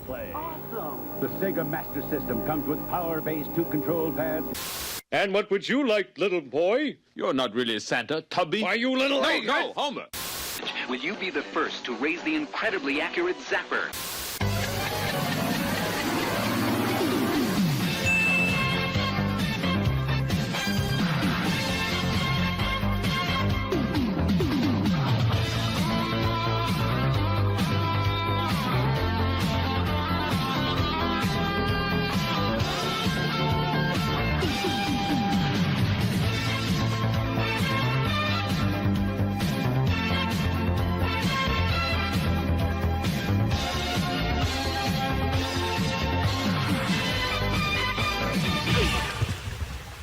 play. Awesome! The Sega Master System comes with power-based 2 control pads. And what would you like, little boy? You're not really Santa, Tubby. Why, you little... No, Homer. Will you be the first to raise the incredibly accurate zapper?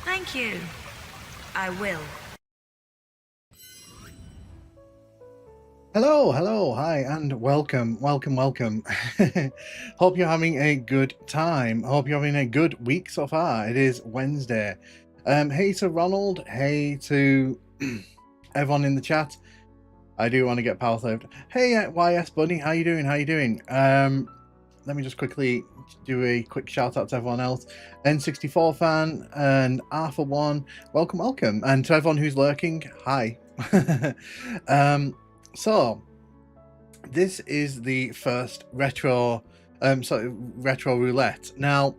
Thank you. I will. Hello, hi, and welcome. Hope you're having a good time. Hope you're having a good week so far. It is Wednesday. Hey to Ronald. Hey to everyone in the chat. I do want to get power saved. Hey, YS Bunny, how you doing? Let me just quickly do a quick shout out to everyone else. N64 fan and Arthur1, welcome, and to everyone who's lurking, hi. So this is the first retro roulette. Now,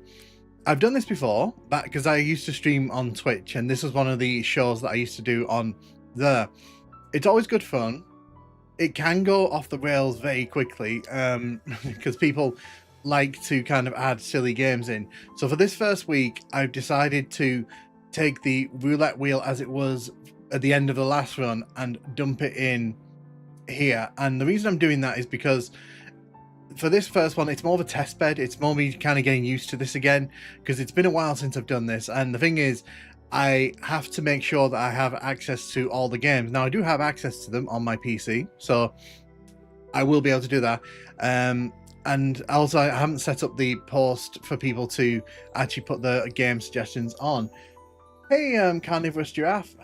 I've done this before, because I used to stream on Twitch, and this was one of the shows that I used to do on there. It's always good fun. It can go off the rails very quickly, because people like to kind of add silly games in. So for this first week, I've decided to take the roulette wheel as it was at the end of the last run and dump it in here. And the reason I'm doing that is because for this first one, it's more of a test bed. It's more me kind of getting used to this again, because it's been a while since I've done this. And the thing is, I have to make sure that I have access to all the games. Now, I do have access to them on my PC, so I will be able to do that. And also, I haven't set up the post for people to actually put the game suggestions on. Hey, Carnivorous Giraffe.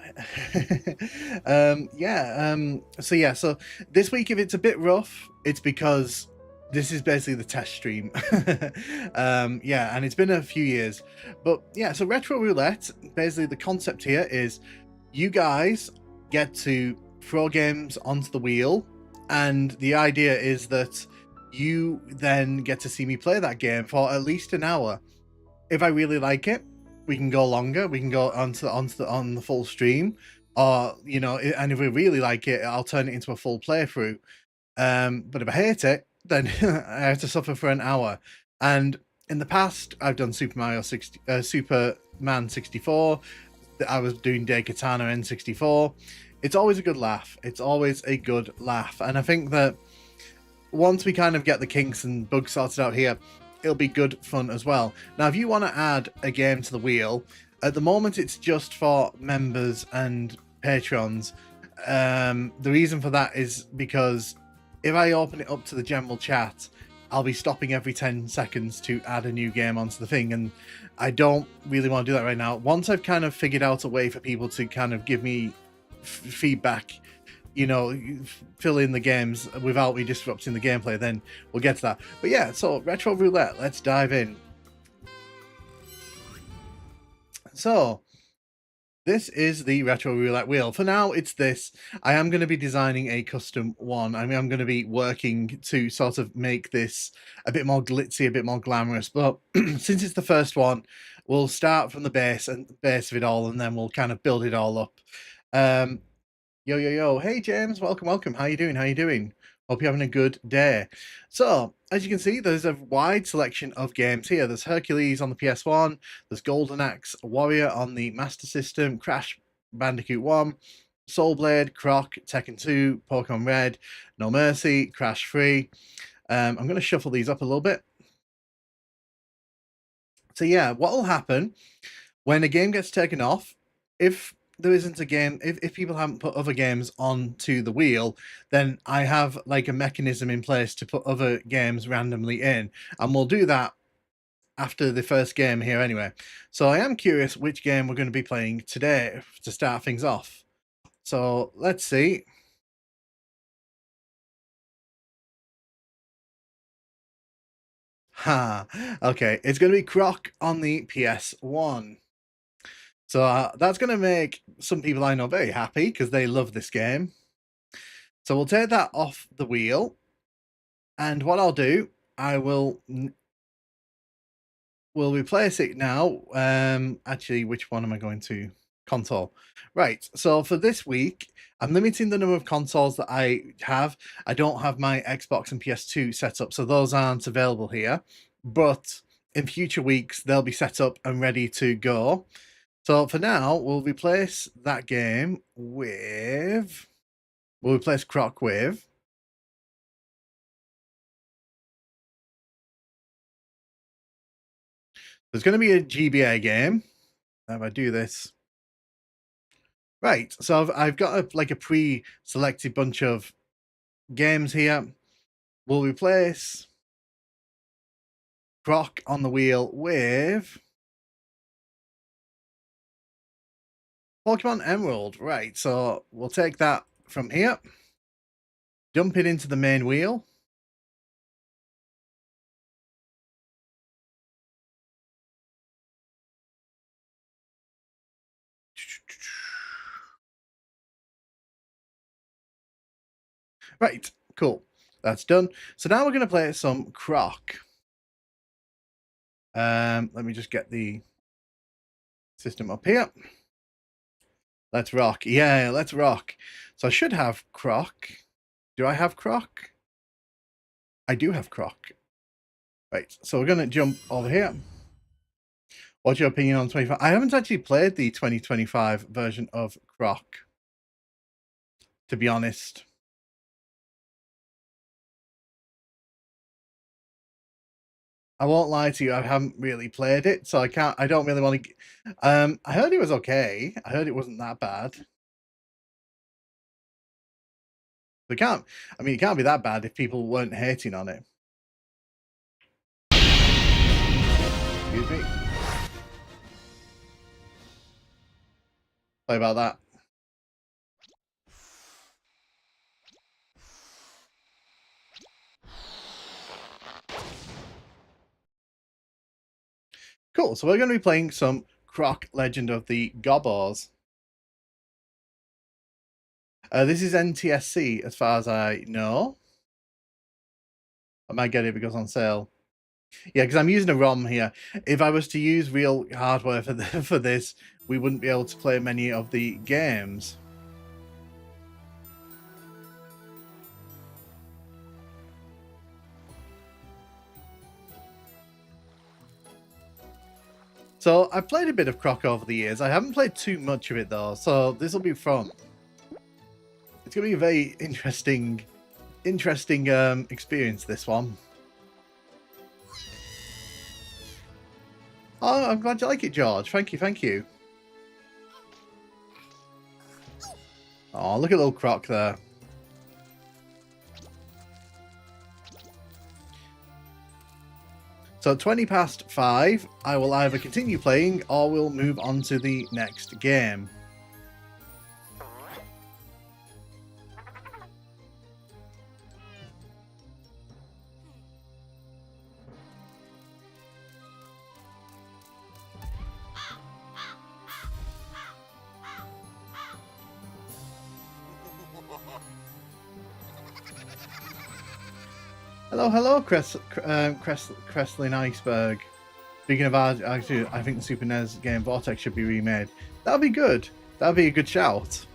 So this week, if it's a bit rough, it's because this is basically the test stream. And it's been a few years. But yeah, so Retro Roulette, basically the concept here is you guys get to throw games onto the wheel, and the idea is that you then get to see me play that game for at least an hour. If I really like it, we can go longer. We can go on the full stream, or and if we really like it, I'll turn it into a full playthrough. But if I hate it, then I have to suffer for an hour. And in the past, I've done Superman 64. I was doing Daikatana N64. It's always a good laugh. And I think that once we kind of get the kinks and bugs sorted out here, it'll be good fun as well. Now, if you want to add a game to the wheel, at the moment it's just for members and patrons. The reason for that is because if I open it up to the general chat, I'll be stopping every 10 seconds to add a new game onto the thing, and I don't really want to do that right now. Once I've kind of figured out a way for people to kind of give me feedback, fill in the games without me disrupting the gameplay, then we'll get to that. But yeah, so Retro Roulette, let's dive in. So this is the Retro Roulette wheel. For now, it's this. I am going to be designing a custom one. I mean, I'm going to be working to sort of make this a bit more glitzy, a bit more glamorous. But since it's the first one, we'll start from the base of it all, and then we'll kind of build it all up. Yo. Hey, James. Welcome. How you doing? Hope you're having a good day. So, as you can see, there's a wide selection of games here. There's Hercules on the PS1, there's Golden Axe Warrior on the Master System, Crash Bandicoot 1, Soul Blade, Croc, Tekken 2, Pokemon Red, No Mercy, Crash 3. I'm going to shuffle these up a little bit. So yeah, what will happen when a game gets taken off, if there isn't a game, if people haven't put other games onto the wheel, then I have like a mechanism in place to put other games randomly in, and we'll do that after the first game here anyway. So I am curious which game we're going to be playing today to start things off. So let's see. Ha. Okay, it's going to be Croc on the PS1. So that's going to make some people I know very happy because they love this game. So we'll take that off the wheel. And what I'll do, I will replace it now. Actually, which one am I going to? Console. Right, so for this week, I'm limiting the number of consoles that I have. I don't have my Xbox and PS2 set up, so those aren't available here. But in future weeks, they'll be set up and ready to go. So for now, we'll replace that game with... We'll replace Croc with... There's going to be a GBA game. If I do this... Right, so I've got a pre-selected bunch of games here. We'll replace Croc on the wheel with Pokemon Emerald. Right, so we'll take that from here, dump it into the main wheel. Right, cool. That's done. So now we're going to play some Croc. Let me just get the system up here. Let's rock. Yeah, let's rock. So I should have Croc. Do I have Croc? I do have Croc. Right, so we're going to jump over here. What's your opinion on 25? I haven't actually played the 2025 version of Croc, to be honest. I won't lie to you, I haven't really played it, so I don't really want to... I heard it was okay. I heard it wasn't that bad. It can't be that bad if people weren't hating on it. Excuse me. Sorry about that. Cool, so we're going to be playing some Croc Legend of the Gobbos. This is NTSC, as far as I know. I might get it because on sale. Yeah, because I'm using a ROM here. If I was to use real hardware for this, we wouldn't be able to play many of the games. So I've played a bit of Croc over the years. I haven't played too much of it though, so this will be fun. It's going to be a very interesting experience, this one. Oh, I'm glad you like it, George. Thank you, thank you. Oh, look at little Croc there. So 20 past 5, I will either continue playing or we'll move on to the next game. Hello, Crestlin Iceberg. Speaking of art, actually, I think the Super NES game Vortex should be remade. That'd be good. That'd be a good shout.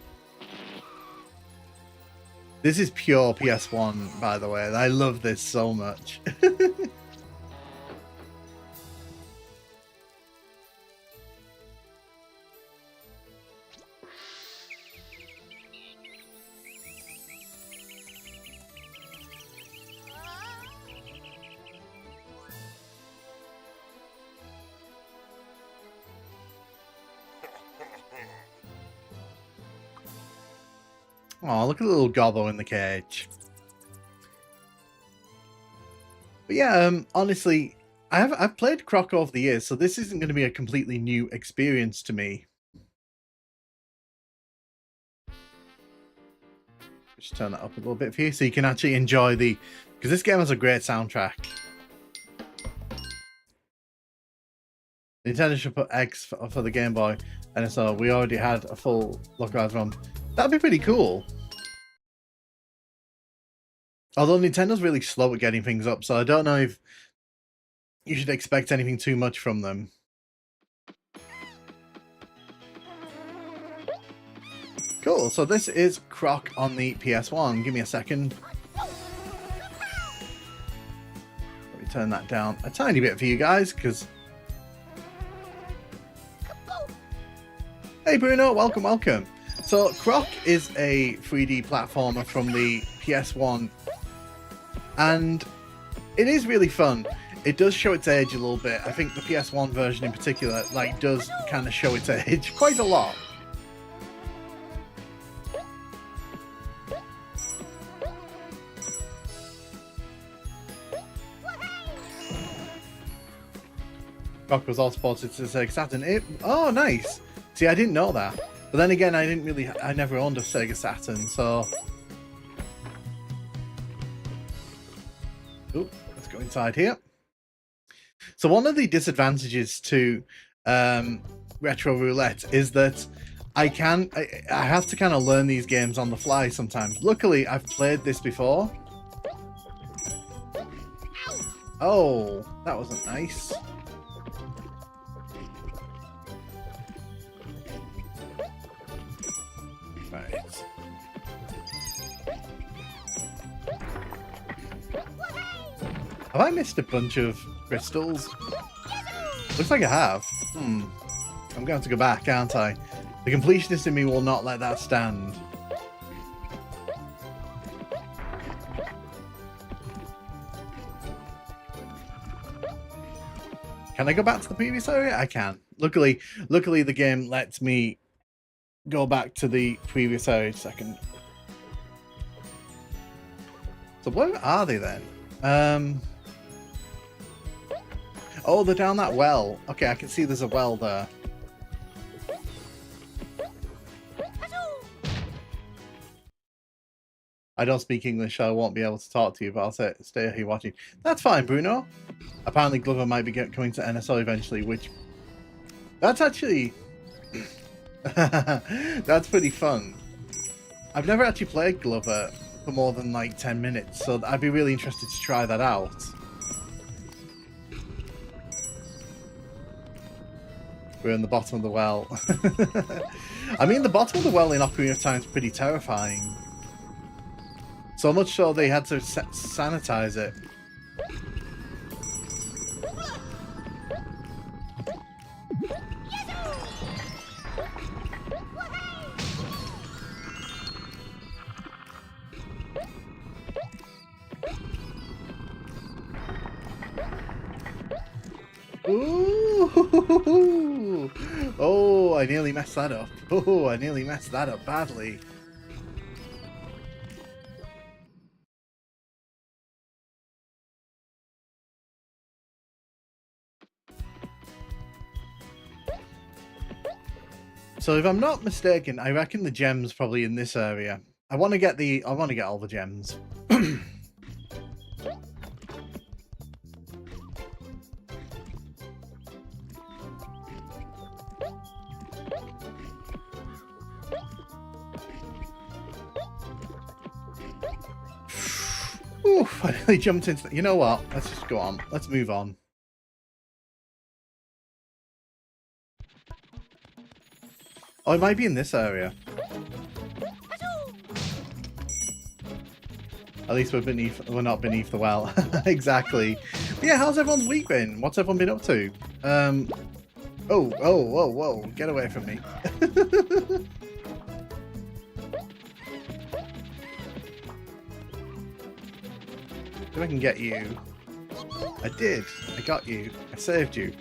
This is pure PS1, by the way. I love this so much. Oh, look at the little gobbo in the cage. But yeah, honestly, I've played Croc over the years, so this isn't going to be a completely new experience to me. Just turn that up a little bit for you so you can actually enjoy because this game has a great soundtrack. Nintendo should put X for the Game Boy, and so we already had a full localized ROM. That'd be pretty cool. Although Nintendo's really slow at getting things up, so I don't know if you should expect anything too much from them. Cool, so this is Croc on the PS1. Give me a second. Let me turn that down a tiny bit for you guys, because... Hey Bruno, welcome, welcome. So Croc is a 3D platformer from the PS1, and it is really fun. It does show its age a little bit. I think the PS1 version in particular, like, does kind of show its age quite a lot. Croc was all supported to Sega Saturn. Oh, nice. See, I didn't know that. But then again, I never owned a Sega Saturn, so... Oop, let's go inside here. So one of the disadvantages to Retro Roulette is that I have to kind of learn these games on the fly sometimes. Luckily, I've played this before. Oh, that wasn't nice. Right. Have I missed a bunch of crystals? Looks like I have. I'm going to have to go back, aren't I? The completionist in me will not let that stand. Can I go back to the previous area? I can. Luckily the game lets me go back to the previous area. Second. So where are they then? Oh, they're down that well. Okay, I can see there's a well there. I don't speak English, so I won't be able to talk to you, but I'll stay here watching. That's fine, Bruno. Apparently Glover might be coming to NSO eventually, which... That's actually... That's pretty fun. I've never actually played Glover for more than like 10 minutes, so I'd be really interested to try that out. We're in the bottom of the well. I mean, the bottom of the well in Ocarina of Time is pretty terrifying. So much so they had to sanitize it. Ooh! Oh, I nearly messed that up. Oh, I nearly messed that up badly. So if I'm not mistaken, I reckon the gem's probably in this area. I want to get all the gems. Oof, I nearly jumped into... You know what? Let's just go on. Let's move on. Oh, it might be in this area. At least we're not beneath the well. Exactly. But yeah, how's everyone's week been? What's everyone been up to? Oh, whoa. Get away from me. If I can get you. I did. I got you. I saved you.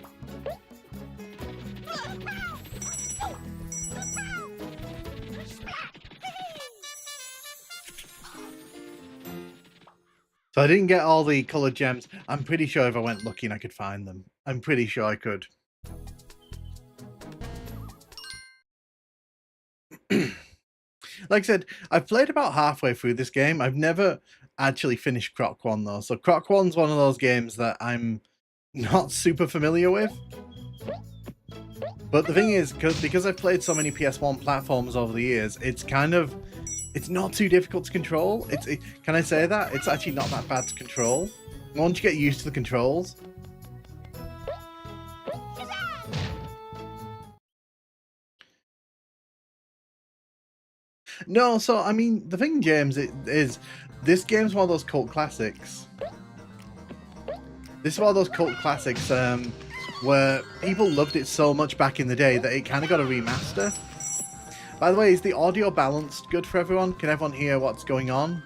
So I didn't get all the coloured gems. I'm pretty sure if I went looking, I could find them. I'm pretty sure I could. Like I said, I've played about halfway through this game. I've never actually finished Croc 1 though. So Croc 1's one of those games that I'm not super familiar with. But the thing is, because I've played so many PS1 platforms over the years, it's not too difficult to control. Can I say that? It's actually not that bad to control. Once you get used to the controls. No, so I mean, the thing, James, is this game's one of those cult classics. This is one of those cult classics where people loved it so much back in the day that it kind of got a remaster. By the way, is the audio balanced good for everyone? Can everyone hear what's going on?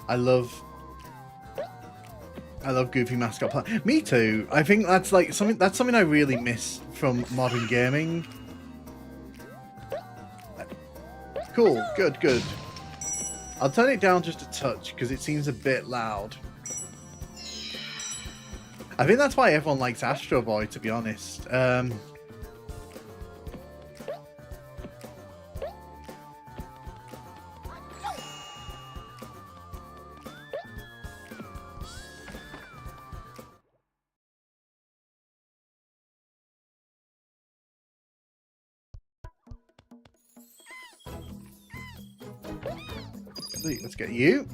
I love Goofy mascot. Me too. I think that's like something I really miss from modern gaming. Cool, good. I'll turn it down just a touch because it seems a bit loud. I think that's why everyone likes Astro Boy, to be honest. Let's get you.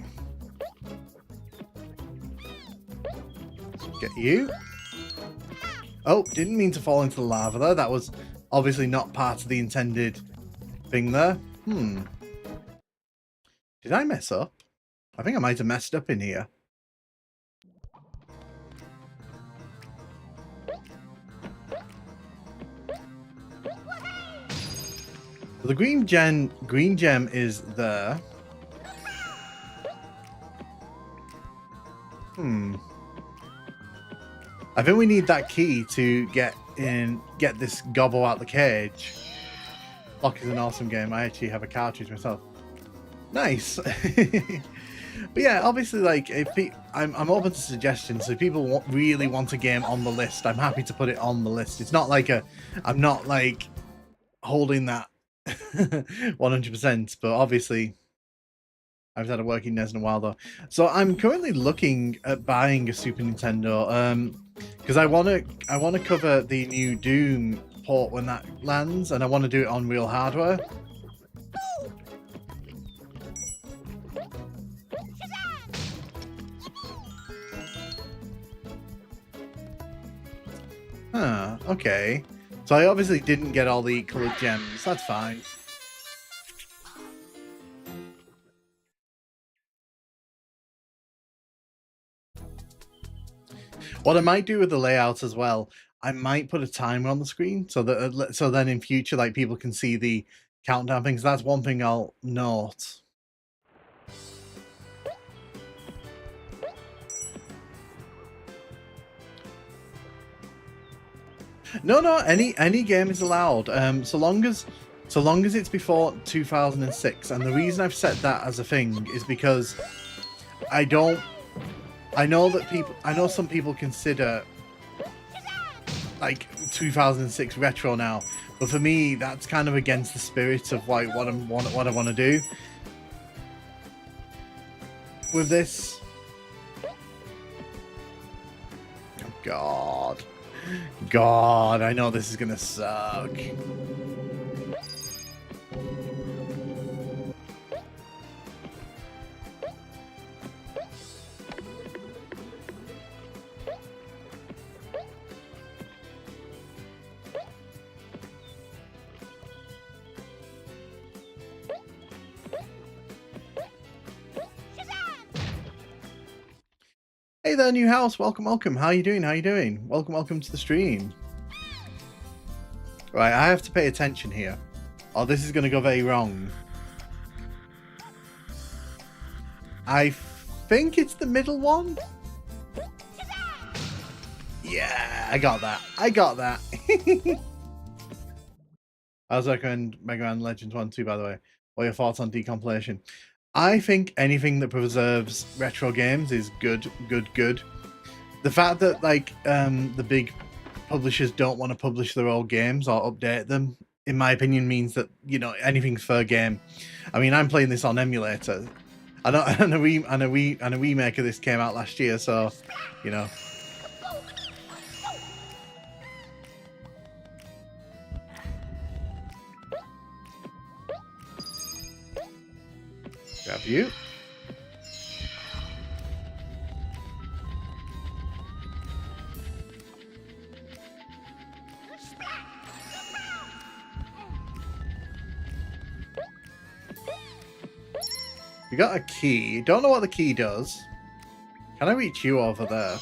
Let's get you. Oh, didn't mean to fall into the lava there. That was obviously not part of the intended thing there. Did I mess up? I think I might have messed up in here. The green gem is there. I think we need that key to get this gobbo out the cage. Block is an awesome game. I actually have a cartridge myself. Nice. But yeah, obviously, like, I'm open to suggestions. So if people really want a game on the list, I'm happy to put it on the list. It's not like I'm not like holding that 100%, but obviously I haven't had a working NES in a while though. So I'm currently looking at buying a Super Nintendo because I want to cover the new Doom port when that lands, and I want to do it on real hardware. Okay. So I obviously didn't get all the colored gems. That's fine. What I might do with the layout as well, I might put a timer on the screen so that then in future, like, people can see the countdown things. That's one thing I'll note. No, any game is allowed, so long as it's before 2006. And the reason I've set that as a thing is because I know some people consider like 2006 retro now, but for me that's kind of against the spirit of like what I want to do with this. Oh, God, I know this is gonna suck. Hey there, new house. Welcome. How you doing? Welcome to the stream. Right, I have to pay attention here. Oh, this is going to go very wrong. I think it's the middle one. Yeah, I got that. I was recommend Mega Man Legends 1 2, by the way. What are your thoughts on decompilation? I think anything that preserves retro games is good. The fact that like the big publishers don't want to publish their old games or update them, in my opinion, means that, you know, anything's fair game. I mean, I'm playing this on emulator. I know, and a remake of this came out last year, so you know. You. We got a key. Don't know what the key does. Can I reach you over there?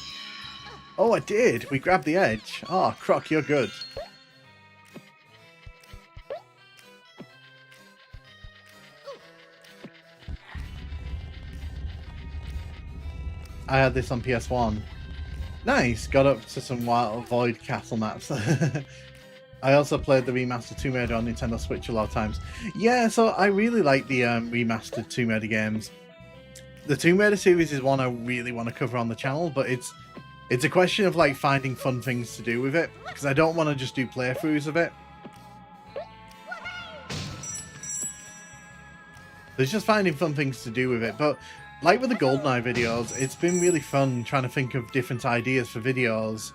Oh, I did. We grabbed the edge. Oh, Croc, you're good. I had this on PS1. Nice. Got up to some Wild Void Castle maps. I also played the remastered Tomb Raider on Nintendo Switch a lot of times. Yeah, so I really like the remastered Tomb Raider games. The Tomb Raider series is one I really want to cover on the channel, but it's a question of like finding fun things to do with it, because I don't want to just do playthroughs of it. There's just finding fun things to do with it, but like with the GoldenEye videos, it's been really fun trying to think of different ideas for videos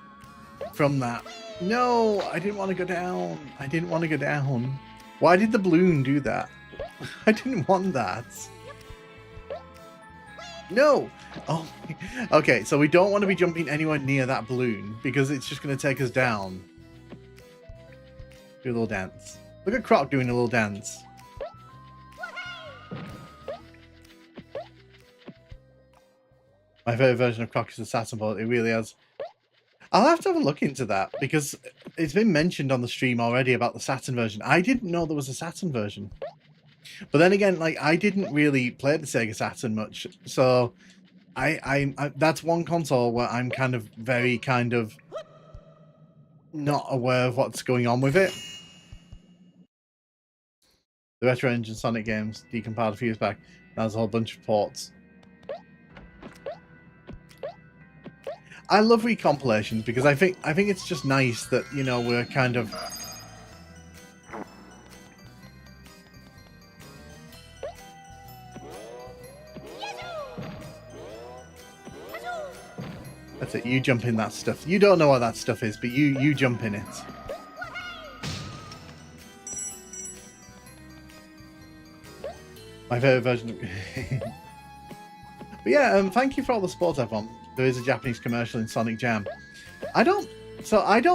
from that. No, I didn't want to go down. I didn't want to go down. Why did the balloon do that? I didn't want that. No! Oh, okay, so we don't want to be jumping anywhere near that balloon because it's just going to take us down. Do a little dance. Look at Croc doing a little dance. My favourite version of Croc is the Saturn port. It really has. I'll have to have a look into that because it's been mentioned on the stream already about the Saturn version. I didn't know there was a Saturn version. But then again, like, I didn't really play the Sega Saturn much, so I that's one console where I'm kind of very not aware of what's going on with it. The Retro Engine Sonic games decompiled a few years back. Now there's a whole bunch of ports. I love recompilations because I think it's just nice that, you know, we're kind of that's it, you jump in that stuff. You don't know what that stuff is, but you jump in it. My favourite version of but yeah, thank you for all the support, everyone. There is a Japanese commercial in Sonic Jam. I don't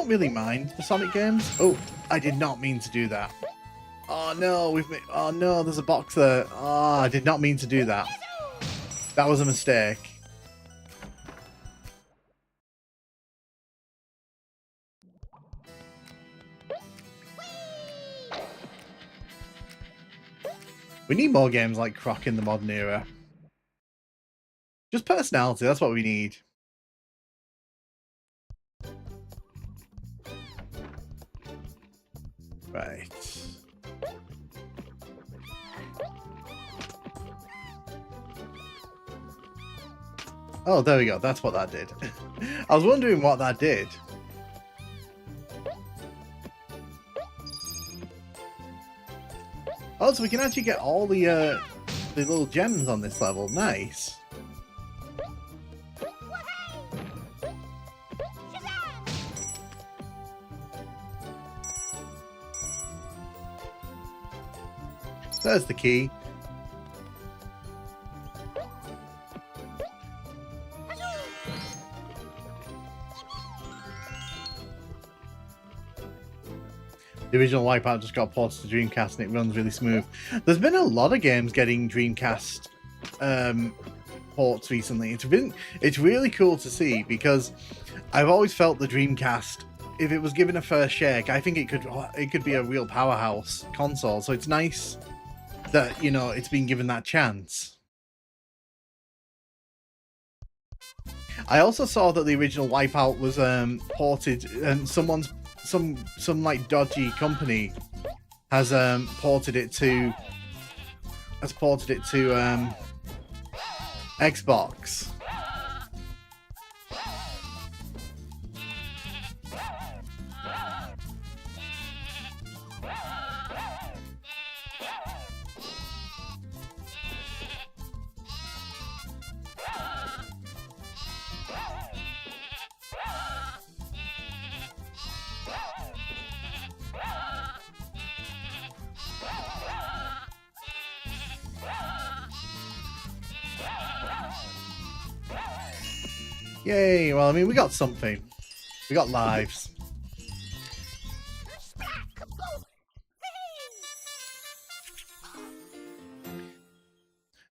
really mind the Sonic games. Oh, I did not mean to do that. Oh no, oh no, there's a box there. Oh, I did not mean to do that. That was a mistake. We need more games like Croc in the modern era. Just personality, that's what we need. Right. Oh, there we go. That's what that did. I was wondering what that did. Oh, so we can actually get all the little gems on this level. Nice. There's the key. The original Wipeout just got ported to Dreamcast and it runs really smooth. There's been a lot of games getting Dreamcast ports recently. It's really cool to see because I've always felt the Dreamcast, if it was given a fair shake, I think it could be a real powerhouse console. So it's nice that, you know, it's been given that chance. I also saw that the original Wipeout was ported, and some like dodgy company has ported it to Xbox. Yay! Well, I mean, we got something. We got lives.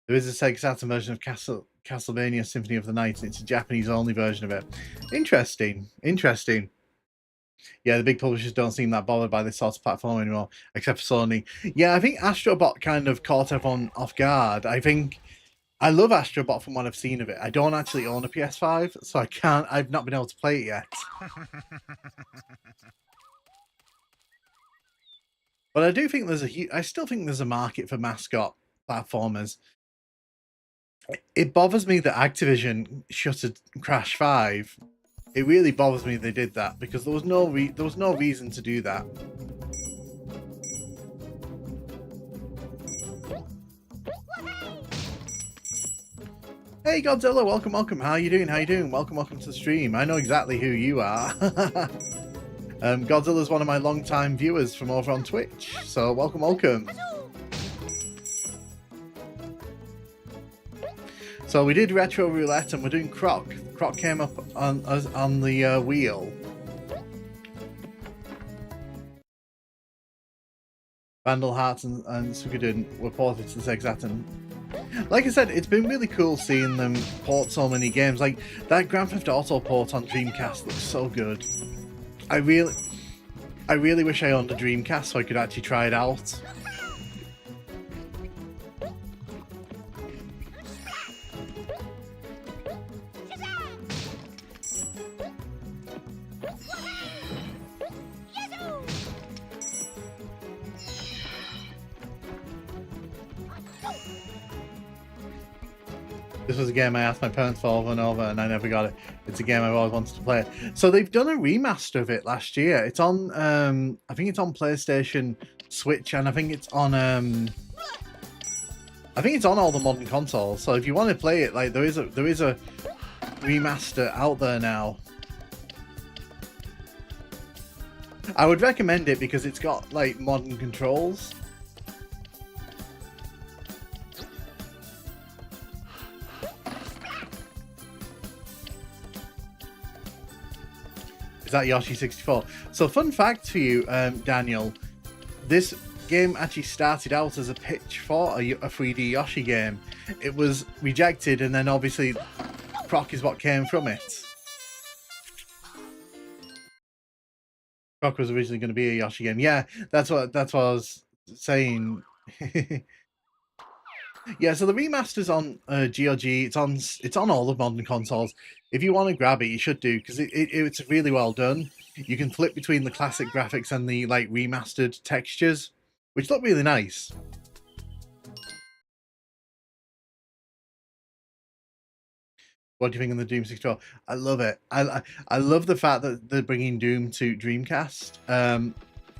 There is a Sega Saturn version of Castlevania Symphony of the Night, and it's a Japanese-only version of it. Interesting. Interesting. Yeah, the big publishers don't seem that bothered by this sort of platform anymore, except for Sony. Yeah, I think Astrobot kind of caught everyone off guard. I love Astrobot from what I've seen of it. I don't actually own a PS5, so I've not been able to play it yet. But I do think I still think there's a market for mascot platformers. It bothers me that Activision shuttered Crash 5. It really bothers me they did that, because there was no reason to do that. Hey Godzilla, welcome. How you doing? Welcome to the stream. I know exactly who you are. Godzilla's one of my long-time viewers from over on Twitch, so welcome. So we did Retro Roulette and we're doing Croc. Croc came up on the wheel. Vandal Hearts and Suikoden were ported to the Sega Saturn. Like I said, it's been really cool seeing them port so many games. Like that Grand Theft Auto port on Dreamcast looks so good. I really wish I owned a Dreamcast so I could actually try it out. This was a game I asked my parents for over and over, and I never got it. It's a game I've always wanted to play. So they've done a remaster of it last year. It's on, I think it's on PlayStation, Switch, and I think it's on all the modern consoles. So if you want to play it, like there is a remaster out there now. I would recommend it because it's got like modern controls. Is that Yoshi 64? So fun fact for you, Daniel, this game actually started out as a pitch for a 3D Yoshi game. It was rejected, and then obviously Croc is what came from it. Croc was originally going to be a Yoshi game. Yeah, that's what I was saying. Yeah, so the remaster's on GOG. It's on all the modern consoles. If you want to grab it, you should do, because it's really well done. You can flip between the classic graphics and the like remastered textures, which look really nice. What do you think of the Doom 64? I love it. I love the fact that they're bringing Doom to Dreamcast.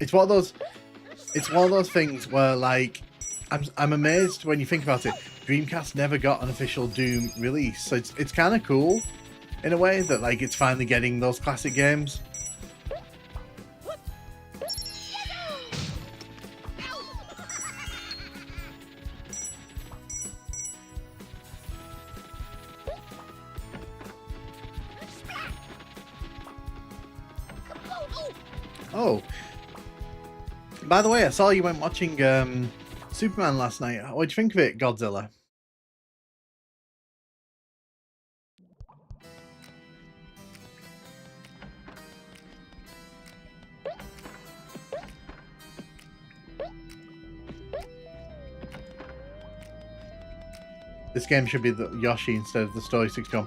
It's one of those things where like I'm amazed when you think about it. Dreamcast never got an official Doom release, so it's kind of cool in a way that like it's finally getting those classic games. Oh, by the way, I saw you went watching Superman last night. What do you think of it, Godzilla? This game should be the Yoshi instead of the Story 61.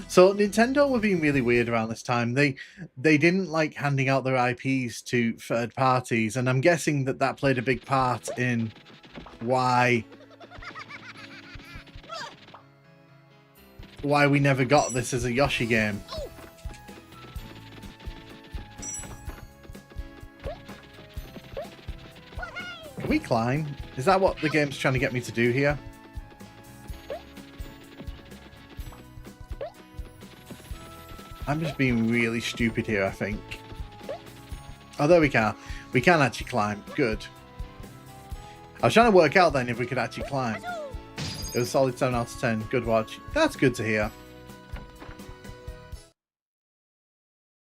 So Nintendo were being really weird around this time. They didn't like handing out their IPs to third parties, and I'm guessing that played a big part in why we never got this as a Yoshi game. Can we climb? Is that what the game's trying to get me to do here? I'm just being really stupid here, I think. Oh, there we can. We can actually climb. Good. I was trying to work out then if we could actually climb. It was a solid 7 out of 10. Good watch. That's good to hear.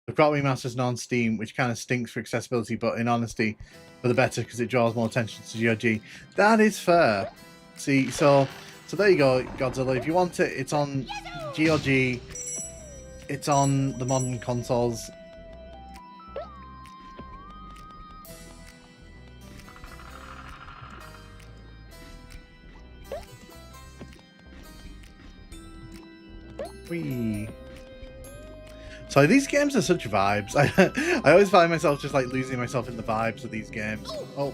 They've got remasters on Steam, which kind of stinks for accessibility, but in honesty, for the better because it draws more attention to GOG. That is fair. See, so there you go, Godzilla. If you want it, it's on GOG. It's on the modern consoles. Whee. So these games are such vibes. I always find myself just like losing myself in the vibes of these games. Oh,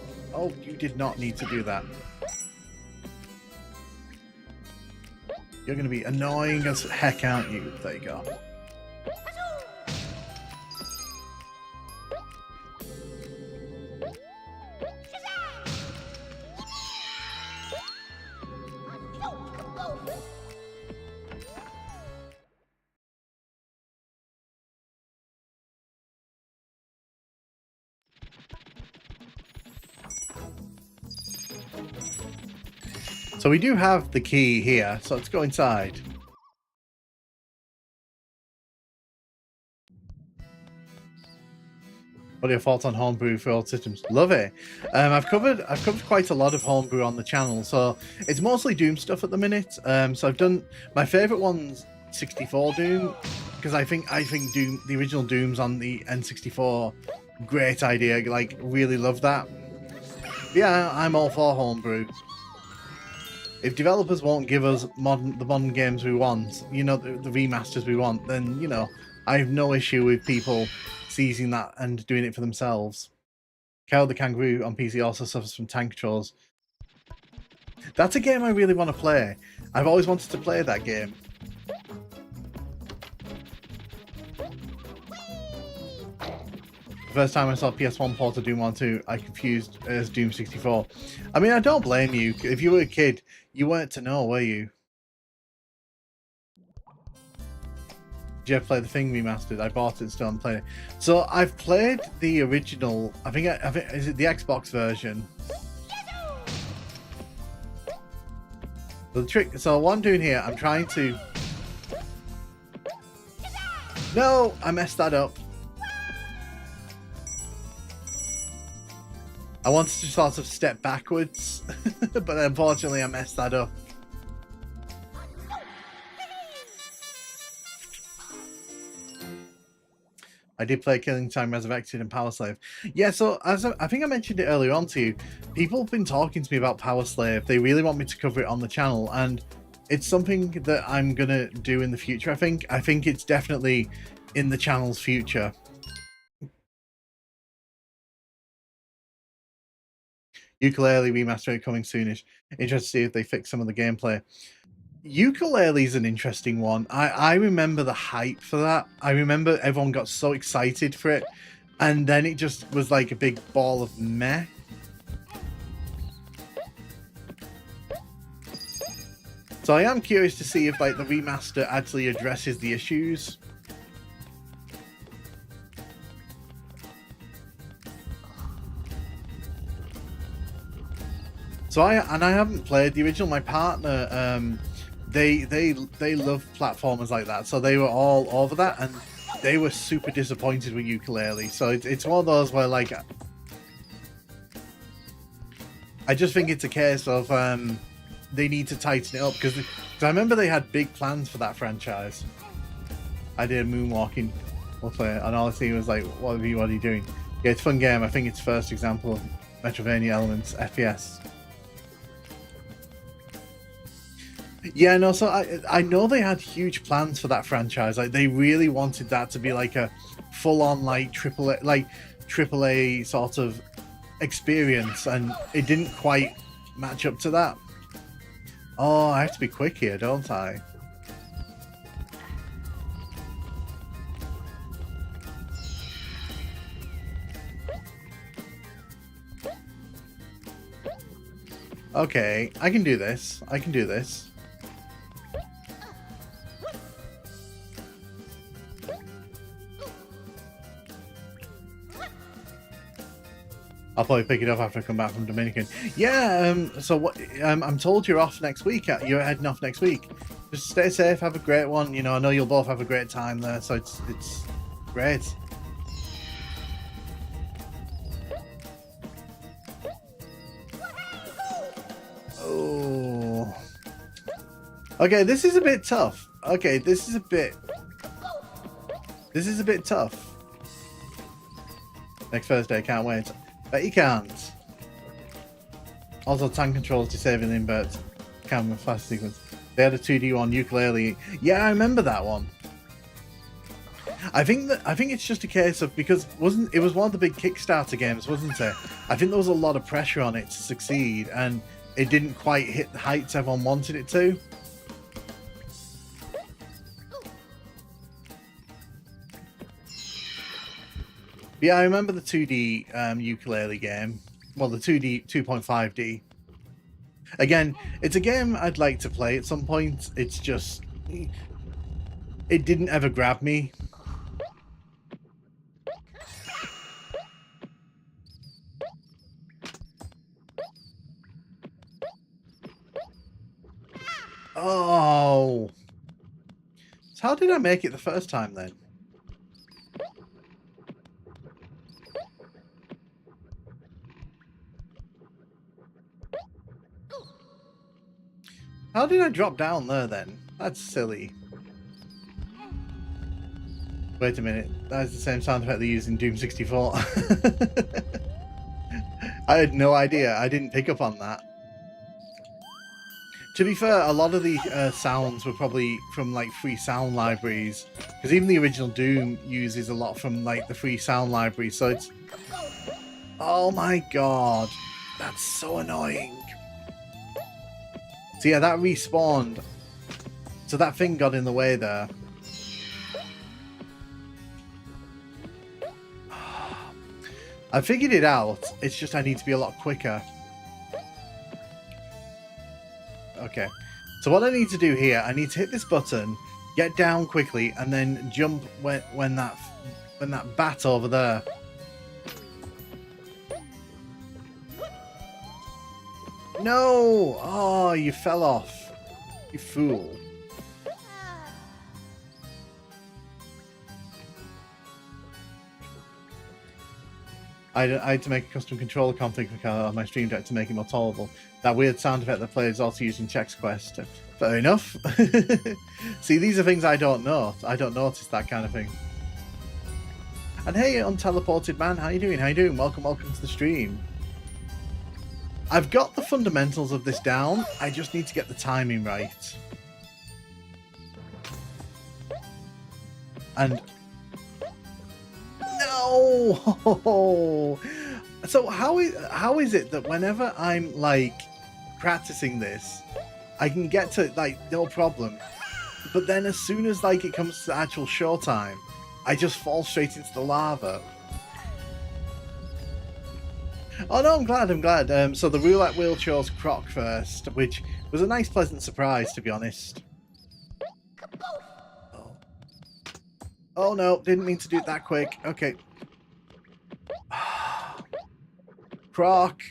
you did not need to do that. You're going to be annoying as heck, aren't you? There you go. So we do have the key here, so let's go inside. What are your thoughts on homebrew for old systems? Love it. I've covered quite a lot of homebrew on the channel, so it's mostly Doom stuff at the minute. So I've done my favorite one's 64 Doom, because I think Doom, the original Dooms on the N64, great idea. Like, really love that. Yeah, I'm all for homebrew. If developers won't give us the modern games we want, you know, the remasters we want, then, you know, I have no issue with people seizing that and doing it for themselves. Cow the Kangaroo on PC also suffers from tank controls. That's a game I really want to play. I've always wanted to play that game. The first time I saw PS1 port of Doom 1 2, I confused as Doom 64. I mean, I don't blame you. If you were a kid, you weren't to know, were you? Did you ever play the Thing remastered? I bought it still and played it. So I've played the original. I think is it the Xbox version? The trick. So what I'm doing here, I'm trying to. No, I messed that up. I wanted to sort of step backwards, but unfortunately I messed that up. I did play Killing Time Resurrected and Power Slave. Yeah, so I think I mentioned it earlier on to you. People have been talking to me about Power Slave. They really want me to cover it on the channel, and it's something that I'm gonna do in the future. I think it's definitely in the channel's future. Ukulele remaster coming soonish. Interested to see if they fix some of the gameplay. Ukulele is an interesting one. I remember the hype for that. I remember everyone got so excited for it, and then it just was like a big ball of meh. So I am curious to see if like the remaster actually addresses the issues. So I haven't played the original. My partner, they love platformers like that, so they were all over that, and they were super disappointed with Ukulele. So it's one of those where like I just think it's a case of they need to tighten it up, because I remember they had big plans for that franchise. I did a moonwalking play, and all I see was like, what are you doing? Yeah, it's a fun game. I think it's first example of Metroidvania elements FPS. Yeah, no, so I know they had huge plans for that franchise. Like, they really wanted that to be like a full-on like AAA sort of experience, and it didn't quite match up to that. Oh, I have to be quick here, don't I? Okay, I can do this. I can do this. I'll probably pick it up after I come back from Dominican. Yeah, so what? I'm told you're off next week. You're heading off next week. Just stay safe, have a great one. You know, I know you'll both have a great time there, so it's great. Okay, this is a bit tough. Okay, this is a bit tough. Next Thursday, can't wait. Bet you can't. Also, tank controls disabling inverts. Camera fast sequence. They had a 2D one, ukulele. Yeah, I remember that one. I think it's just a case of, because it was one of the big Kickstarter games, wasn't it? I think there was a lot of pressure on it to succeed, and it didn't quite hit the heights everyone wanted it to. Yeah, I remember the 2D ukulele game. Well, the 2D 2.5D. Again, it's a game I'd like to play at some point. It's just, it didn't ever grab me. Oh. So how did I make it the first time then? How did I drop down there then? That's silly. Wait a minute. That's the same sound effect they used in Doom 64. I had no idea. I didn't pick up on that. To be fair, a lot of the sounds were probably from like free sound libraries, because even the original Doom uses a lot from like the free sound library. So it's, oh my god, that's so annoying. So yeah, that respawned. So that thing got in the way there. I figured it out. It's just I need to be a lot quicker. Okay. So what I need to do here, I need to hit this button, get down quickly, and then jump when that bat over there. No! Oh, you fell off. You fool. I had to make a custom controller config on my stream deck to make it more tolerable. That weird sound effect the player is also using Chex Quest. Fair enough. See, these are things I don't know. I don't notice that kind of thing. And hey, unteleported man, how you doing? How you doing? Welcome to the stream. I've got the fundamentals of this down. I just need to get the timing right. And no! So how is it that whenever I'm like practicing this, I can get to like no problem, but then as soon as like it comes to the actual showtime, I just fall straight into the lava. Oh no, I'm glad. So the roulette wheel chose Croc first, which was a nice pleasant surprise, to be honest. Oh no, didn't mean to do it that quick. Okay. Croc,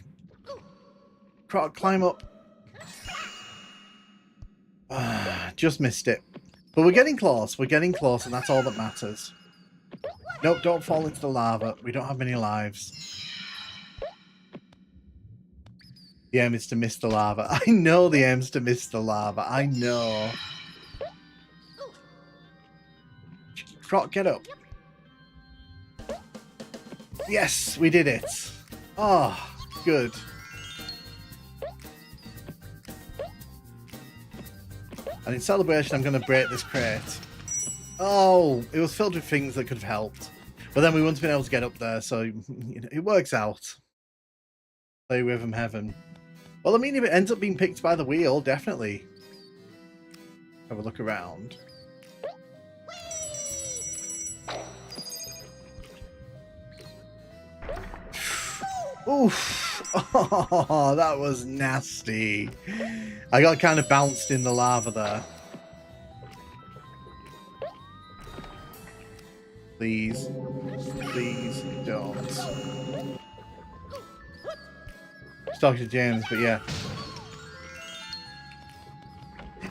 climb up. Just missed it. But we're getting close, and that's all that matters. Nope, don't fall into the lava. We don't have many lives. The aim is to miss the lava. I know the aim's to miss the lava. I know. Croc, get up. Yes, we did it. Oh, good. And in celebration, I'm going to break this crate. Oh, it was filled with things that could have helped. But then we wouldn't have been able to get up there, so you know, it works out. Play Rhythm Heaven. Well, I mean, if it ends up being picked by the wheel, definitely. Have a look around. Oof. Oh, that was nasty. I got kind of bounced in the lava there. Please. Please don't. Just talking to James, but yeah.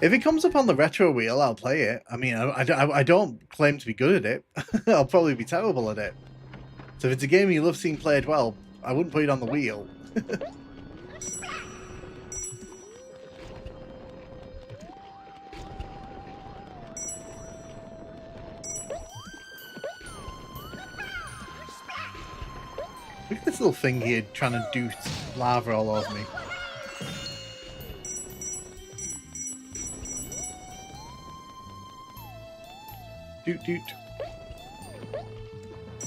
If it comes up on the retro wheel, I'll play it. I mean, I don't claim to be good at it. I'll probably be terrible at it. So if it's a game you love seeing played well, I wouldn't put it on the wheel. Look at this little thing here trying to do lava all over me. Doot doot.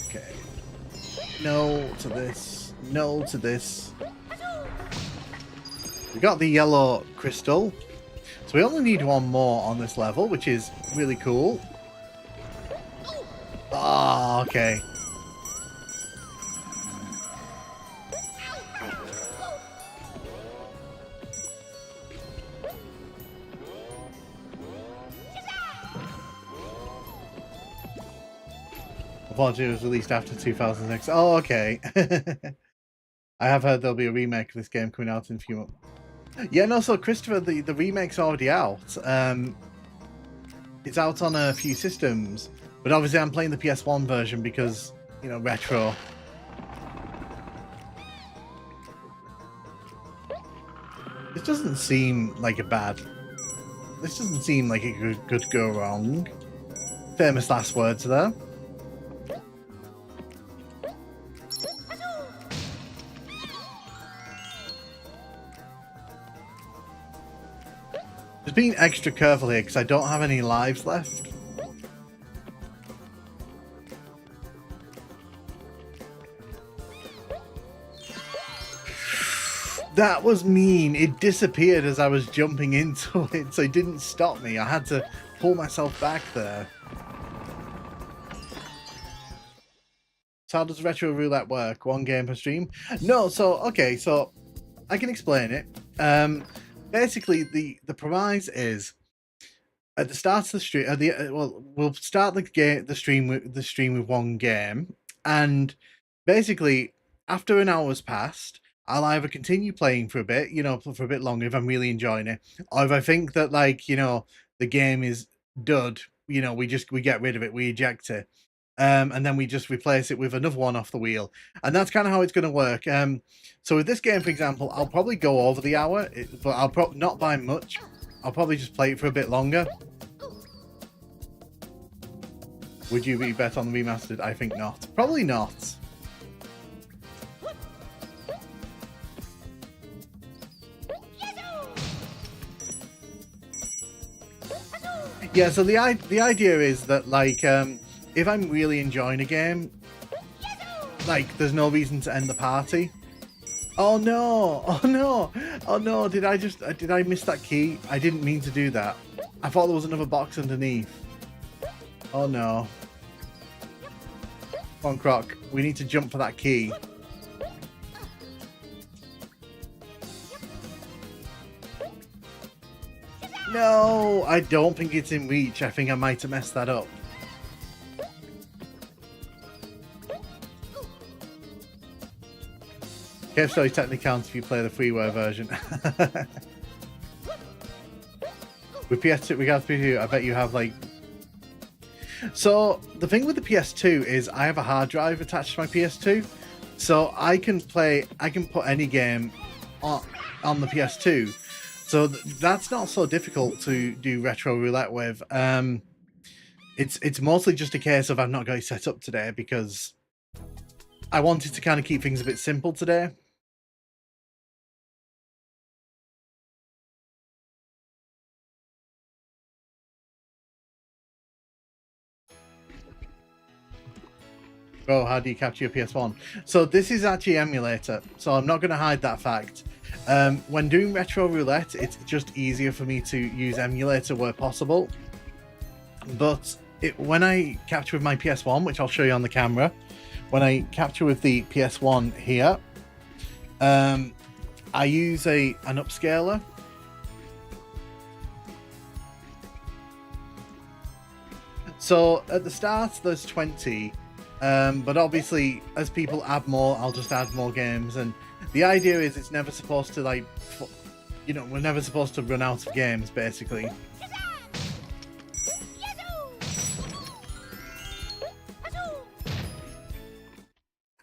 Okay. No to this. No to this. We got the yellow crystal. So we only need one more on this level, which is really cool. Ah, okay. Apology was released after 2006. Oh, okay. I have heard there'll be a remake of this game coming out in a few months. Yeah, no, so Christopher, the remake's already out. It's out on a few systems, but obviously I'm playing the PS1 version because, you know, retro. This doesn't seem like a bad... This doesn't seem like it could go wrong. Famous last words there. Just being extra careful here because I don't have any lives left. That was mean. It disappeared as I was jumping into it, so it didn't stop me. I had to pull myself back there. So how does Retro Roulette work? One game per stream? No, so, okay, so I can explain it. Basically, the premise is at the start of the stream. Well, we'll start the stream with one game, and basically after an hour's passed, I'll either continue playing for a bit, you know, for a bit longer if I'm really enjoying it, or if I think that, like, you know, the game is dud, you know, we get rid of it, we eject it, and then we just replace it with another one off the wheel, and that's kind of how it's going to work. So with this game, for example, I'll probably go over the hour, but I'll not by much. I'll probably just play it for a bit longer. Would you be bet on the remastered? I think not. Probably not. Yeah, so the idea is that, like, if I'm really enjoying a game, like, there's no reason to end the party. Oh no! Oh no! Oh no! Did I miss that key? I didn't mean to do that. I thought there was another box underneath. Oh no! Come on, Croc. We need to jump for that key. No! I don't think it's in reach. I think I might have messed that up. Cave Story technically counts if you play the freeware version. With PS2, we got PS2, I bet you have, like... So, the thing with the PS2 is I have a hard drive attached to my PS2, so I can put any game on the PS2. So that's not so difficult to do Retro Roulette with. It's mostly just a case of I've not got it set up today because I wanted to kind of keep things a bit simple today. Oh, how do you capture your PS1? So this is actually emulator, so I'm not going to hide that fact. When doing Retro Roulette, it's just easier for me to use emulator where possible. But when I capture with my PS1, which I'll show you on the camera, when I capture with the PS1 here, I use an upscaler. So at the start, there's 20. But obviously, as people add more, I'll just add more games. And the idea is it's never supposed to, like, you know, we're never supposed to run out of games, basically.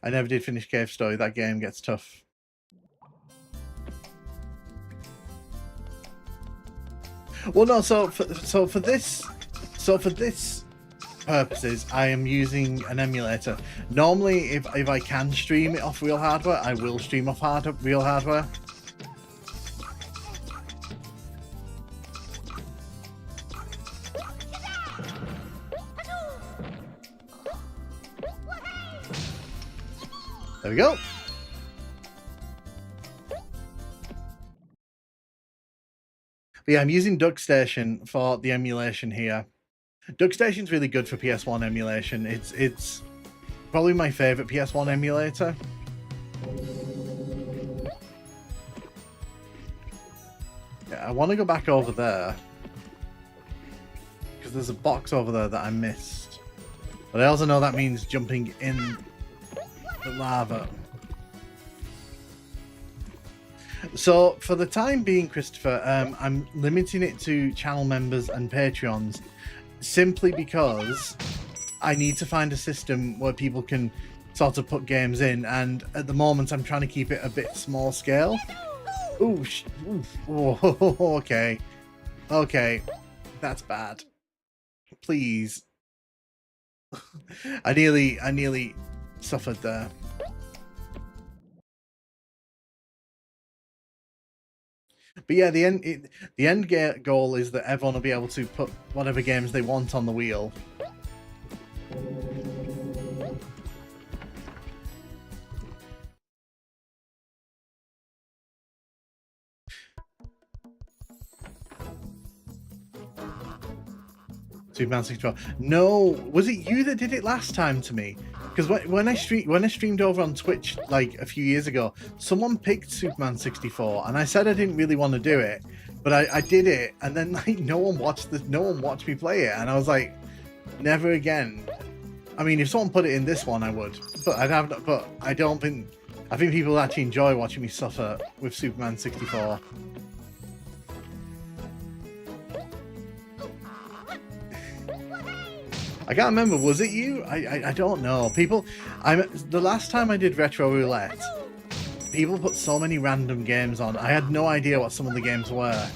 I never did finish Cave Story. That game gets tough. Well, no. So for this purposes, I am using an emulator. Normally, if I can stream it off real hardware, I will stream off real hardware. There we go. But yeah, I'm using DuckStation for the emulation here. DuckStation's really good for PS1 emulation. It's probably my favorite PS1 emulator. Yeah, I want to go back over there because there's a box over there that I missed. But I also know that means jumping in the lava. So for the time being, Christopher, I'm limiting it to channel members and Patreons simply because I need to find a system where people can sort of put games in, and at the moment I'm trying to keep it a bit small scale. Ooh, oh, okay. Okay. That's bad. Please. I nearly suffered there. But yeah, the end goal is that everyone will be able to put whatever games they want on the wheel. Superman 64. No, was it you that did it last time to me? Because when I streamed over on Twitch like a few years ago, someone picked Superman 64, and I said I didn't really want to do it, but I did it, and then like no one watched me play it, and I was like, never again. I mean, if someone put it in this one, I would, but I don't think. I think people actually enjoy watching me suffer with Superman 64. I can't remember. Was it you? I don't know. The last time I did Retro Roulette, people put so many random games on. I had no idea what some of the games were.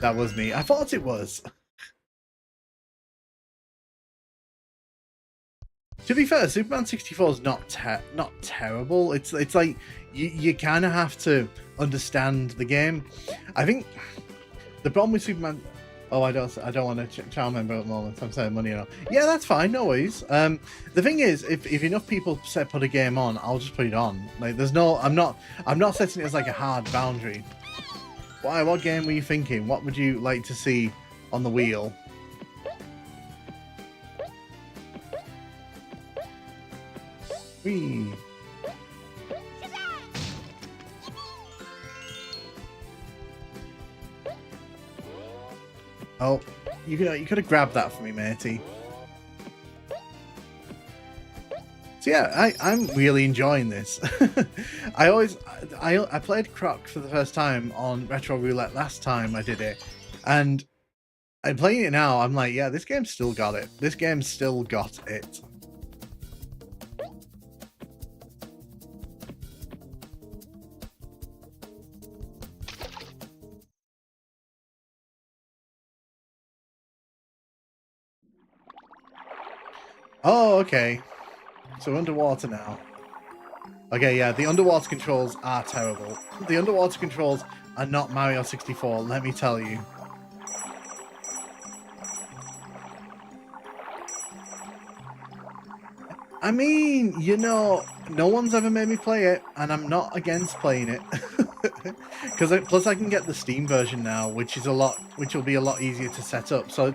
That was me. I thought it was. To be fair, Superman 64 is not terrible. It's like you kind of have to understand the game. I think the problem with Superman. Oh, I don't want to channel member at the moment. I'm saving money now. Yeah, that's fine. No worries. The thing is, if enough people put a game on, I'll just put it on. Like, there's no. I'm not setting it as like a hard boundary. Why? What game were you thinking? What would you like to see on the wheel? Whee. Oh, you could have grabbed that for me, matey. So yeah, I'm really enjoying this. I played Croc for the first time on Retro Roulette last time I did it, and I'm playing it now. I'm like, yeah, this game's still got it. This game's still got it. Oh, okay. So underwater now. Okay, yeah, the underwater controls are terrible. The underwater controls are not Mario 64, let me tell you. I mean, you know, no one's ever made me play it, and I'm not against playing it. Plus I can get the Steam version now, which will be a lot easier to set up. So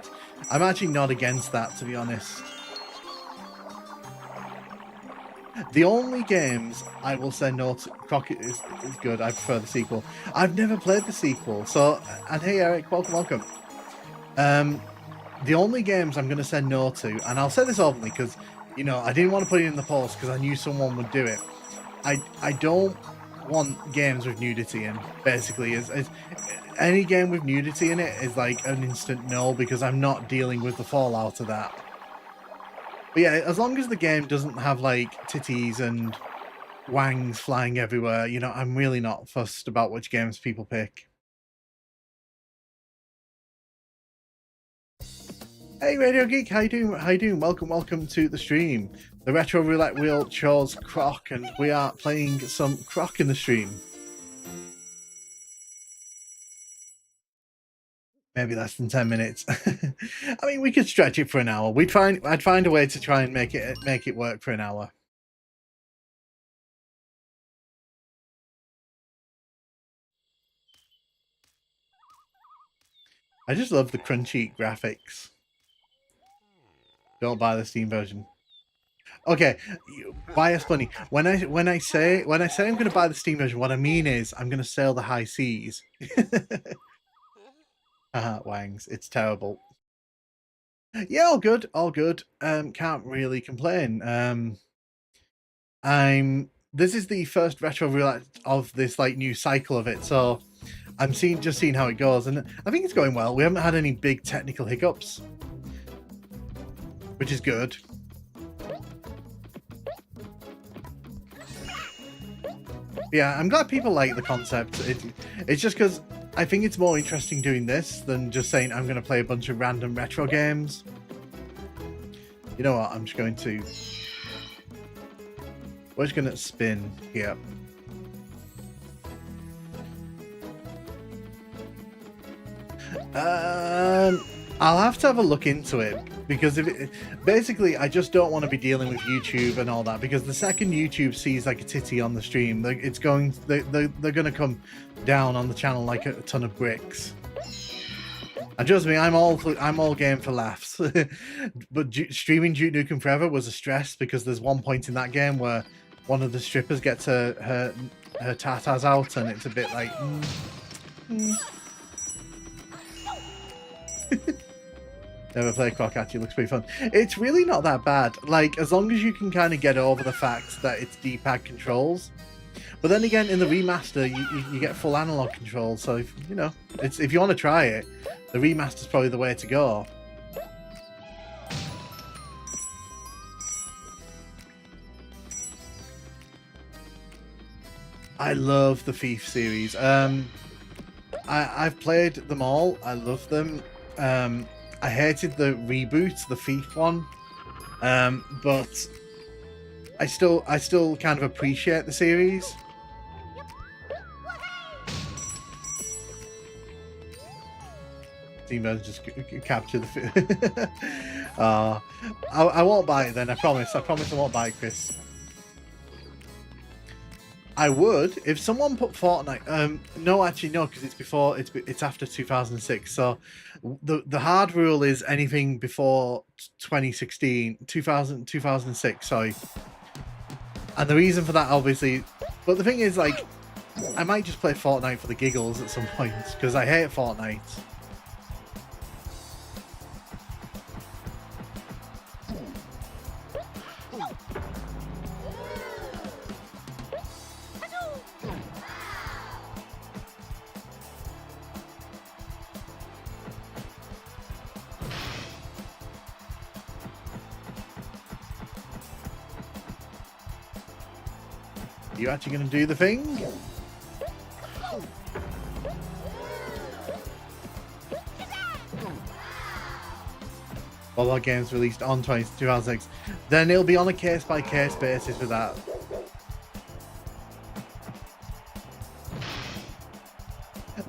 I'm actually not against that, to be honest. The only games I will say no to. Crockett is good. I prefer the sequel. I've never played the sequel, so. And hey, Eric, welcome. The only games I'm going to say no to, and I'll say this openly because, you know, I didn't want to put it in the post because I knew someone would do it. I don't want games with nudity in. Basically, is any game with nudity in it is like an instant no because I'm not dealing with the fallout of that. But yeah, as long as the game doesn't have, like, titties and wangs flying everywhere, you know, I'm really not fussed about which games people pick. Hey Radio Geek, how you doing? How you doing? Welcome to the stream. The Retro Roulette wheel chose Croc, and we are playing some Croc in the stream. Maybe less than 10 minutes. I mean, we could stretch it for an hour. I'd find a way to try and make it work for an hour. I just love the crunchy graphics. Don't buy the Steam version. Okay, bias bunny. When I say I'm going to buy the Steam version, what I mean is I'm going to sail the high seas. Wangs, it's terrible. Yeah, all good, all good. Can't really complain. This is the first Retro Roulette of this like new cycle of it, so I'm just seeing how it goes, and I think it's going well. We haven't had any big technical hiccups, which is good. Yeah, I'm glad people like the concept. It's just because I think it's more interesting doing this than just saying I'm going to play a bunch of random retro games. You know what? I'm just going to... We're just going to spin here. I'll have to have a look into it, because basically I just don't want to be dealing with YouTube and all that, because the second YouTube sees like a titty on the stream, they're going to come down on the channel like a ton of bricks. And trust me, I'm all game for laughs. But streaming Duke Nukem Forever was a stress, because there's one point in that game where one of the strippers gets her tatas out, and it's a bit like. Never play Croc, actually looks pretty fun. It's really not that bad, like as long as you can kind of get over the fact that it's D-pad controls. But then again, in the remaster you get full analog controls, so if you know, if you want to try it, the remaster's probably the way to go. I love the Thief series. I've played them all. I love them. I hated the reboot, the Thief one, but I still kind of appreciate the series. Steam version just capture the. I won't buy it then. I promise. I won't buy it, Chris. I would if someone put Fortnite. No, actually, no, because it's after 2006. So the hard rule is anything before 2006. Sorry. And the reason for that, obviously, but the thing is, like, I might just play Fortnite for the giggles at some point, because I hate Fortnite. You actually going to do the thing? Well, that game's released on 2006. Then it'll be on a case-by-case basis with that.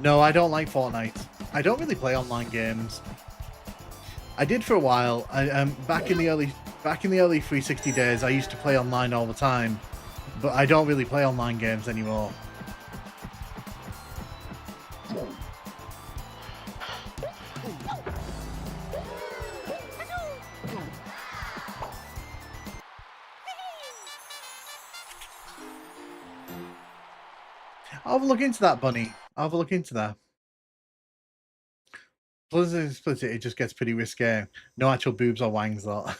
No, I don't like Fortnite. I don't really play online games. I did for a while. Back in the early 360 days, I used to play online all the time. But I don't really play online games anymore. I'll have a look into that, Bunny. I'll have a look into that. Plus, it just gets pretty risque. No actual boobs or wangs, though.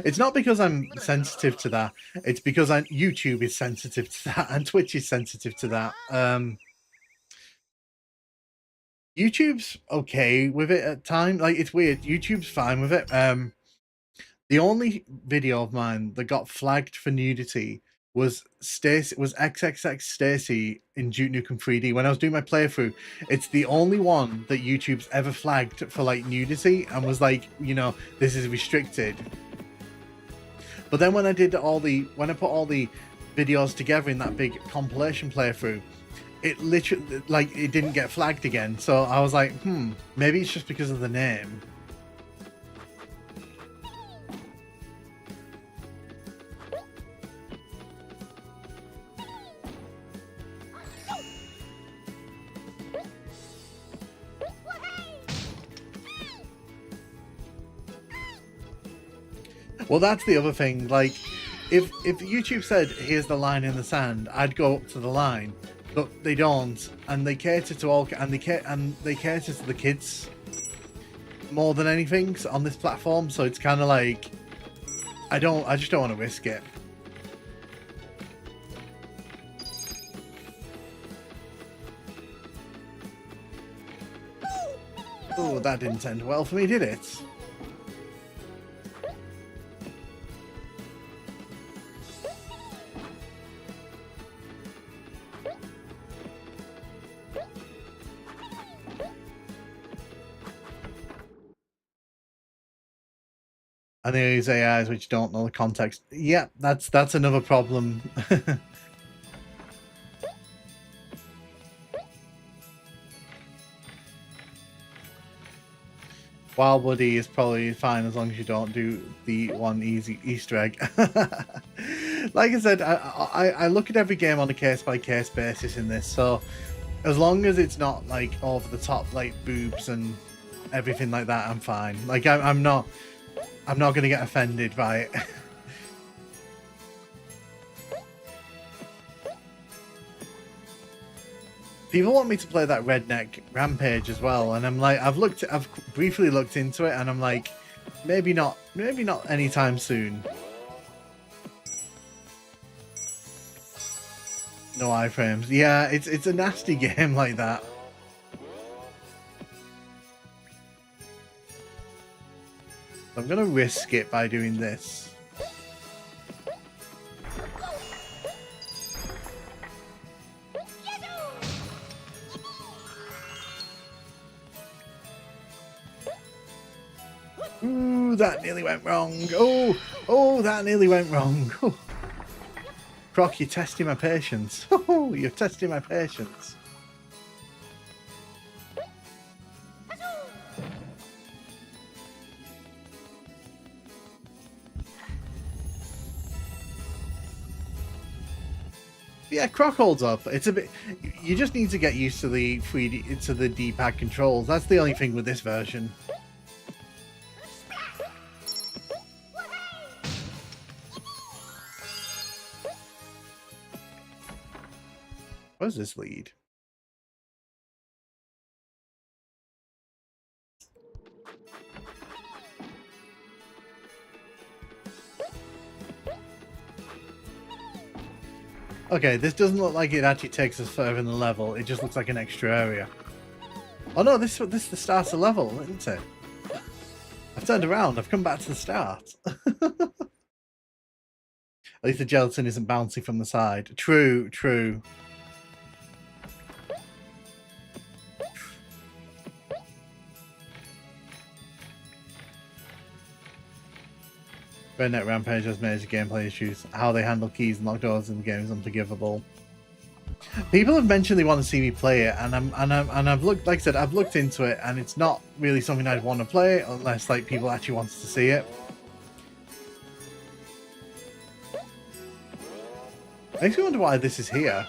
It's not because I'm sensitive to that. It's because YouTube is sensitive to that, and Twitch is sensitive to that. YouTube's okay with it at times. Like, it's weird. YouTube's fine with it. The only video of mine that got flagged for nudity was XXX Stacy in Duke Nukem 3D. When I was doing my playthrough, it's the only one that YouTube's ever flagged for like nudity and was like, you know, this is restricted. But then when I put all the videos together in that big compilation playthrough, it literally, like, it didn't get flagged again. So I was like, maybe it's just because of the name. Well, that's the other thing. Like, if YouTube said, here's the line in the sand, I'd go up to the line. But they don't, and they cater to all, and they cater to the kids more than anything on this platform. So it's kind of like, I just don't want to risk it. Oh, that didn't end well for me, did it? And they use AIs which don't know the context. Yeah, that's another problem. Wild Woody is probably fine as long as you don't do the one easy Easter egg. Like I said, I look at every game on a case-by-case basis in this, so as long as it's not like over the top, like boobs and everything like that, I'm fine. Like I'm not going to get offended by it. People want me to play that Redneck Rampage as well, and I'm like, I've briefly looked into it, and I'm like, maybe not anytime soon. No iframes. Yeah, it's a nasty game like that. I'm gonna risk it by doing this. Ooh, that nearly went wrong. Oh, that nearly went wrong. Oh. Croc, you're testing my patience. Oh, you're testing my patience. Yeah, Croc holds up. It's a bit. You just need to get used to the 3D, to the D-pad controls. That's the only thing with this version. What does this lead? Okay, this doesn't look like it actually takes us further in the level. It just looks like an extra area. Oh no, this is the start of the level, isn't it? I've turned around. I've come back to the start. At least the gelatin isn't bouncy from the side. True, true. Redneck Rampage has major gameplay issues. How they handle keys and locked doors in the game is unforgivable. People have mentioned they want to see me play it, and I've looked, like I said, I've looked into it, and it's not really something I'd want to play unless like people actually wants to see it. Makes me wonder why this is here.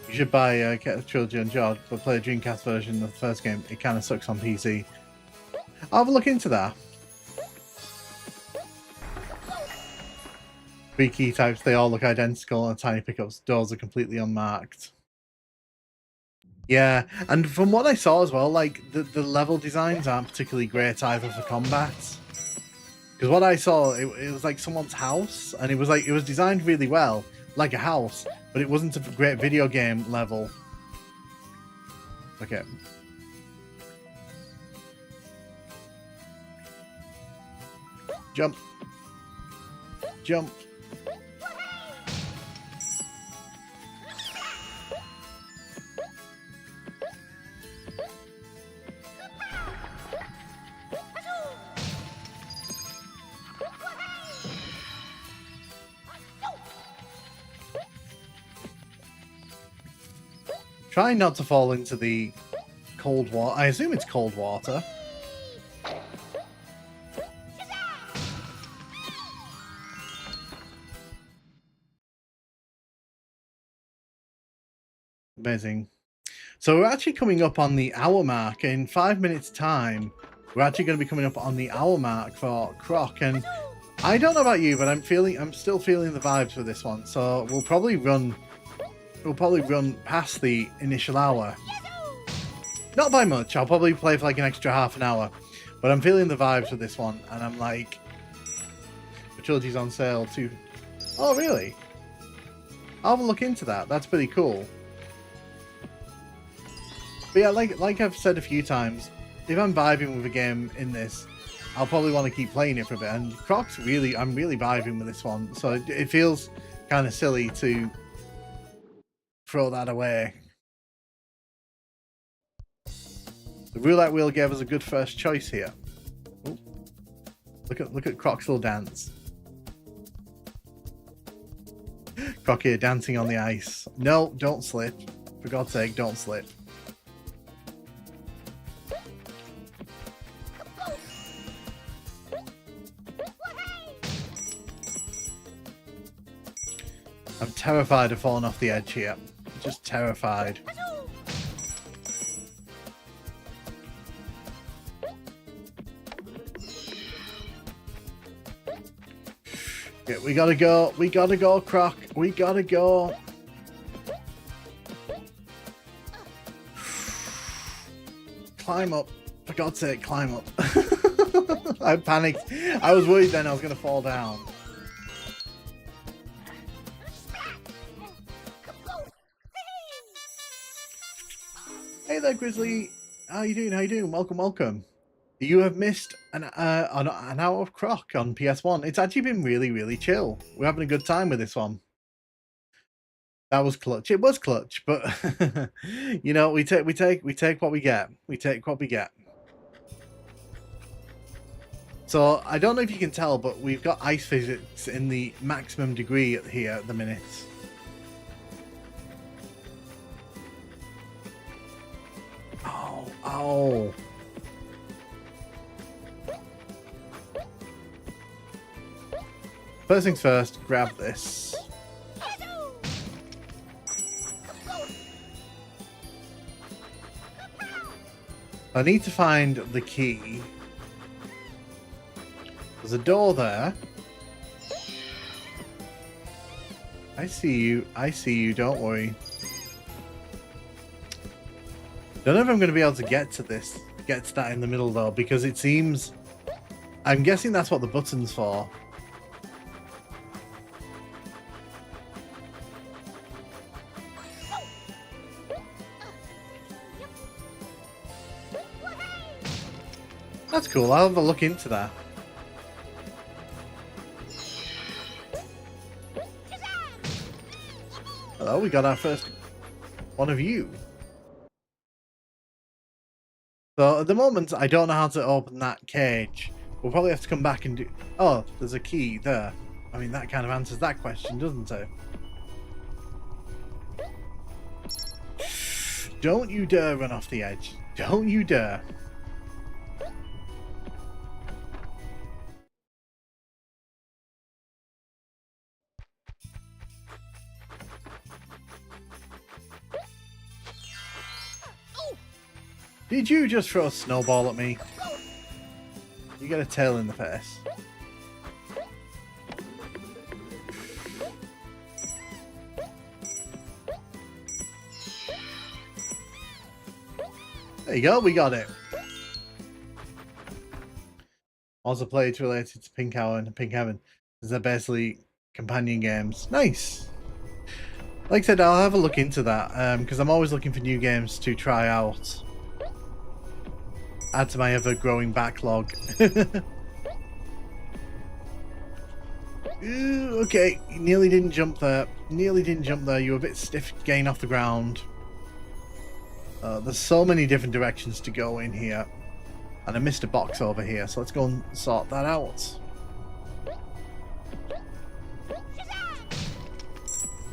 You should buy Trilogy on Jod, but play a Dreamcast version of the first game. It kind of sucks on PC. I'll have a look into that. 3 key types, they all look identical, and tiny pickups. Doors are completely unmarked. Yeah, and from what I saw as well, like the level designs aren't particularly great either for combat. Because what I saw, it was like someone's house, and it was designed really well, like a house, but it wasn't a great video game level. Okay. Jump. Jump. Try not to fall into the cold water. I assume it's cold water. Amazing. So we're actually coming up on the hour mark. In 5 minutes time, we're actually going to be coming up on the hour mark for Croc. And I don't know about you, but I'm still feeling the vibes for this one. So we'll probably run past the initial hour. Not by much. I'll probably play for like an extra half an hour. But I'm feeling the vibes for this one. And I'm like, the trilogy's on sale too. Oh, really? I'll have a look into that. That's pretty cool. But yeah, like I've said a few times, if I'm vibing with a game in this, I'll probably want to keep playing it for a bit. And Croc's I'm really vibing with this one. So it feels kind of silly to throw that away. The roulette wheel gave us a good first choice here. Ooh. Look at Croc's little dance. Croc here dancing on the ice. No, don't slip. For God's sake, don't slip. I'm terrified of falling off the edge here. Just terrified. Yeah, we gotta go. We gotta go, Croc. We gotta go. Climb up. For God's sake, climb up. I panicked. I was worried then I was gonna fall down. Hey there, Grizzly. How you doing? How you doing? Welcome, welcome. You have missed an hour of Croc on PS1. It's actually been really, really chill. We're having a good time with this one. That was clutch. It was clutch, but you know, we take what we get. We take what we get. So I don't know if you can tell, but we've got ice physics in the maximum degree here at the minute. Oh. First things first, grab this. I need to find the key. There's a door there. I see you. I see you. Don't worry. Don't know if I'm going to be able to get to that in the middle though, because it seems... I'm guessing that's what the button's for. That's cool, I'll have a look into that. Hello, we got our first one of you. So at the moment, I don't know how to open that cage. We'll probably have to come back and do... Oh, there's a key there. I mean, that kind of answers that question, doesn't it? Don't you dare run off the edge. Don't you dare. Did you just throw a snowball at me? You get a tail in the face. There you go, we got it. Also played related to Pink Hour and Pink Heaven. They're basically companion games. Nice. Like I said, I'll have a look into that because I'm always looking for new games to try out. Add to my ever-growing backlog. Ooh, okay, you nearly didn't jump there. Nearly didn't jump there. You were a bit stiff getting off the ground. There's so many different directions to go in here. And I missed a box over here, so let's go and sort that out.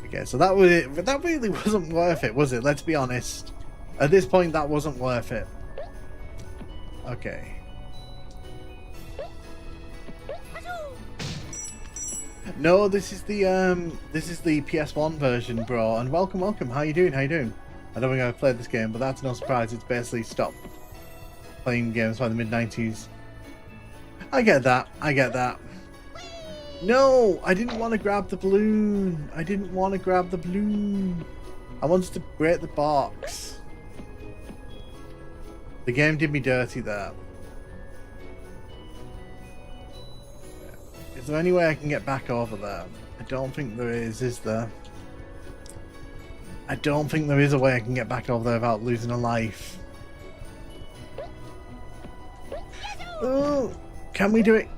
Okay, so that was it. But that really wasn't worth it, was it? Let's be honest. At this point, that wasn't worth it. Okay. No, this is the PS1 version, bro. And welcome. How you doing? I don't think I've played this game, but that's no surprise. It's basically stopped playing games by the mid-90s. I get that. No, I didn't want to grab the balloon. I wanted to break the box. The game did me dirty there. Is there any way I can get back over there? I don't think there is there? I don't think there is a way I can get back over there without losing a life. Oh, can we do it?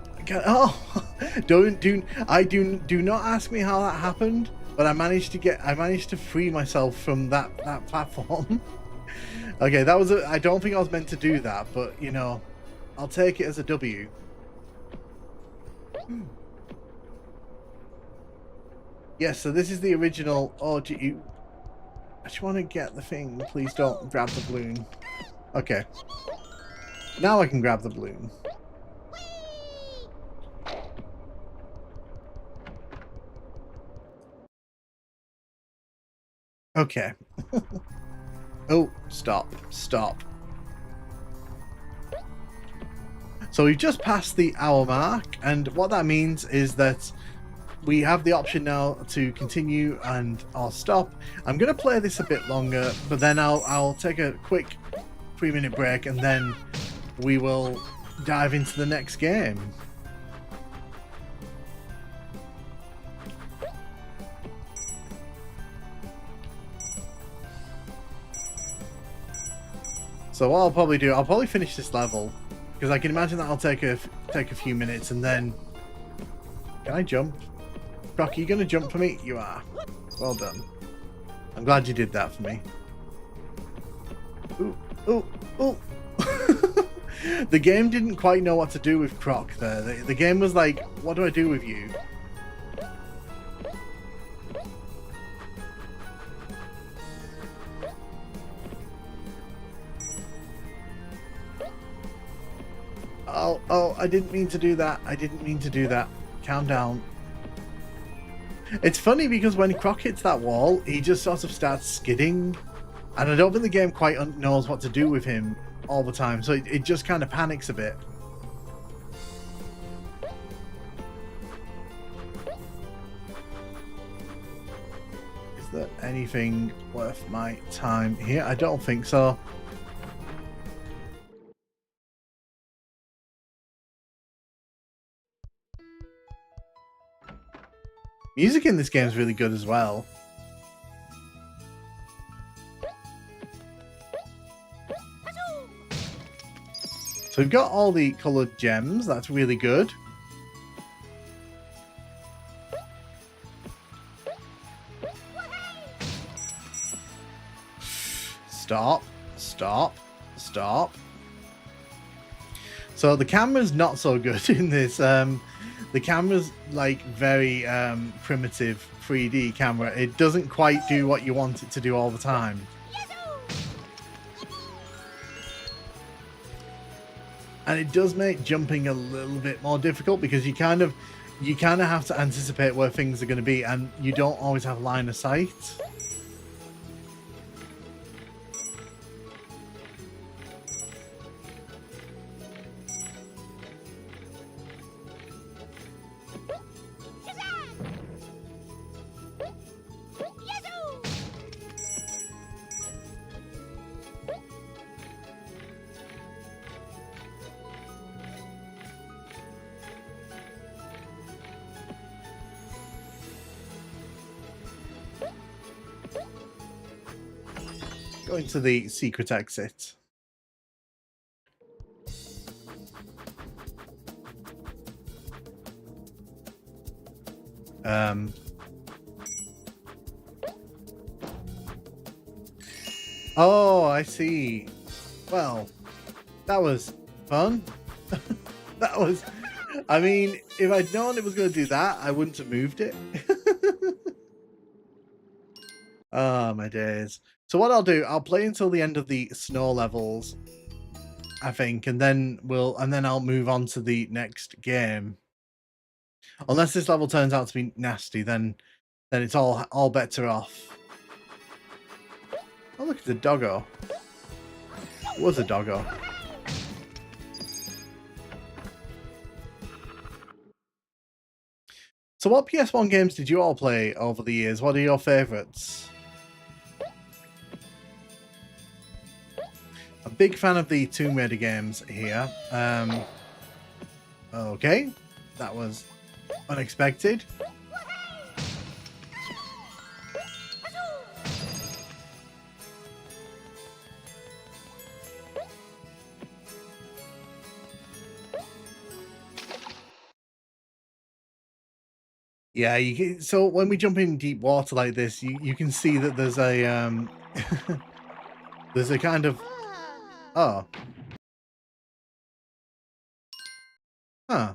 Do not ask me how that happened, but I managed to free myself from that platform. Okay, that was I don't think I was meant to do that, but you know, I'll take it as a W. Yes, so this is the original. Oh, I just want to get the thing. Please don't grab the balloon. Okay. Now I can grab the balloon. Okay. Oh, stop. So we've just passed the hour mark, and what that means is that we have the option now to continue or stop. I'm going to play this a bit longer, but then I'll take a quick 3-minute break, and then we will dive into the next game. So what I'll probably do, I'll probably finish this level, because I can imagine that I'll take a few minutes, and then... Can I jump? Croc, are you going to jump for me? You are. Well done. I'm glad you did that for me. Ooh. The game didn't quite know what to do with Croc there. The game was like, what do I do with you? Oh, I didn't mean to do that. Calm down. It's funny because when Croc hits that wall, he just sort of starts skidding. And I don't think the game quite knows what to do with him all the time. So it just kind of panics a bit. Is there anything worth my time here? I don't think so. Music in this game is really good as well. So we've got all the coloured gems. That's really good. Stop. So the camera's not so good in this. The camera's like very primitive 3D camera. It doesn't quite do what you want it to do all the time. And it does make jumping a little bit more difficult because you kind of have to anticipate where things are going to be, and you don't always have line of sight. Going to the secret exit. Oh, I see. Well, that was fun. That was... I mean, if I'd known it was going to do that, I wouldn't have moved it. Oh, my days. So what I'll do, I'll play until the end of the snow levels, I think, and then I'll move on to the next game. Unless this level turns out to be nasty, then it's all better off. Oh, look at the doggo. It was a doggo. So what PS1 games did you all play over the years? What are your favourites? A big fan of the Tomb Raider games here. Okay, that was unexpected. Yeah, so when we jump in deep water like this, you can see that there's a there's a kind of... Oh. Huh.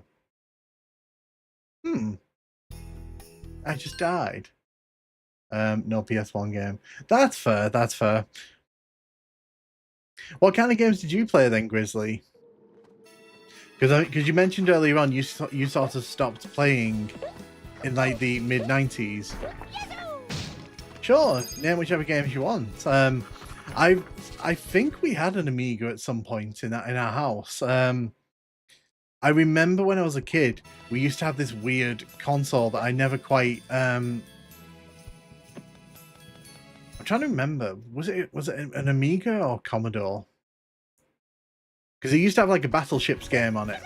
I just died. No PS1 game. That's fair, that's fair. What kind of games did you play then, Grizzly? Because you mentioned earlier on you sort of stopped playing in like the mid-90s. Sure, name whichever games you want. I think we had an Amiga at some point in our house. I remember when I was a kid, we used to have this weird console that I never quite... I'm trying to remember. Was it an Amiga or Commodore? Because it used to have like a battleships game on it.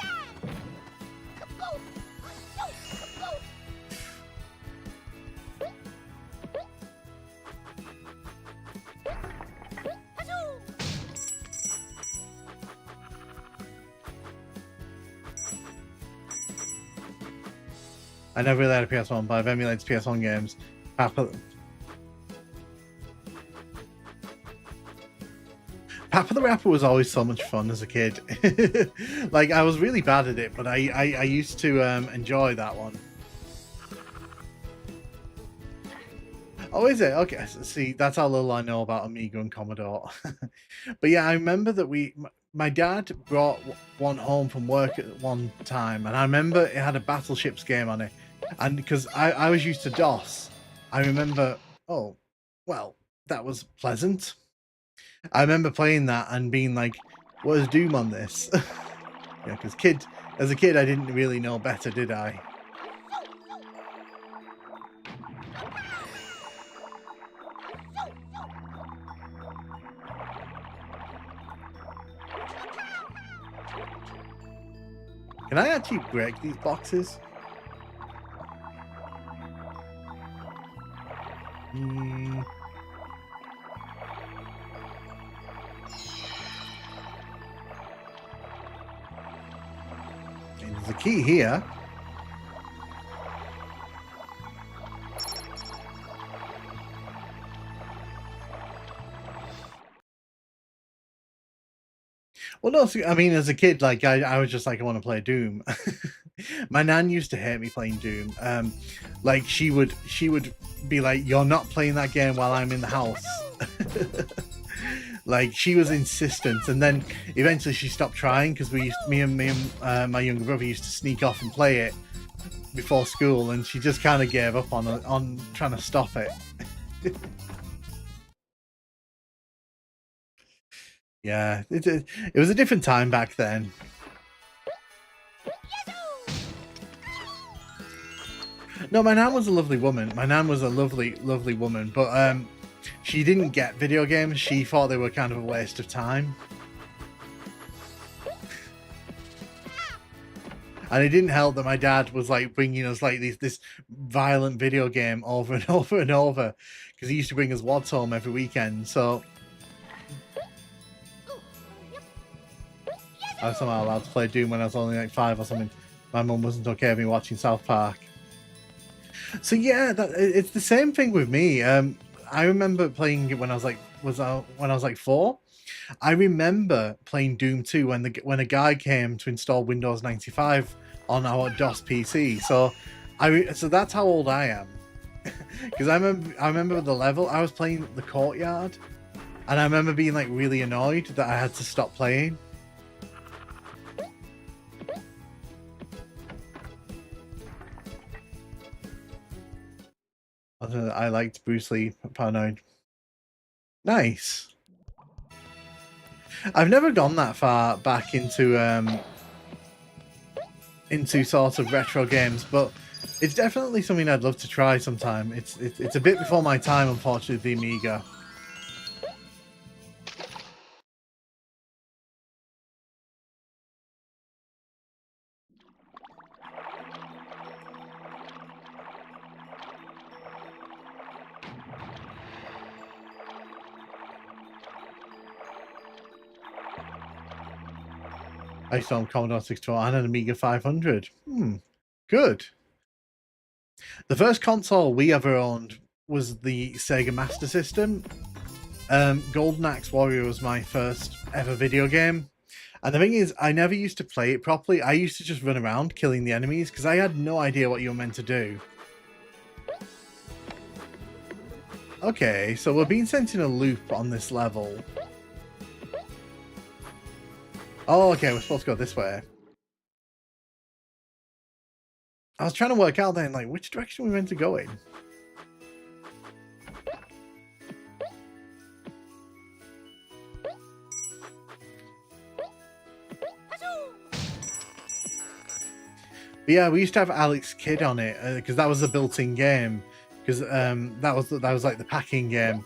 I never really had a PS1, but I've emulated PS1 games. Papa the Rapper was always so much fun as a kid. Like, I was really bad at it, but I used to enjoy that one. Oh, is it? Okay, see, that's how little I know about Amiga and Commodore. But yeah, I remember that my dad brought one home from work at one time, and I remember it had a battleships game on it. And because I was used to DOS, I remember, oh, well, that was pleasant. I remember playing that and being like, what is Doom on this? Yeah, because as a kid, I didn't really know better, did I? Can I actually break these boxes? There's a key here. Well, no, I mean, as a kid, like, I was just like, I want to play Doom. My nan used to hate me playing Doom. Like, she would be like, you're not playing that game while I'm in the house. Like, she was insistent, and then eventually she stopped trying because me and my younger brother used to sneak off and play it before school, and she just kind of gave up on trying to stop it. Yeah, it was a different time back then. No, my nan was a lovely woman. My nan was a lovely, lovely woman, but she didn't get video games. She thought they were kind of a waste of time. And it didn't help that my dad was like bringing us like this violent video game over and over and over, because he used to bring us WODs home every weekend. So I was somehow allowed to play Doom when I was only like 5 or something. My mum wasn't okay with me watching South Park. So yeah, it's the same thing with me. I remember playing it when I was like 4. I remember playing Doom 2 when a guy came to install Windows 95 on our DOS PC. So so that's how old I am. Because I remember the level I was playing the courtyard, and I remember being like really annoyed that I had to stop playing. I liked Bruce Lee, Paranoid. Nice. I've never gone that far back into sort of retro games, but it's definitely something I'd love to try sometime. It's a bit before my time, unfortunately, the Amiga. I used to own Commodore 64 and an Amiga 500. Good. The first console we ever owned was the Sega Master System. Golden Axe Warrior was my first ever video game. And the thing is, I never used to play it properly. I used to just run around killing the enemies because I had no idea what you were meant to do. Okay, so we're being sent in a loop on this level. Oh, okay, we're supposed to go this way. I was trying to work out then, like, which direction we meant to go in. But yeah, we used to have Alex Kidd on it because that was a built-in game. Because that was like the packing game.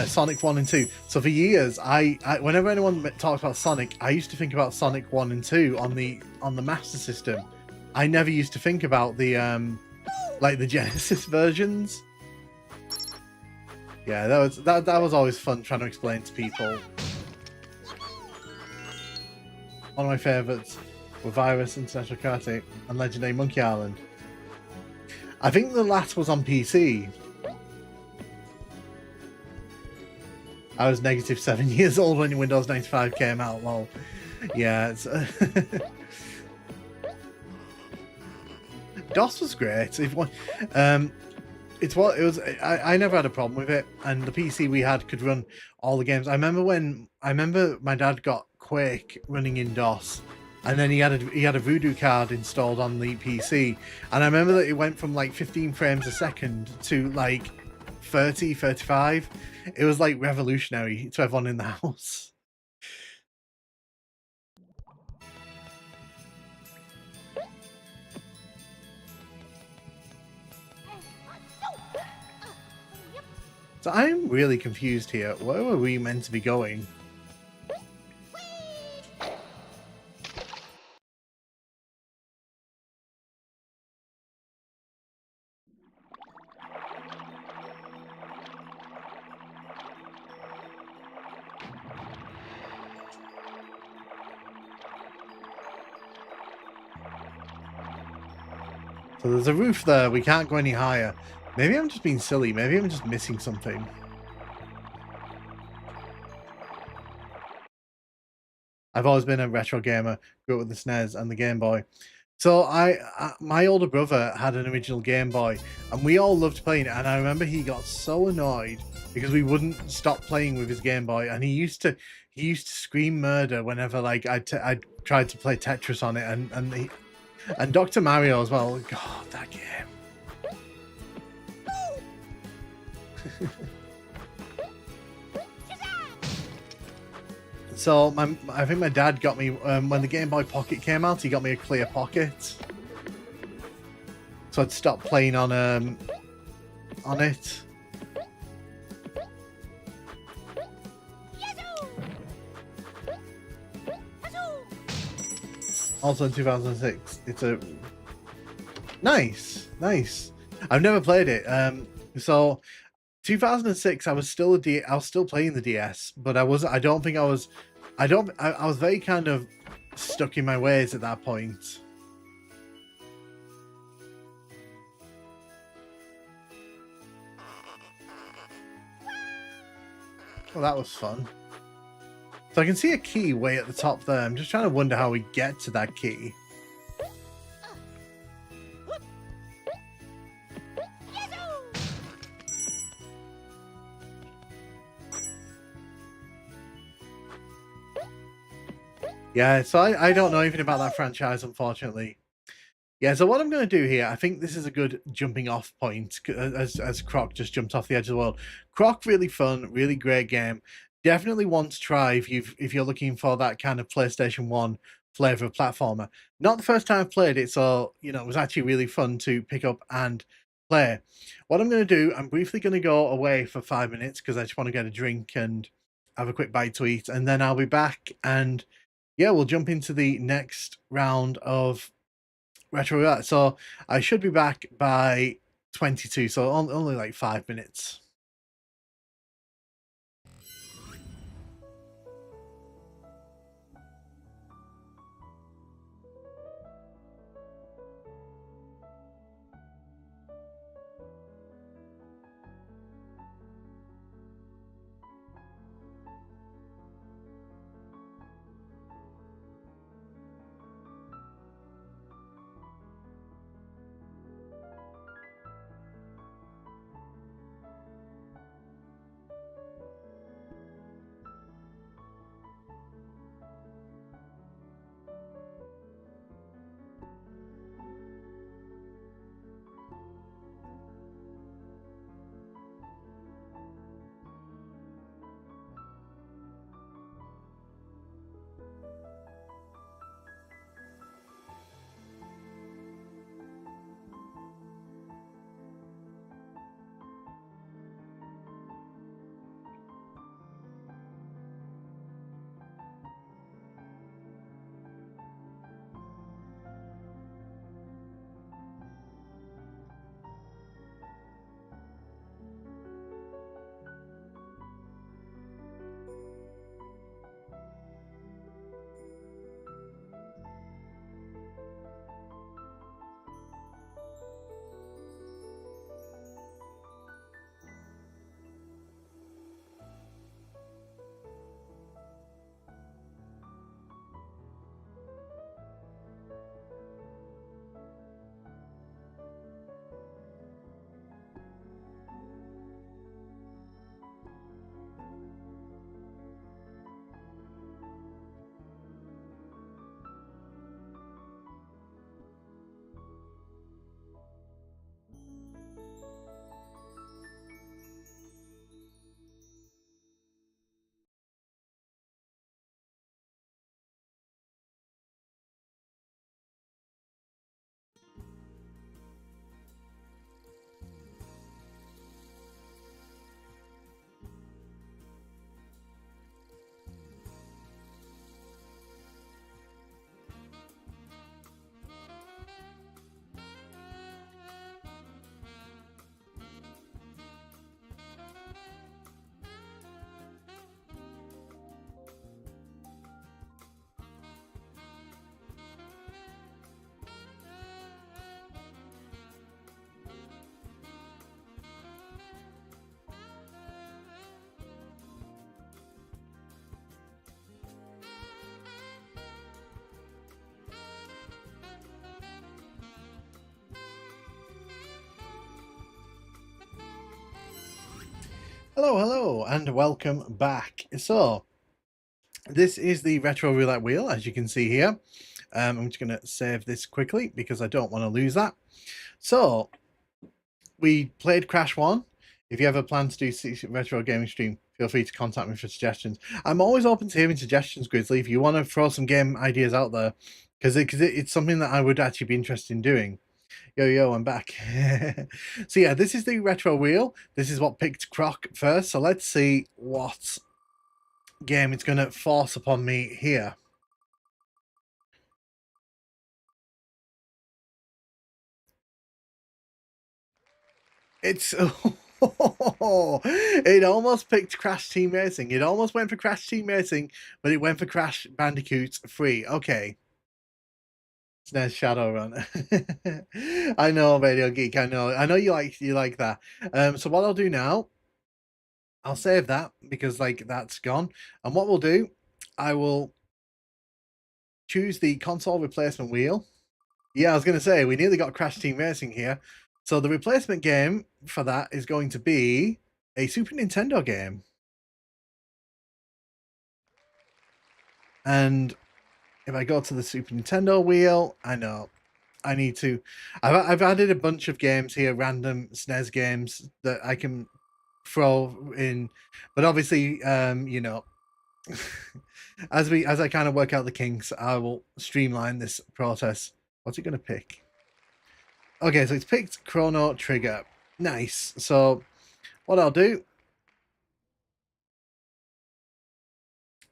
Sonic 1 and 2. So for years, I whenever anyone talks about Sonic, I used to think about Sonic 1 and 2 on the Master System. I never used to think about the like the Genesis versions. Yeah, that was always fun trying to explain to people. One of my favourites were Virus, International Karate, and Legendary Monkey Island. I think the last was on PC. I was negative 7 years old when Windows 95 came out. Well, yeah, it's DOS was great. It's what it was. I never had a problem with it, and the PC we had could run all the games. I remember my dad got Quake running in DOS, and then he had a Voodoo card installed on the PC, and I remember that it went from like 15 frames a second to like 30, 35. It was like revolutionary to everyone in the house. So I'm really confused here. Where were we meant to be going? So there's a roof there. We can't go any higher. Maybe I'm just being silly. Maybe I'm just missing something. I've always been a retro gamer. Grew up with the SNES and the Game Boy. So my older brother had an original Game Boy, and we all loved playing it. And I remember he got so annoyed because we wouldn't stop playing with his Game Boy, and he used to scream murder whenever like I tried to play Tetris on it, and Dr. Mario as well. God, that game. So I think my dad got me when the Game Boy Pocket came out. He got me a clear pocket, so I'd stop playing on it. Also in 2006, it's a nice. I've never played it. So 2006, I was still playing the DS, but I was very kind of stuck in my ways at that point. Well, that was fun. So I can see a key way at the top there. I'm just trying to wonder how we get to that key. Yeah, so I don't know anything about that franchise, unfortunately. Yeah, so what I'm going to do here, I think this is a good jumping off point as Croc just jumped off the edge of the world. Croc, really fun, really great game. Definitely one to try if you're looking for that kind of PlayStation 1 flavor of platformer. Not the first time I've played it, so you know it was actually really fun to pick up and play. What I'm going to do, I'm briefly going to go away for 5 minutes because I just want to get a drink and have a quick bite to eat, and then I'll be back and yeah, we'll jump into the next round of Retro Roulette. So I should be back by 22, so only like 5 minutes. Hello, and welcome back. So, this is the Retro Roulette wheel, as you can see here. I'm just going to save this quickly because I don't want to lose that. So, we played Crash 1. If you ever plan to do retro gaming stream, feel free to contact me for suggestions. I'm always open to hearing suggestions, Grizzly, if you want to throw some game ideas out there, because it's something that I would actually be interested in doing. Yo, I'm back. So yeah, this is the retro wheel. This is what picked Croc first. So let's see what game it's going to force upon me here. It's... it almost picked Crash Team Racing. It almost went for Crash Team Racing, but it went for Crash Bandicoot 3. Okay. There's Shadowrun. I know, Radio Geek. I know you like that. So what I'll do now, I'll save that because like that's gone. And what we'll do, I will choose the console replacement wheel. Yeah, I was going to say, we nearly got Crash Team Racing here. So the replacement game for that is going to be a Super Nintendo game. And if I go to the Super Nintendo wheel, I know I need to... I've added a bunch of games here, random SNES games that I can throw in. But obviously, you know, as I kind of work out the kinks, I will streamline this process. What's it going to pick? Okay, so it's picked Chrono Trigger. Nice. So what I'll do,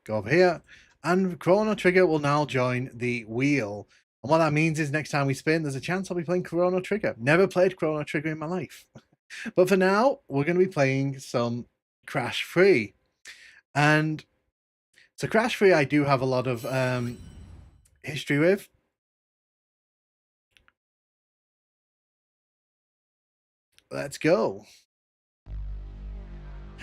go over here, and Chrono Trigger will now join the wheel. And what that means is next time we spin, there's a chance I'll be playing Chrono Trigger. Never played Chrono Trigger in my life. But for now, we're going to be playing some Crash Free. And so Crash Free, I do have a lot of history with. Let's go.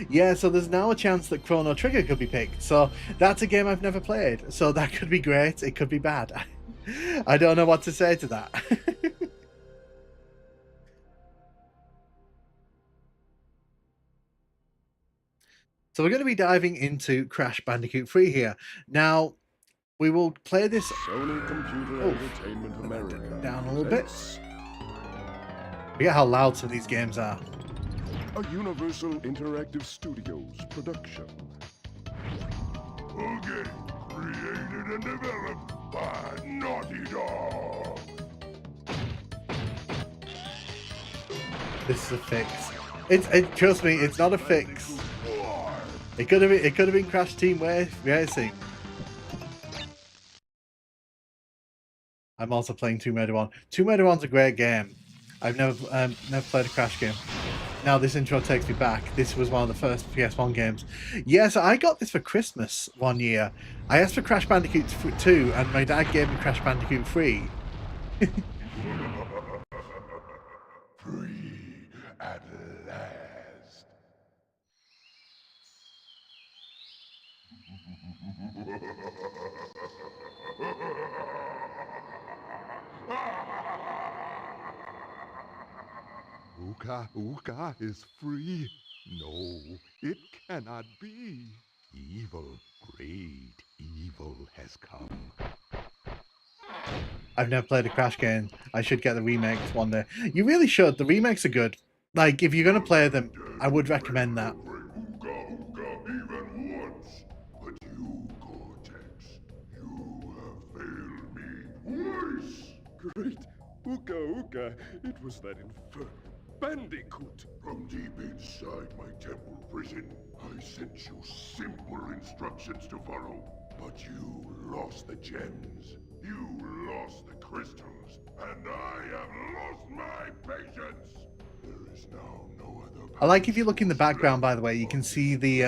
Yeah, so there's now a chance that Chrono Trigger could be picked. So that's a game I've never played. So that could be great. It could be bad. I don't know what to say to that. So we're going to be diving into Crash Bandicoot 3 here. Now, we will play this... Sony Computer Entertainment America down a little bit. presents Forget how loud some of these games are. a Universal Interactive Studios production. A game created and developed by Naughty Dog. This is a fix. Trust me, it's not a fix. It could have been Crash Team Racing. I'm also playing Tomb Raider 1. Tomb Raider 1's a great game. I've never played a Crash game. Now this intro takes me back. This was one of the first PS1 games. Yeah, so I got this for Christmas one year. I asked for Crash Bandicoot 2 and my dad gave me Crash Bandicoot 3. Free at last. Uka Uka is free. No, it cannot be. Evil, great evil has come. I've never played a Crash game. I should get the remakes one day. You really should. The remakes are good. Like, if you're going to play them, I would recommend that. Uka Uka even once. But you, Cortex, you have failed me twice. Great Uka Uka, it was that infernal Bandicoot. From deep inside my temple prison, I sent you simple instructions to follow. But you lost the gems. You lost the crystals. And I have lost my patience. There is now no other path. I like if you look in the background, by the way, you can see the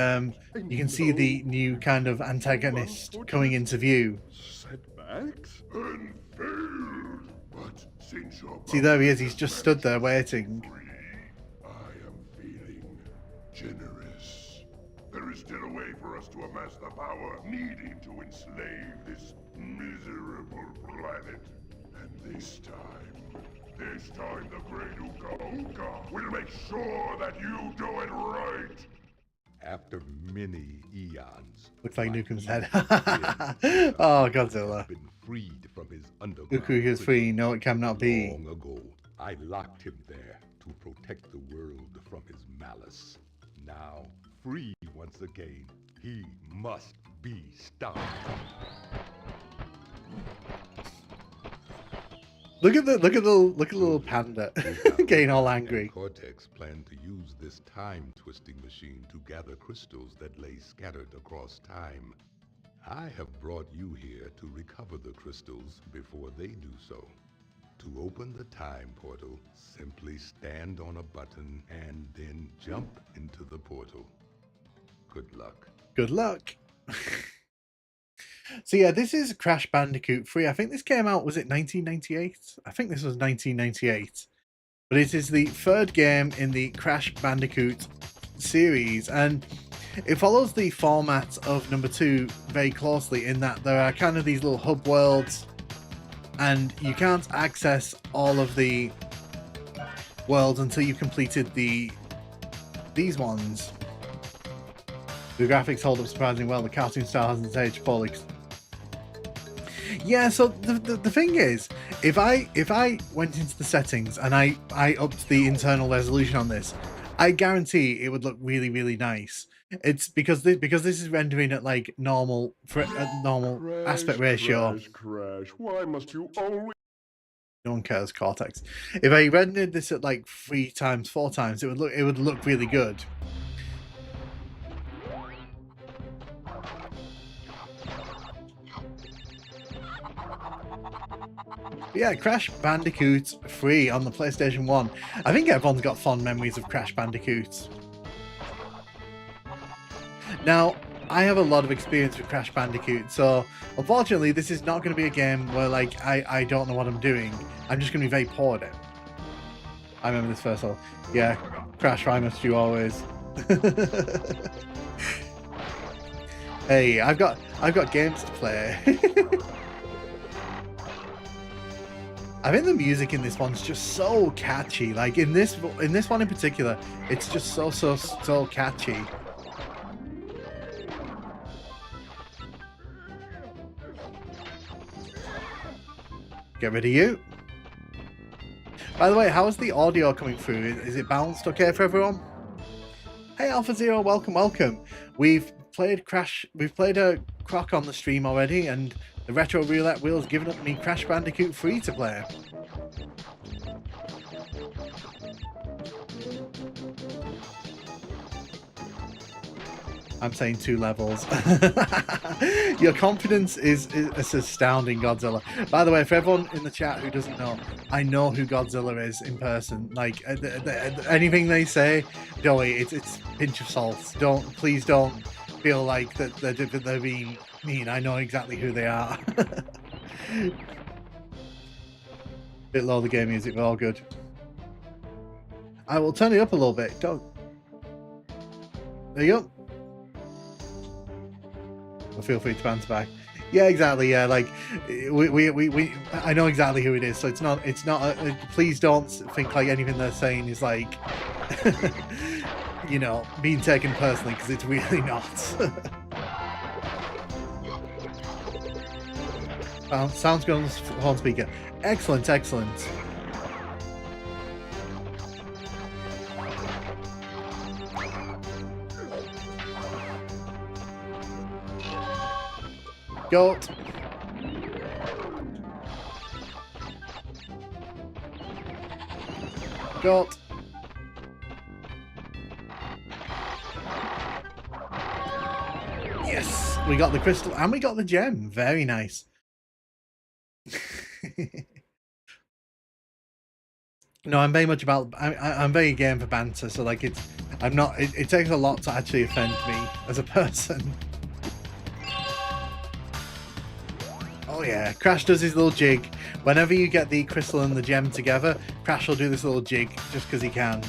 new kind of antagonist coming into view. Setbacks? And failed. But since you're See, there he is. He's just stood there waiting. I am feeling generous. There is still a way for us to amass the power needed to enslave this miserable planet. And this time the great Uka Uka will make sure that you do it right. After many eons, Looks like my Nukum's head. evil Oh, Godzilla. has been freed from his underground Uku is prison. free. No, it cannot be. Long ago, I locked him there to protect the world from his malice. Now, free once again, he must be stopped. Look at the little panda getting all angry. Cortex planned to use this time-twisting machine to gather crystals that lay scattered across time. I have brought you here to recover the crystals before they do so. To open the time portal, simply stand on a button and then jump into the portal. Good luck. Good luck. So yeah, this is Crash Bandicoot 3. I think this came out, was it 1998? I think this was 1998. But it is the third game in the Crash Bandicoot series, and it follows the format of number 2 very closely in that there are kind of these little hub worlds, and you can't access all of the worlds until you've completed these ones. The graphics hold up surprisingly well. The cartoon style hasn't aged poorly. Yeah, so the thing is, if I went into the settings and I upped the internal resolution on this, I guarantee it would look really, really nice. It's because this is rendering at like normal aspect ratio. Crash. Why must you always... No one cares, Cortex. If I rendered this at like 3 times, 4 times, it would look really good. But yeah, Crash Bandicoot 3 on the PlayStation 1. I think everyone's got fond memories of Crash Bandicoot. Now, I have a lot of experience with Crash Bandicoot, so unfortunately this is not going to be a game where like I don't know what I'm doing. I'm just going to be very poor at it. I remember this first level. Yeah, Crash, why must you always? Hey, I've got games to play. I think the music in this one's just so catchy. Like in this one in particular, it's just so catchy. Get rid of you. By the way, how is the audio coming through? Is it balanced okay for everyone? Hey Alpha Zero, welcome. We've played a Croc on the stream already, and the Retro Roulette wheel's given up me Crash Bandicoot 3 to play. I'm saying 2 levels. Your confidence is astounding, Godzilla. By the way, for everyone in the chat who doesn't know, I know who Godzilla is in person. Like anything they say, don't worry, it's pinch of salt. Please don't feel like that they're being mean. I know exactly who they are. Bit low the game music, but all good. I will turn it up a little bit. Don't. There you go. Feel free to bounce back. Yeah, exactly. Yeah, like we I know exactly who it is, so it's not please don't think like anything they're saying is like you know, being taken personally, because it's really not. Sounds good on the phone speaker. Excellent. Goat. Goat. Yes, we got the crystal and we got the gem. Very nice. No, I'm very much about. I'm very game for banter, so like it's. I'm not. It takes a lot to actually offend me as a person. Oh yeah, Crash does his little jig. Whenever you get the crystal and the gem together, Crash will do this little jig just because he can.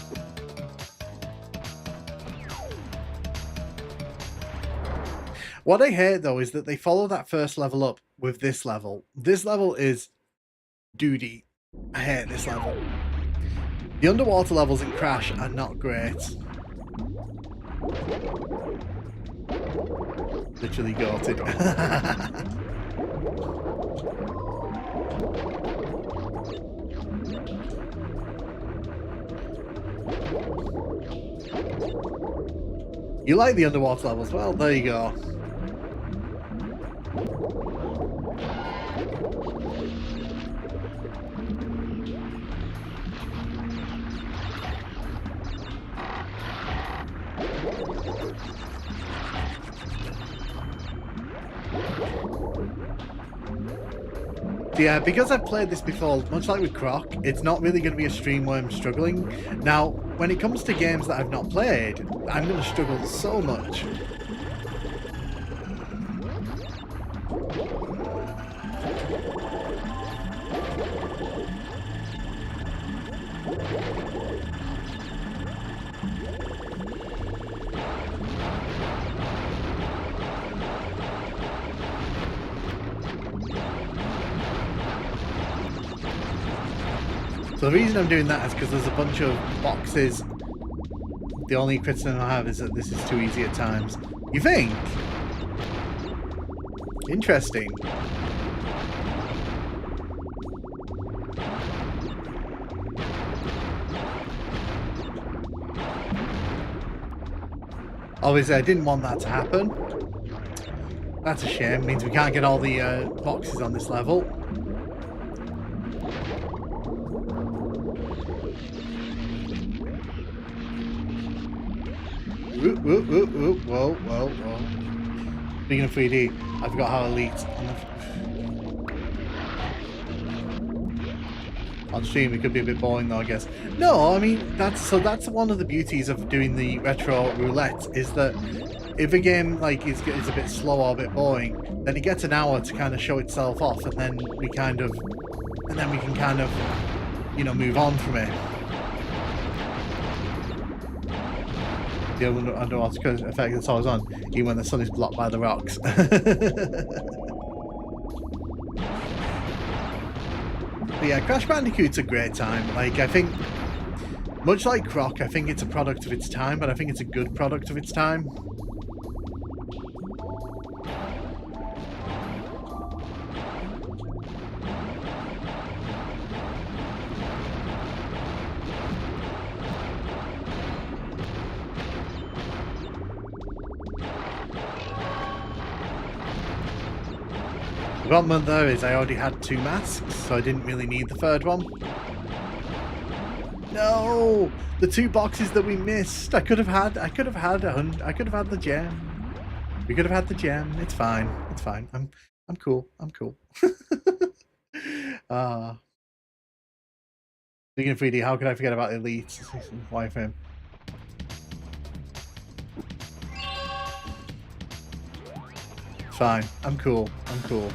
What I hate though is that they follow that first level up with this level. This level is duty. I hate this level. The underwater levels in Crash are not great. Literally goated. You like the underwater levels? Well, there you go. Yeah, because I've played this before, much like with Croc, it's not really going to be a stream where I'm struggling. Now, when it comes to games that I've not played, I'm going to struggle so much. So the reason I'm doing that is because there's a bunch of boxes. The only criticism I have is that this is too easy at times. You think? Interesting. Obviously, I didn't want that to happen. That's a shame. It means we can't get all the boxes on this level. Whoa. Speaking of 3D, I forgot how elite on stream it could be a bit boring though, I guess. No, I mean that's one of the beauties of doing the retro roulette, is that if a game like is a bit slow or a bit boring, then it gets an hour to kind of show itself off, and then we can kind of, you know, move on from it. The underwater effect that's always on, even when the sun is blocked by the rocks. But yeah, Crash Bandicoot's a great time. Like, I think, much like Croc, I think it's a product of its time, but I think it's a good product of its time. The problem there is I already had 2 masks, so I didn't really need the third one. No, the 2 boxes that we missed. I could have had the gem. We could have had the gem. It's fine. It's fine. I'm cool. I'm cool. Speaking of 3D, how could I forget about Elite wireframe? Fine. I'm cool. I'm cool.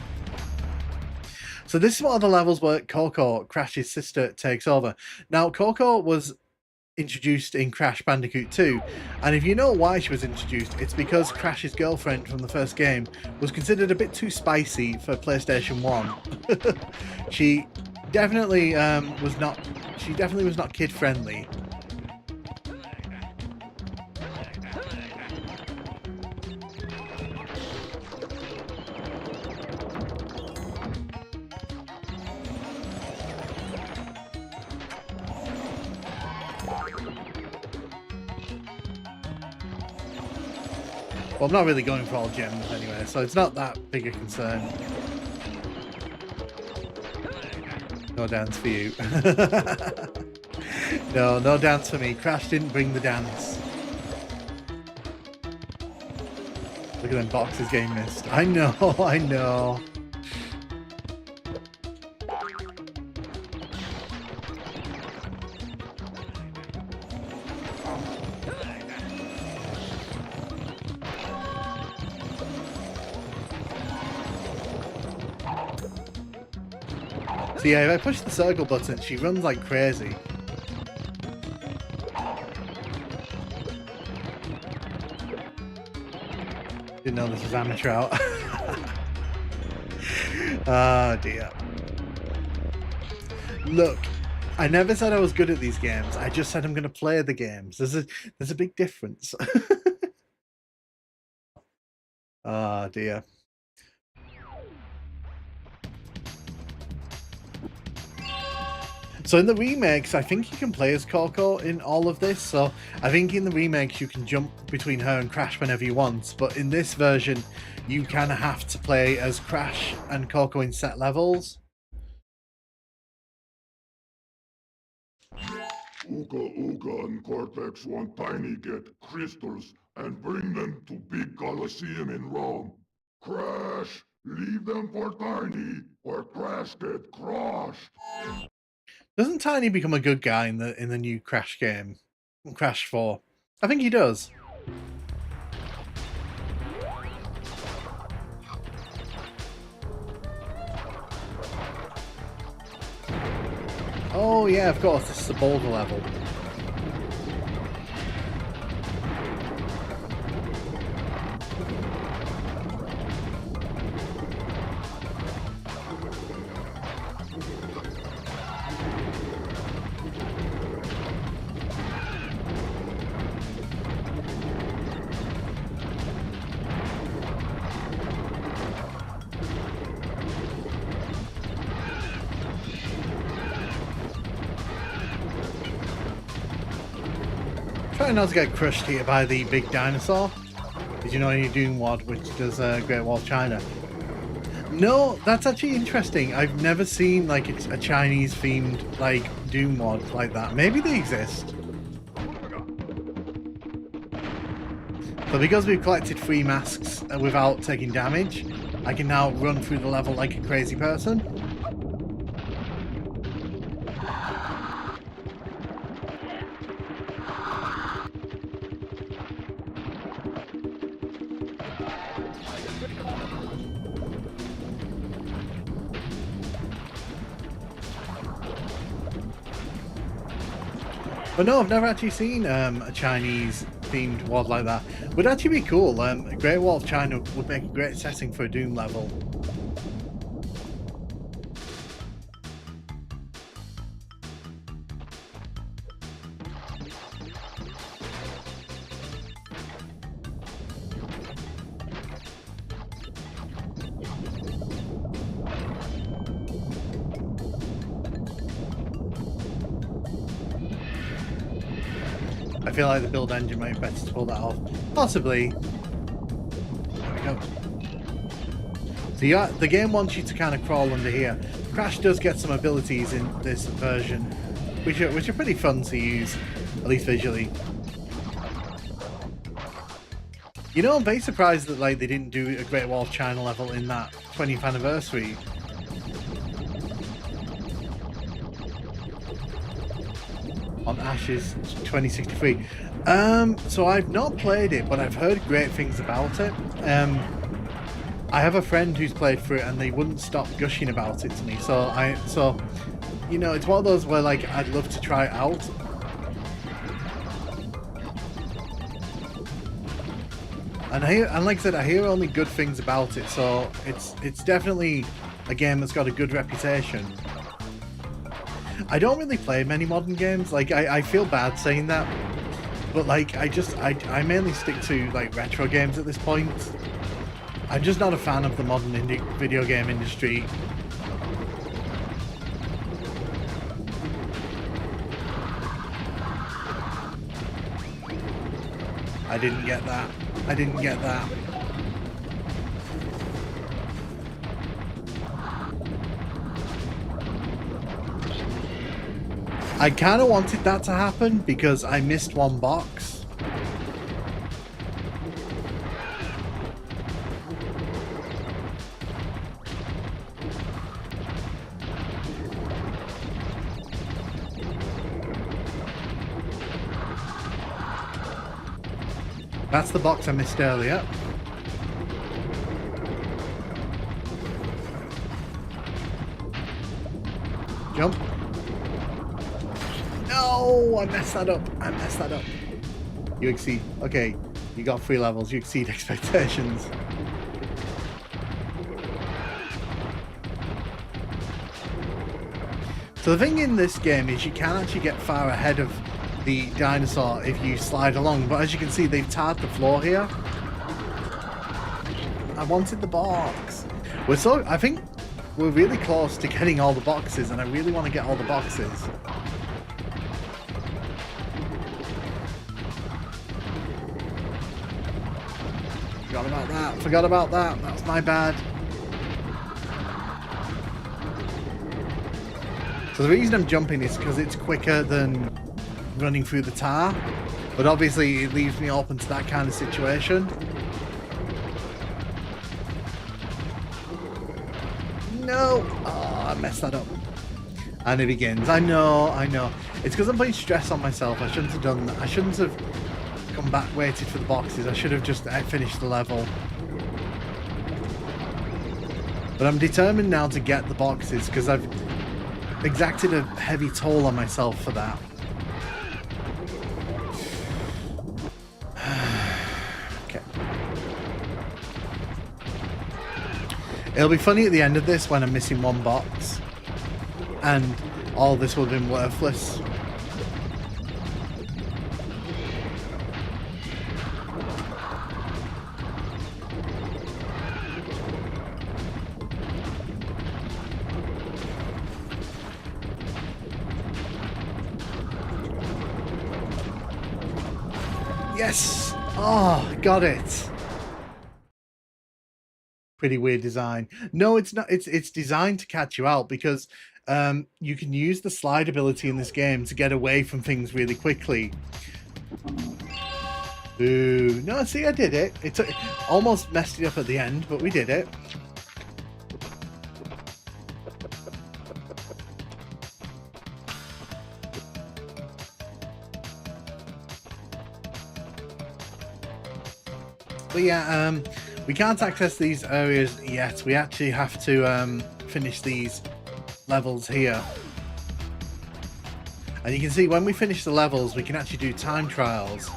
So this is one of the levels where Coco, Crash's sister, takes over. Now, Coco was introduced in Crash Bandicoot 2, and if you know why she was introduced, it's because Crash's girlfriend from the first game was considered a bit too spicy for PlayStation 1. She definitely was not kid-friendly. Well, I'm not really going for all gems anyway, so it's not that big a concern. No dance for you. No dance for me. Crash didn't bring the dance. Look at them boxes getting missed. I know, I know. So yeah, if I push the circle button, she runs like crazy. Didn't know this was amateur out. Oh dear. Look, I never said I was good at these games. I just said I'm going to play the games. There's a big difference. Oh dear. So in the remakes, I think you can play as Coco in all of this. So I think in the remakes you can jump between her and Crash whenever you want. But in this version, you kind of have to play as Crash and Coco in set levels. Ooga and Cortex want Tiny get crystals and bring them to Big Colosseum in Rome. Crash, leave them for Tiny or Crash get crushed. Doesn't Tiny become a good guy in the new Crash game? Crash 4. I think he does. Oh yeah, of course, this is the boulder level. try not to get crushed here by the big dinosaur. Did you know any Doom WOD which does Great Wall of China? No, that's actually interesting. I've never seen like a Chinese themed like Doom WOD like that. Maybe they exist. So because we've collected 3 masks without taking damage, I can now run through the level like a crazy person. But no, I've never actually seen a Chinese themed WOD like that. Would actually be cool. Great Wall of China would make a great setting for a Doom level. I feel like the build engine might be better to pull that off. Possibly. There we go. So yeah, the game wants you to kind of crawl under here. Crash does get some abilities in this version, which are pretty fun to use, at least visually. You know, I'm very surprised that like they didn't do a Great Wall of China level in that 20th anniversary. On Ashes 2063. So I've not played it, but I've heard great things about it. I have a friend who's played through it and they wouldn't stop gushing about it to me. So you know, it's one of those where like I'd love to try it out. And like I said, I hear only good things about it, so it's definitely a game that's got a good reputation. I don't really play many modern games. Like I feel bad saying that, but like I mainly stick to like retro games at this point. I'm just not a fan of the modern video game industry. I didn't get that. I didn't get that. I kind of wanted that to happen because I missed one box. That's the box I missed earlier. Jump. No, I messed that up. I messed that up. You exceed. Okay, you got 3 levels. You exceed expectations. So the thing in this game is you can actually get far ahead of the dinosaur if you slide along, but as you can see, they've tarred the floor here. I wanted the box. I think we're really close to getting all the boxes, and I really want to get all the boxes. Forgot about that. Forgot about that. That's my bad. So the reason I'm jumping is because it's quicker than running through the tar, but obviously it leaves me open to that kind of situation. No! Oh, I messed that up. And it begins. I know. It's because I'm putting stress on myself. I shouldn't have done that. I shouldn't have come back, waited for the boxes. I should have just finished the level. But I'm determined now to get the boxes because I've exacted a heavy toll on myself for that. Okay. It'll be funny at the end of this when I'm missing one box and all this will have been worthless. Yes! Oh, got it. Pretty weird design. No, it's not. It's designed to catch you out because you can use the slide ability in this game to get away from things really quickly. Ooh, no, see, I did it. It almost messed it up at the end, but we did it. But yeah, we can't access these areas yet. We actually have to finish these levels here. And you can see when we finish the levels, we can actually do time trials.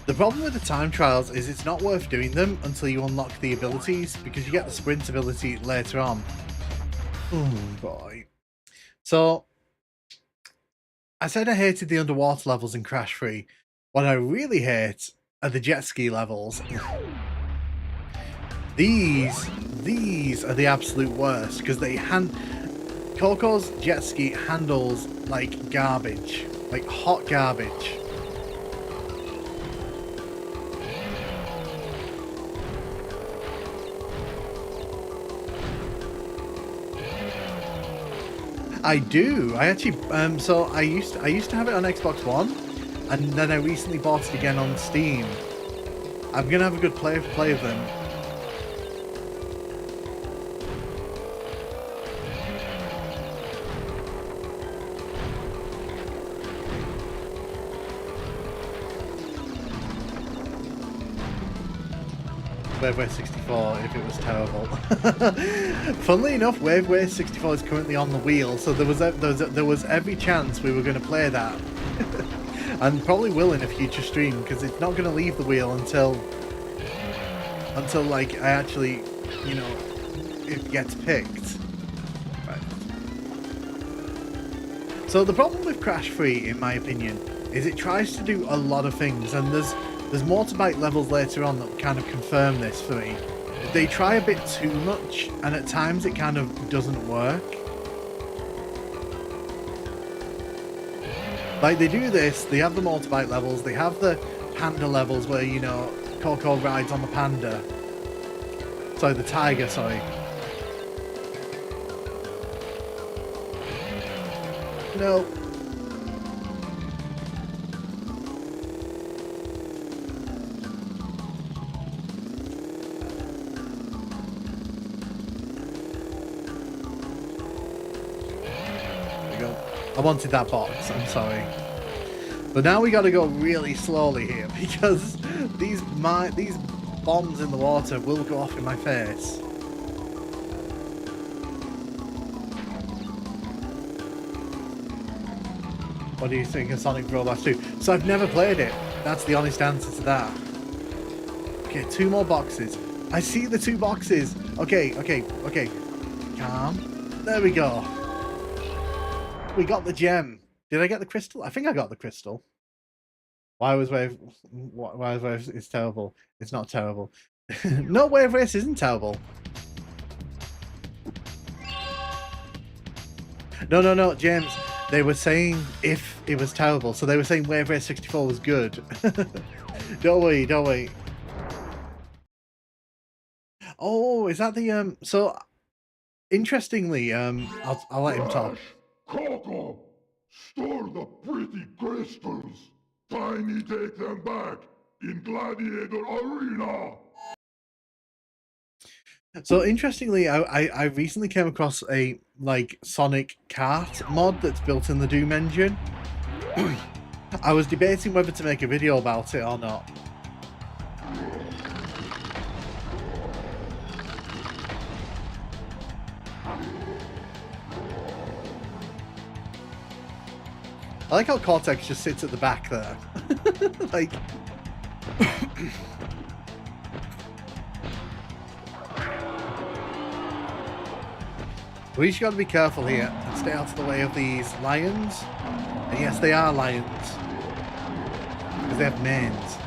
The problem with the time trials is it's not worth doing them until you unlock the abilities, because you get the sprint ability later on. Oh boy. So, I said I hated the underwater levels in Crash 3. What I really hate are the jet ski levels. These are the absolute worst, because they Coco's jet ski handles like garbage, like hot garbage. I do. I actually so I used to have it on Xbox One, and then I recently bought it again on Steam. I'm gonna have a good play of them. WaveWare 64 if it was terrible. Funnily enough, WaveWare 64 is currently on the wheel, so there was every chance we were going to play that, and probably will in a future stream, because it's not going to leave the wheel until like I actually, you know, it gets picked. Right. So the problem with Crash 3, in my opinion, is it tries to do a lot of things, and there's motorbike levels later on that kind of confirm this for me. They try a bit too much, and at times it kind of doesn't work. Like, they do this, they have the motorbike levels, they have the panda levels where, you know, Coco rides on the panda. Sorry, the tiger, sorry. No. I wanted that box, I'm sorry. But now we gotta go really slowly here, because these bombs in the water will go off in my face. What do you think of Sonic Robots 2? So I've never played it. That's the honest answer to that. Okay, 2 more boxes. I see the 2 boxes. Okay. Calm. There we go. We got the gem. Did I get the crystal? I think I got the crystal. Why was Wave it's terrible? It's not terrible. No, Wave Race isn't terrible. No, James. They were saying if it was terrible, so they were saying Wave Race 64 was good. Don't worry. Oh, is that the So, interestingly, I'll let him talk. Coco! Store the pretty crystals! Tiny take them back in Gladiator Arena! So interestingly, I recently came across a like Sonic kart mod that's built in the Doom engine. I was debating whether to make a video about it or not. I like how Cortex just sits at the back there. Like... We just got to be careful here and stay out of the way of these lions. And yes, they are lions. Because they have manes.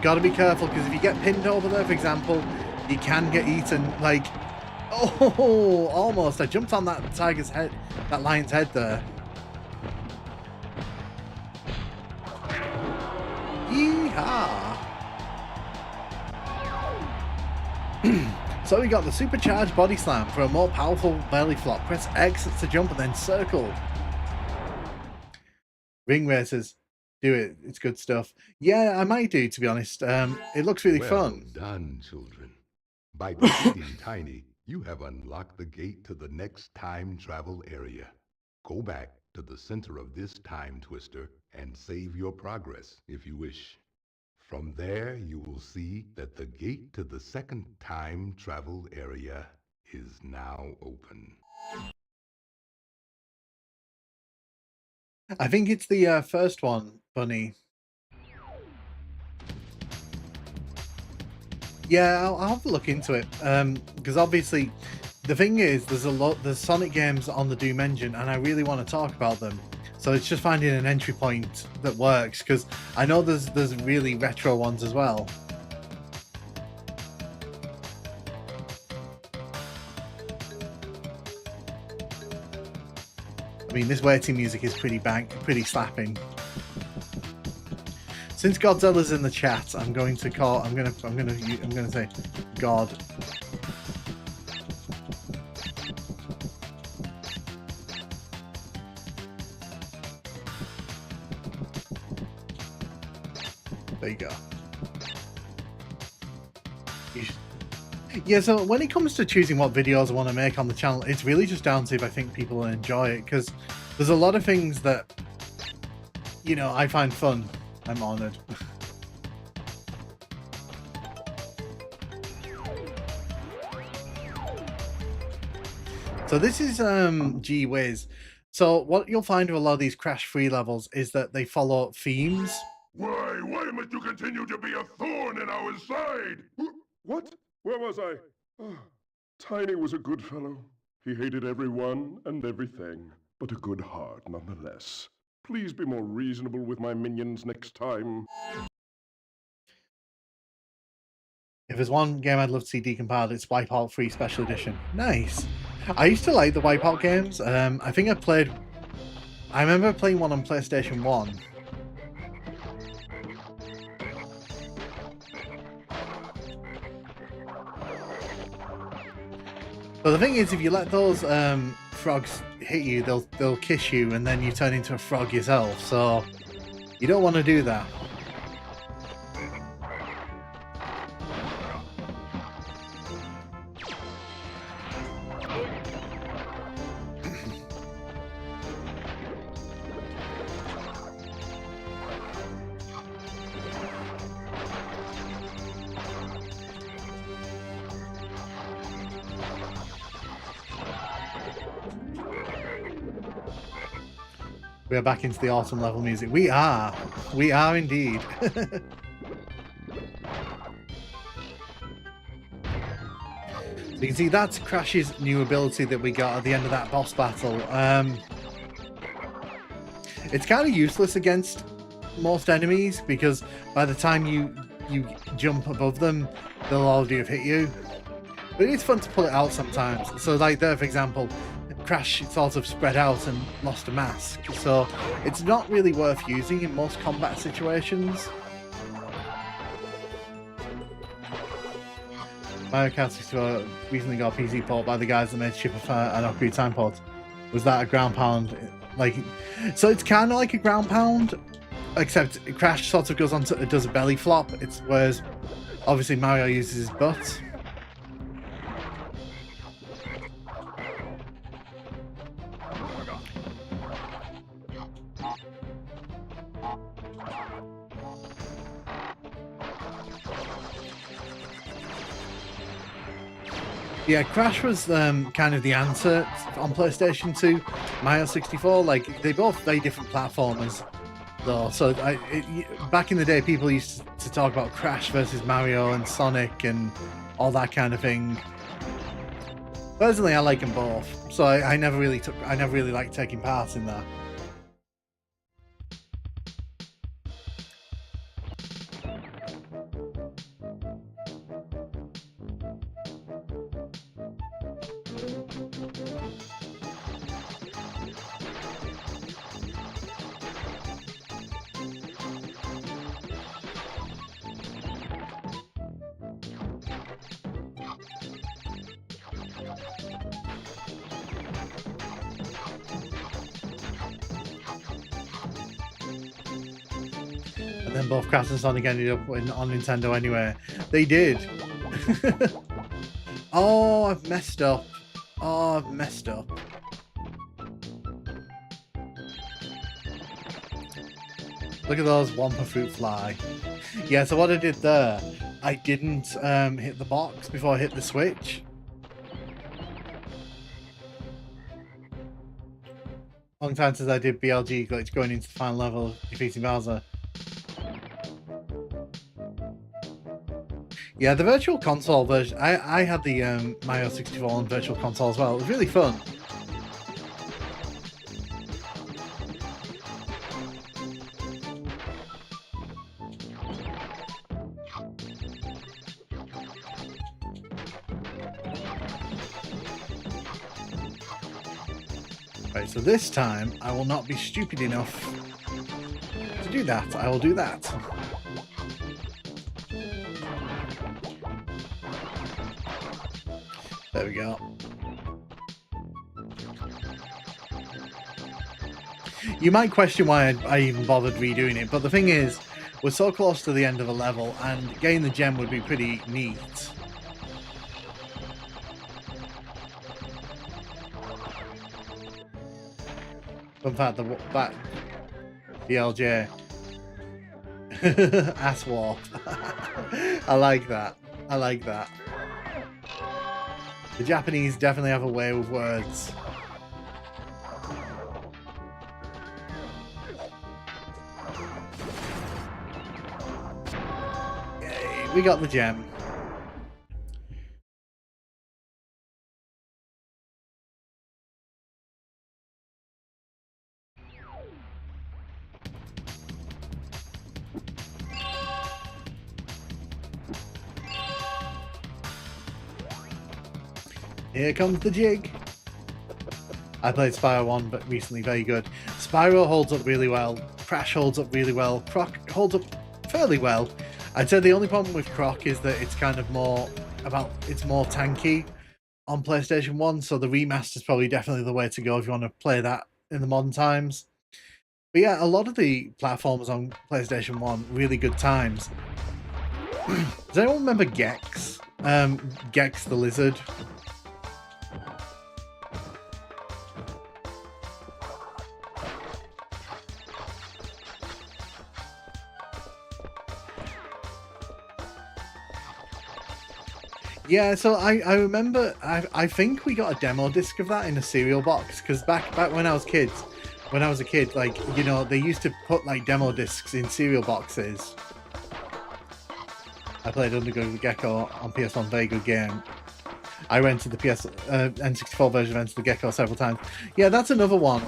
got to be careful because if you get pinned over there, for example, you can get eaten. Like, oh, almost. I jumped on that tiger's head, that lion's head there. Yeehaw! So we got the supercharged body slam for a more powerful belly flop. Press X to jump and then circle. Ring races, do it. It's good stuff. Yeah, I might do, to be honest. It looks really fun. Well done, children. By defeating Tiny, you have unlocked the gate to the next time travel area. Go back to the center of this time twister and save your progress if you wish. From there, you will see that the gate to the second time travel area is now open. I think it's the first one, Bunny. Yeah, I'll have to look into it. Because obviously, the thing is, there's Sonic games on the Doom engine, and I really want to talk about them. So it's just finding an entry point that works, because I know there's really retro ones as well. I mean, this waiting music is pretty slapping. Since Godzilla's in the chat, I'm going to say God. There you go. Yeah, so when it comes to choosing what videos I want to make on the channel, it's really just down to if I think people will enjoy it, because there's a lot of things that, you know, I find fun. I'm honored. So this is Gee Whiz. So what you'll find with a lot of these crash-free levels is that they follow themes. Why must you continue to be a thorn in our side? What? Where was I? Oh, Tiny was a good fellow. He hated everyone and everything, but a good heart nonetheless. Please be more reasonable with my minions next time. If there's one game I'd love to see decompiled, it's Wipeout 3 Special Edition. Nice. I used to like the Wipeout games. I remember playing one on PlayStation 1. But the thing is, if you let those frogs hit you, they'll kiss you, and then you turn into a frog yourself. So you don't want to do that. We are back into the autumn level music. We are indeed. So you can see that's Crash's new ability that we got at the end of that boss battle. It's kind of useless against most enemies, because by the time you jump above them, they'll already have hit you. But it's fun to pull it out sometimes. So like there, for example, Crash sort of spread out and lost a mask, so it's not really worth using in most combat situations. Mario Kart 64 recently got a PC port by the guys that made Ship of Fire and Ocarina Time port. Was that a ground pound? So it's kind of like a ground pound, except Crash sort of goes on to, it does a belly flop. Whereas obviously Mario uses his butt. Yeah, Crash was kind of the answer on PlayStation 2, Mario 64. Like, they both very different platformers, though. So back in the day, people used to talk about Crash versus Mario and Sonic and all that kind of thing. Personally, I like them both, so I never really liked taking part in that. and both Crash and Sonic ended up on Nintendo anyway. They did. Oh, I've messed up. Oh, I've messed up. Look at those Wumpa fruit fly. Yeah, so what I did there, I didn't hit the box before I hit the switch. Long time since I did BLG glitch going into the final level defeating Bowser. Yeah, the Virtual Console version, I had the Mario 64 on Virtual Console as well. It was really fun. Right, so this time I will not be stupid enough to do that. I will do that. There we go. You might question why I even bothered redoing it, but the thing is, we're so close to the end of a level, and getting the gem would be pretty neat. In fact, that BLJ ass warp. I like that. I like that. The Japanese definitely have a way with words. Yay, we got the gem. Here comes the jig. I played Spyro 1 but recently, very good. Spyro holds up really well. Crash holds up really well. Croc holds up fairly well. I'd say the only problem with Croc is that it's kind of more tanky on PlayStation 1, so the remaster is probably definitely the way to go if you want to play that in the modern times. But yeah, a lot of the platformers on PlayStation 1, really good times. Does anyone remember Gex? Gex the Lizard. Yeah, so I remember, I think we got a demo disc of that in a cereal box, because back when I was a kid, like, you know, they used to put like demo discs in cereal boxes. I played Underground the Gecko on PS1, very good game. I rented the N64 version of Enter the Gecko several times. Yeah, that's another one.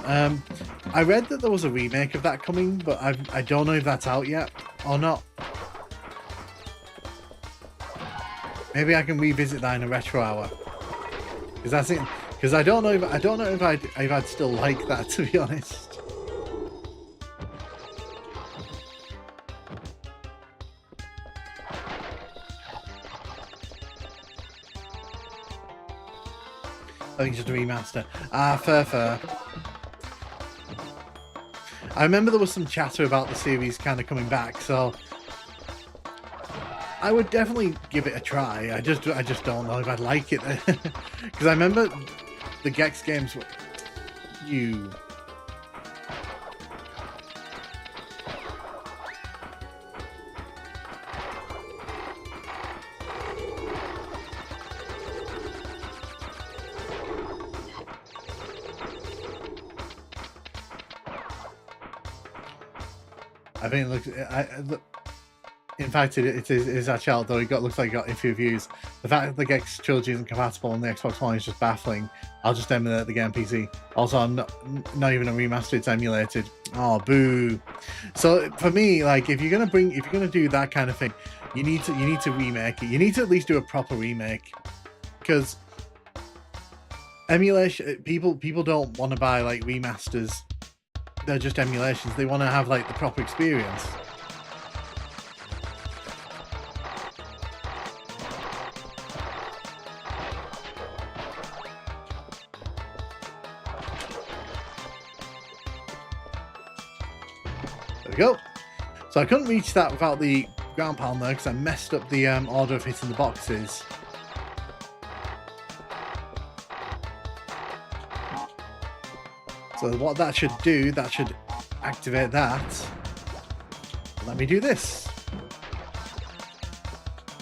I read that there was a remake of that coming, but I don't know if that's out yet or not. Maybe I can revisit that in a retro hour, because that's it. Because I don't know if I'd still like that, to be honest. I think it's just a remaster. Fair. I remember there was some chatter about the series kind of coming back, so I would definitely give it a try. I just don't know if I'd like it, because I remember the Gex games were I think it looks. In fact, it is actually out, though. Looks like it got a few views. The fact that the Gex trilogy isn't compatible on the Xbox One is just baffling. I'll just emulate the game PC. Also, I'm not even a remaster; it's emulated. Oh, boo! So for me, like, if you're gonna do that kind of thing, you need to remake it. You need to at least do a proper remake, because emulation people don't want to buy like remasters. They're just emulations. They want to have like the proper experience. There we go. So So I couldn't reach that without the ground pound there because I messed up the order of hitting the boxes. So what that should do, that should activate that. Let me do this.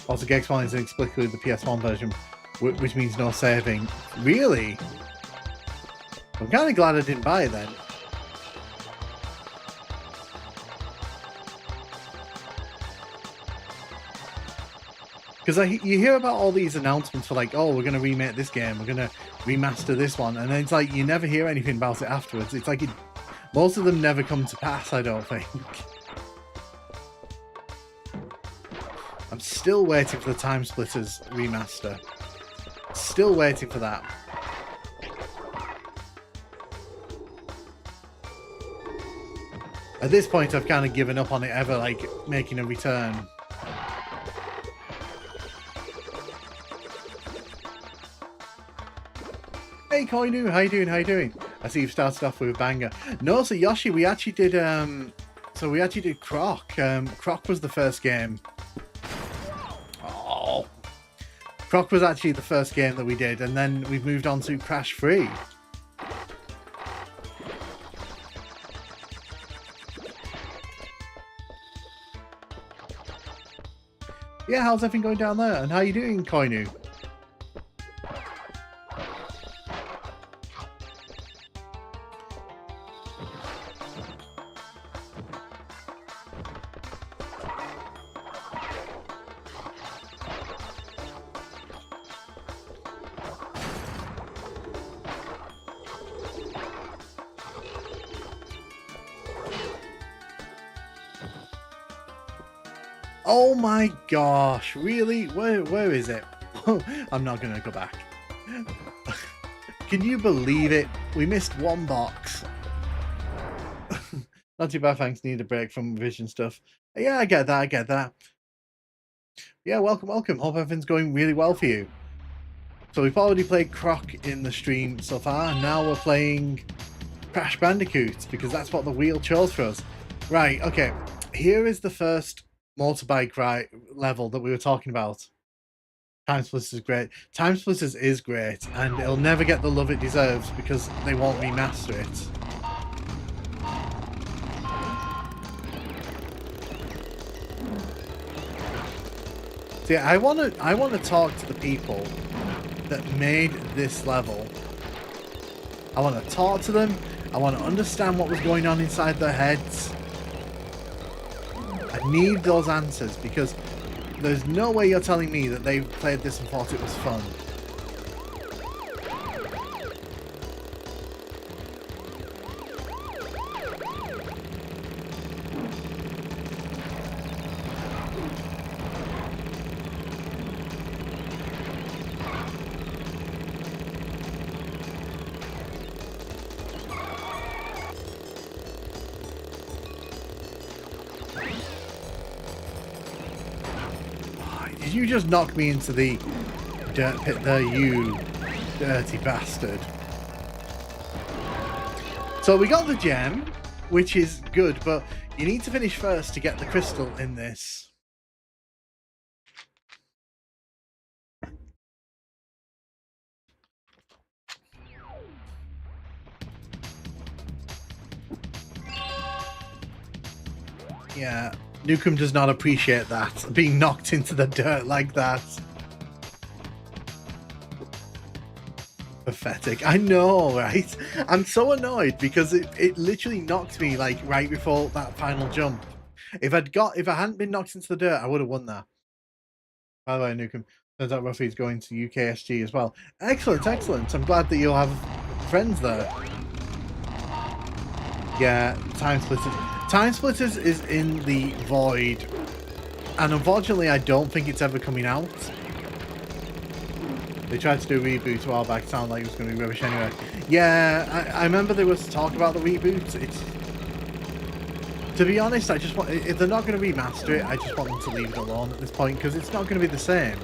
Also, Gex1 is inexplicably the PS1 version, which means no saving. Really? I'm kind of glad I didn't buy it then. Because you hear about all these announcements for like, oh, we're going to remake this game, we're going to remaster this one, and then it's like you never hear anything about it afterwards. It's like most of them never come to pass, I don't think. I'm still waiting for the Time Splitters remaster. Still waiting for that. At this point, I've kind of given up on it ever, like, making a return. Hey, Koinu, how you doing? How you doing? I see you've started off with a banger. No, so Yoshi, we actually did, Croc. Croc was the first game. Oh. Croc was actually the first game that we did, and then we've moved on to Crash Free. Yeah, how's everything going down there? And how you doing, Koinu? Oh my gosh, really? Where is it? I'm not gonna go back. Can you believe it? We missed one box. Not too bad, thanks. Need a break from revision stuff. Yeah, I get that. Yeah, welcome. Hope everything's going really well for you. So we've already played Croc in the stream so far, and now we're playing Crash Bandicoot, because that's what the wheel chose for us. Right, okay. Here is the first motorbike level that we were talking about. Time Splitters is great. Time Splitters is great, and it'll never get the love it deserves because they won't remaster it. See, I want to talk to the people that made this level. I want to talk to them. I want to understand what was going on inside their heads. I need those answers, because there's no way you're telling me that they played this and thought it was fun. Did you just knock me into the dirt pit there, you dirty bastard? So we got the gem, which is good, but you need to finish first to get the crystal in this. Yeah. Nukem does not appreciate that, being knocked into the dirt like that. Pathetic. I know, right? I'm so annoyed because it literally knocked me like right before that final jump. If I hadn't been knocked into the dirt, I would have won that. By the way, Nukem, turns out Ruffy's going to UKSG as well. Excellent. I'm glad that you'll have friends there. Yeah, Time Splitters. Time Splitters is in the void, and unfortunately I don't think it's ever coming out. They tried to do a reboot a while back, it sounded like it was going to be rubbish anyway. Yeah, I remember there was talk about the reboot. To be honest, I just want, if they're not going to remaster it, I just want them to leave it alone at this point, because it's not going to be the same.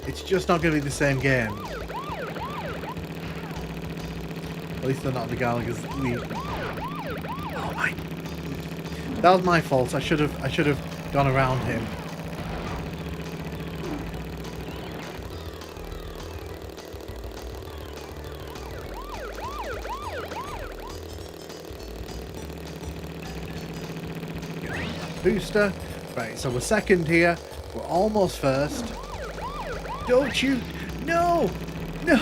It's just not going to be the same game. At least they're not the Gallagher's leave. Oh my... That was my fault. I should have gone around him. Booster. Right, so we're second here. We're almost first. Don't you? No! No!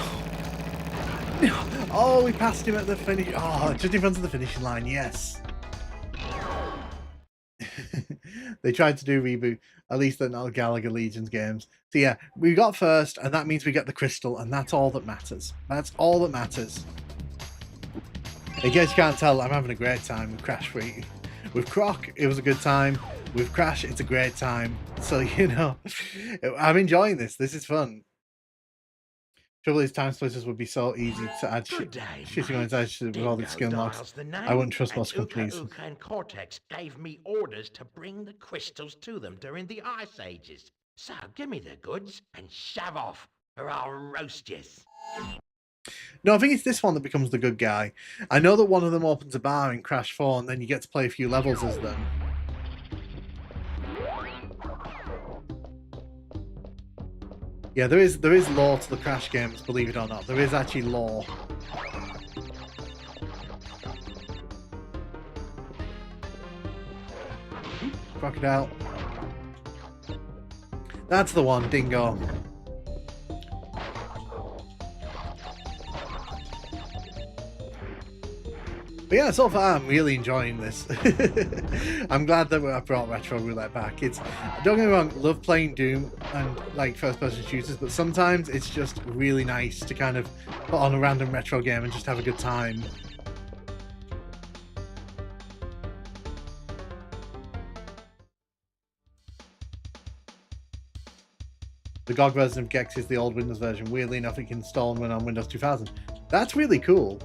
No! Oh, we passed him at the finish. Oh, just in front of the finishing line. Yes. They tried to do reboot. At least they're not Gallagher Legions games. So yeah, we got first, and that means we get the crystal, and that's all that matters. That's all that matters. In case you can't tell, I'm having a great time with Crash Free. With Croc, it was a good time. With Crash, it's a great time. So, you know, I'm enjoying this. This is fun. Trouble is, time splitters would be so easy to add shitting on with all the skill unlocks. I wouldn't trust most companies. Uka and Cortex gave me orders to bring the crystals to them during the Ice Ages. So give me the goods and shove off, or I'll roast yous. No, I think it's this one that becomes the good guy. I know that one of them opens a bar in Crash 4 and then you get to play a few levels as them. Yeah, there is lore to the Crash games, believe it or not. There is actually lore. Crocodile. That's the one, Dingo. But yeah, so far I'm really enjoying this. I'm glad that I brought Retro Roulette back. Don't get me wrong, love playing Doom and like first-person shooters, but sometimes it's just really nice to kind of put on a random retro game and just have a good time. The GOG version of Gex is the old Windows version. Weirdly enough, it can install and run on Windows 2000. That's really cool.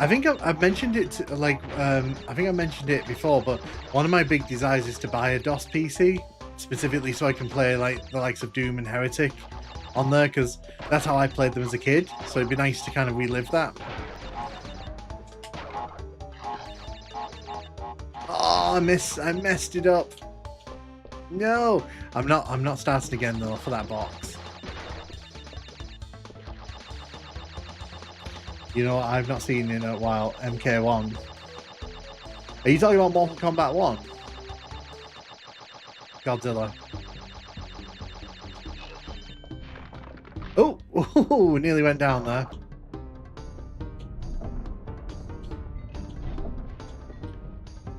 I think I've mentioned it, I think I mentioned it before, but one of my big desires is to buy a DOS PC, specifically so I can play like the likes of Doom and Heretic on there, because that's how I played them as a kid, so it'd be nice to kind of relive that. Oh, I messed it up. No, I'm not starting again though for that box. You know, I've not seen in a while MK1. Are you talking about Mortal Kombat 1? Godzilla. Oh, nearly went down there.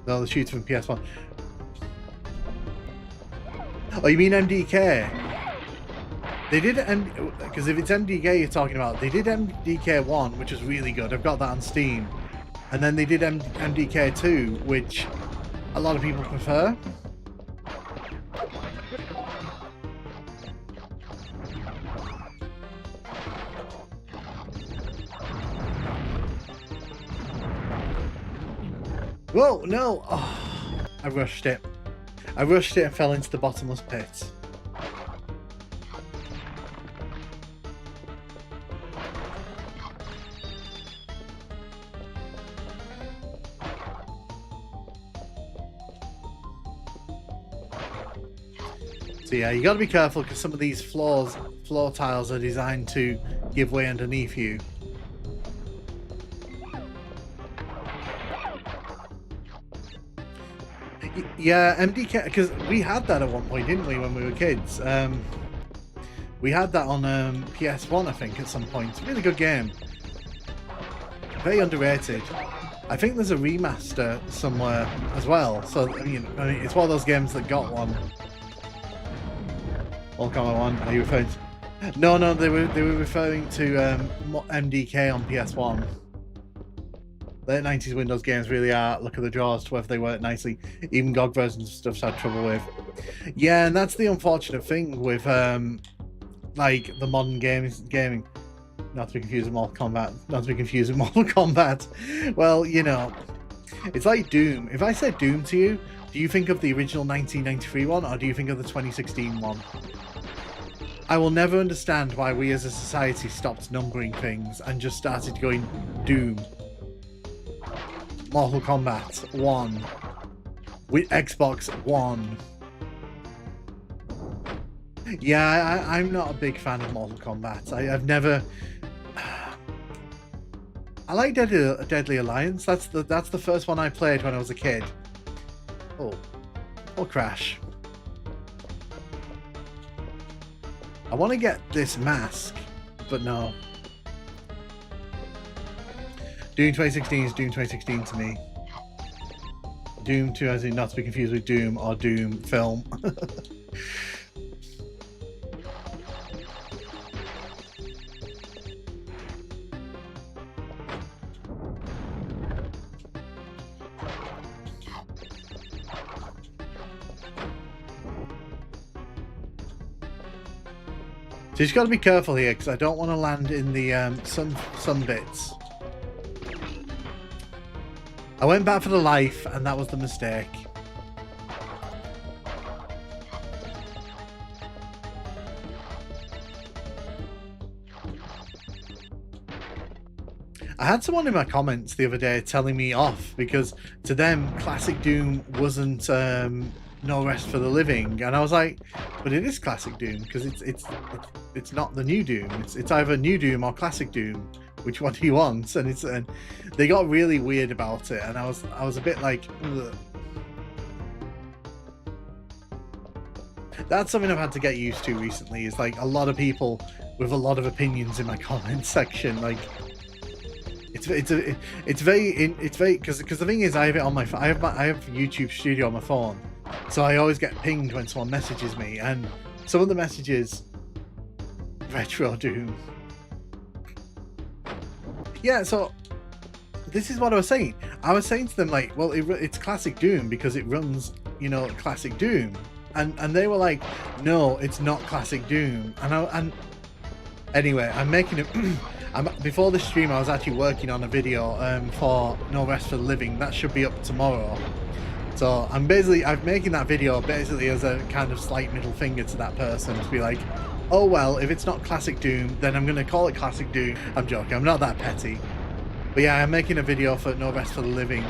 No, the shooter from PS1. Oh, you mean MDK? They did because if it's MDK you're talking about, they did MDK 1, which was really good. I've got that on Steam, and then they did MDK 2, which a lot of people prefer. Whoa, no! Oh, I rushed it. I rushed it and fell into the bottomless pit. So yeah, you got to be careful because some of these floor tiles are designed to give way underneath you. Yeah, MDK, because we had that at one point, didn't we, when we were kids? We had that on PS1, I think, at some point. It's a really good game. Very underrated. I think there's a remaster somewhere as well. So, I mean, it's one of those games that got one. Mortal Kombat 1, are you referring to? No, they were referring to MDK on PS1. Late 90s Windows games really are luck of the draws to whether they work nicely. Even GOG versions of stuff's had trouble with. Yeah, and that's the unfortunate thing with like the modern gaming. Not to be confused with Mortal Kombat. Well, you know, it's like Doom. If I said Doom to you, do you think of the original 1993 one, or do you think of the 2016 one? I will never understand why we as a society stopped numbering things and just started going Doom, Mortal Kombat 1, with Xbox One. Yeah, I'm not a big fan of Mortal Kombat. I've never. I like Deadly Alliance. That's the first one I played when I was a kid. Oh, crash. I want to get this mask, but no. Doom 2016 is Doom 2016 to me. Doom 2 as in not to be confused with Doom or Doom film. So you just got to be careful here because I don't want to land in the sun bits. I went back for the life and that was the mistake. I had someone in my comments the other day telling me off because to them Classic Doom wasn't No Rest for the Living, and I was like, but it is Classic Doom because it's not the new Doom. It's either New Doom or Classic Doom. Which one do you want? And they got really weird about it, and I was a bit like, ugh. That's something I've had to get used to recently. Is like a lot of people with a lot of opinions in my comment section. Like it's very because the thing is I have it on my I have YouTube Studio on my phone. So I always get pinged when someone messages me, and some of the messages, Retro Doom. Yeah, so this is what I was saying. I was saying to them like, well, it's Classic Doom because it runs, you know, Classic Doom, and they were like, no, it's not Classic Doom. And anyway, I'm making it. Before the stream, I was actually working on a video for No Rest for the Living. That should be up tomorrow. So I'm making that video basically as a kind of slight middle finger to that person to be like, oh well, if it's not Classic Doom, then I'm going to call it Classic Doom. I'm joking, I'm not that petty. But yeah, I'm making a video for No Rest for the Living.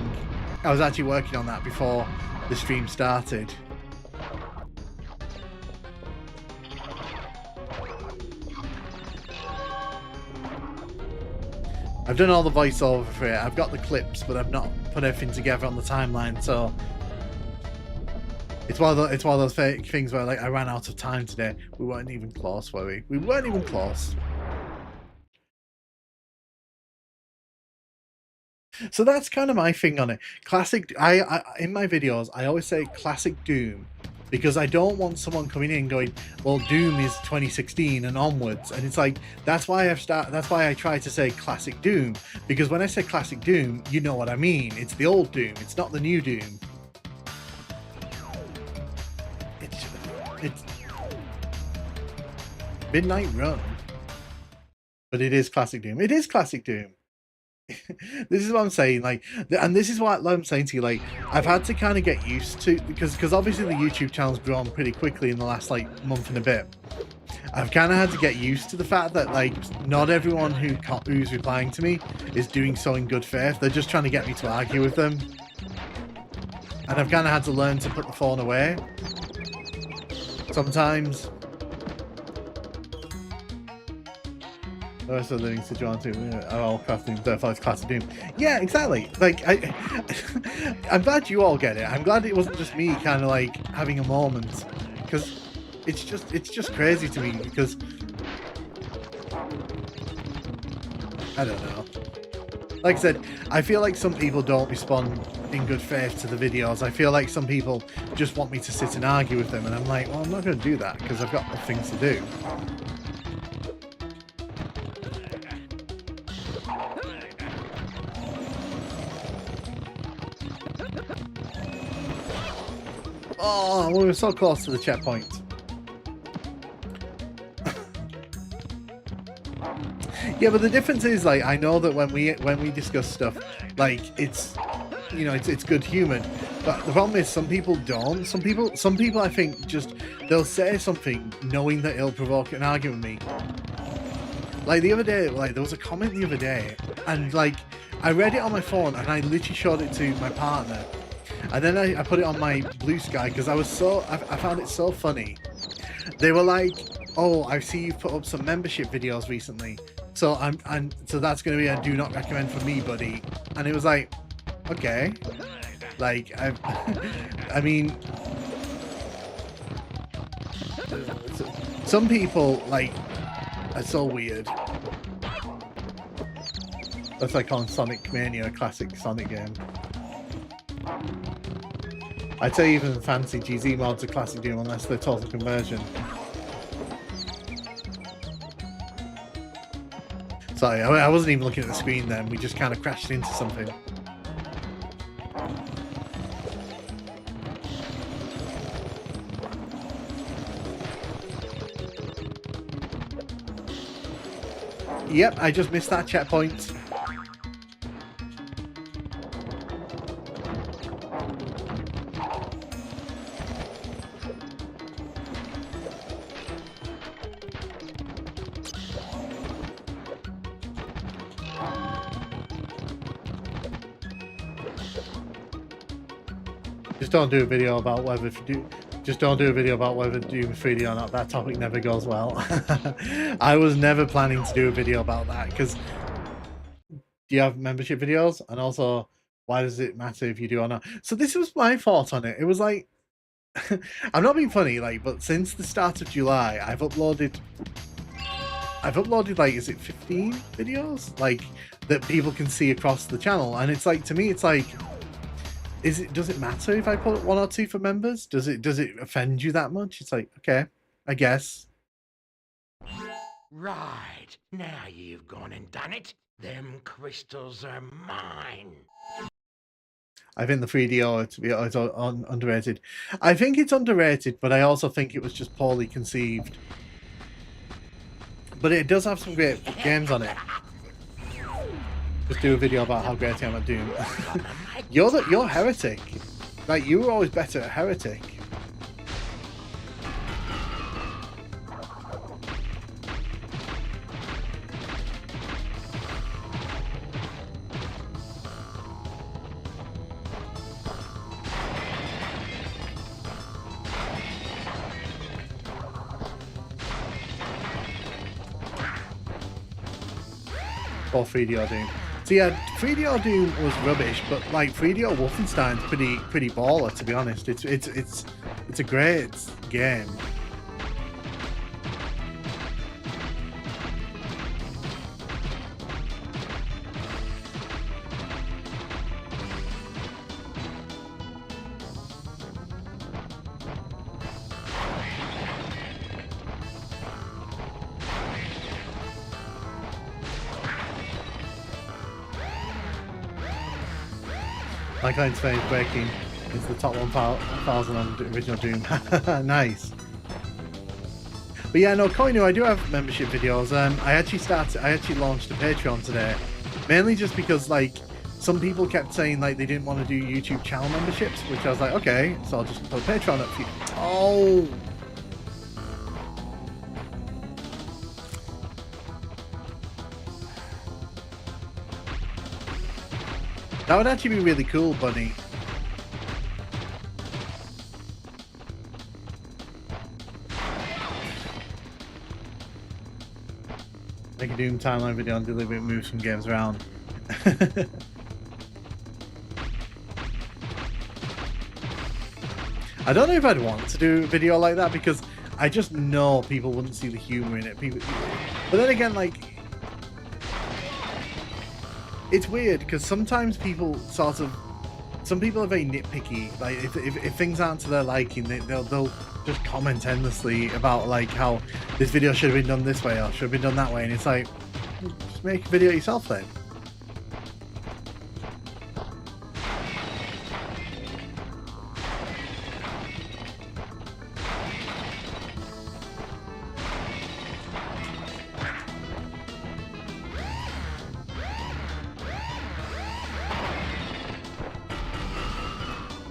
I was actually working on that before the stream started. I've done all the voiceover for it. I've got the clips, but I've not put everything together on the timeline, so it's one of those things where like I ran out of time today. We weren't even close, were we? We weren't even close. So that's kind of my thing on it. Classic. I in my videos I always say Classic Doom because I don't want someone coming in going, well, Doom is 2016 and onwards, and it's like that's why I try to say Classic Doom, because when I say Classic Doom, you know what I mean. It's the old Doom. It's not the new Doom. It's Midnight Run, but it is Classic Doom. It is Classic Doom. This is what I'm saying, like, and this is what I'm saying to you, like, I've had to kind of get used to, because obviously the YouTube channel's grown pretty quickly in the last like month and a bit. I've kind of had to get used to the fact that like not everyone who's replying to me is doing so in good faith. They're just trying to get me to argue with them, and I've kind of had to learn to put the phone away sometimes. The rest of the living situation are all crafting, therefore it's Classic Doom. Yeah, exactly. Like, I'm glad you all get it. I'm glad it wasn't just me kind of like having a moment, because it's just crazy to me, because I don't know. Like I said, I feel like some people don't respond in good faith to the videos. I feel like some people just want me to sit and argue with them, and I'm like, well, I'm not going to do that because I've got things to do. Oh, we were so close to the checkpoint. Yeah, but the difference is, like, I know that when we discuss stuff, like, it's, you know, it's good humour. But the problem is some people don't. Some people I think just, they'll say something knowing that it'll provoke an argument with me. Like the other day, like there was a comment the other day, and like I read it on my phone and I literally showed it to my partner. And then I put it on my Blue Sky because I found it so funny. They were like, "Oh, I see you've put up some membership videos recently, so so that's going to be a do not recommend for me, buddy." And it was like, okay, like I mean, some people like are so weird. That's like on Sonic Mania, a classic Sonic game. I'd say even fancy GZ mods are classic Doom unless they're total conversion. Sorry, I wasn't even looking at the screen then. We just kind of crashed into something. Yep, I just missed that checkpoint. Just don't do a video about whether Doom 3D or not. That topic never goes well. I was never planning to do a video about that because do you have membership videos? And also, why does it matter if you do or not? So this was my thought on it. It was like, I'm not being funny, like, but since the start of July, I've uploaded like, is it 15 videos? Like, that people can see across the channel. And it's like, to me, it's like, does it matter if I put 1 or 2 for members? Does it offend you that much? It's like, okay, I guess. Right. Now you've gone and done it. Them crystals are mine. I think the 3DO is underrated. I think it's underrated, but I also think it was just poorly conceived. But it does have some great games on it. Just do a video about how great I am at Doom. You're Heretic. Like, you were always better at Heretic. Or 3DO Doom. So yeah, 3DO Doom was rubbish, but like 3DO Wolfenstein's pretty baller, to be honest. It's a great game. My client's face breaking is the top 1,000 on the original Doom. Nice. But yeah, no, Koinu, I do have membership videos. I actually launched a Patreon today, mainly just because like some people kept saying like they didn't want to do YouTube channel memberships, which I was like, okay, so I'll just put a Patreon up for you. Oh. That would actually be really cool, Bunny. Make a Doom timeline video and deliberately move some games around. I don't know if I'd want to do a video like that because I just know people wouldn't see the humor in it. But then again, like, it's weird because sometimes people some people are very nitpicky. Like if things aren't to their liking, they'll just comment endlessly about like how this video should have been done this way or should have been done that way, and it's like, just make a video yourself then.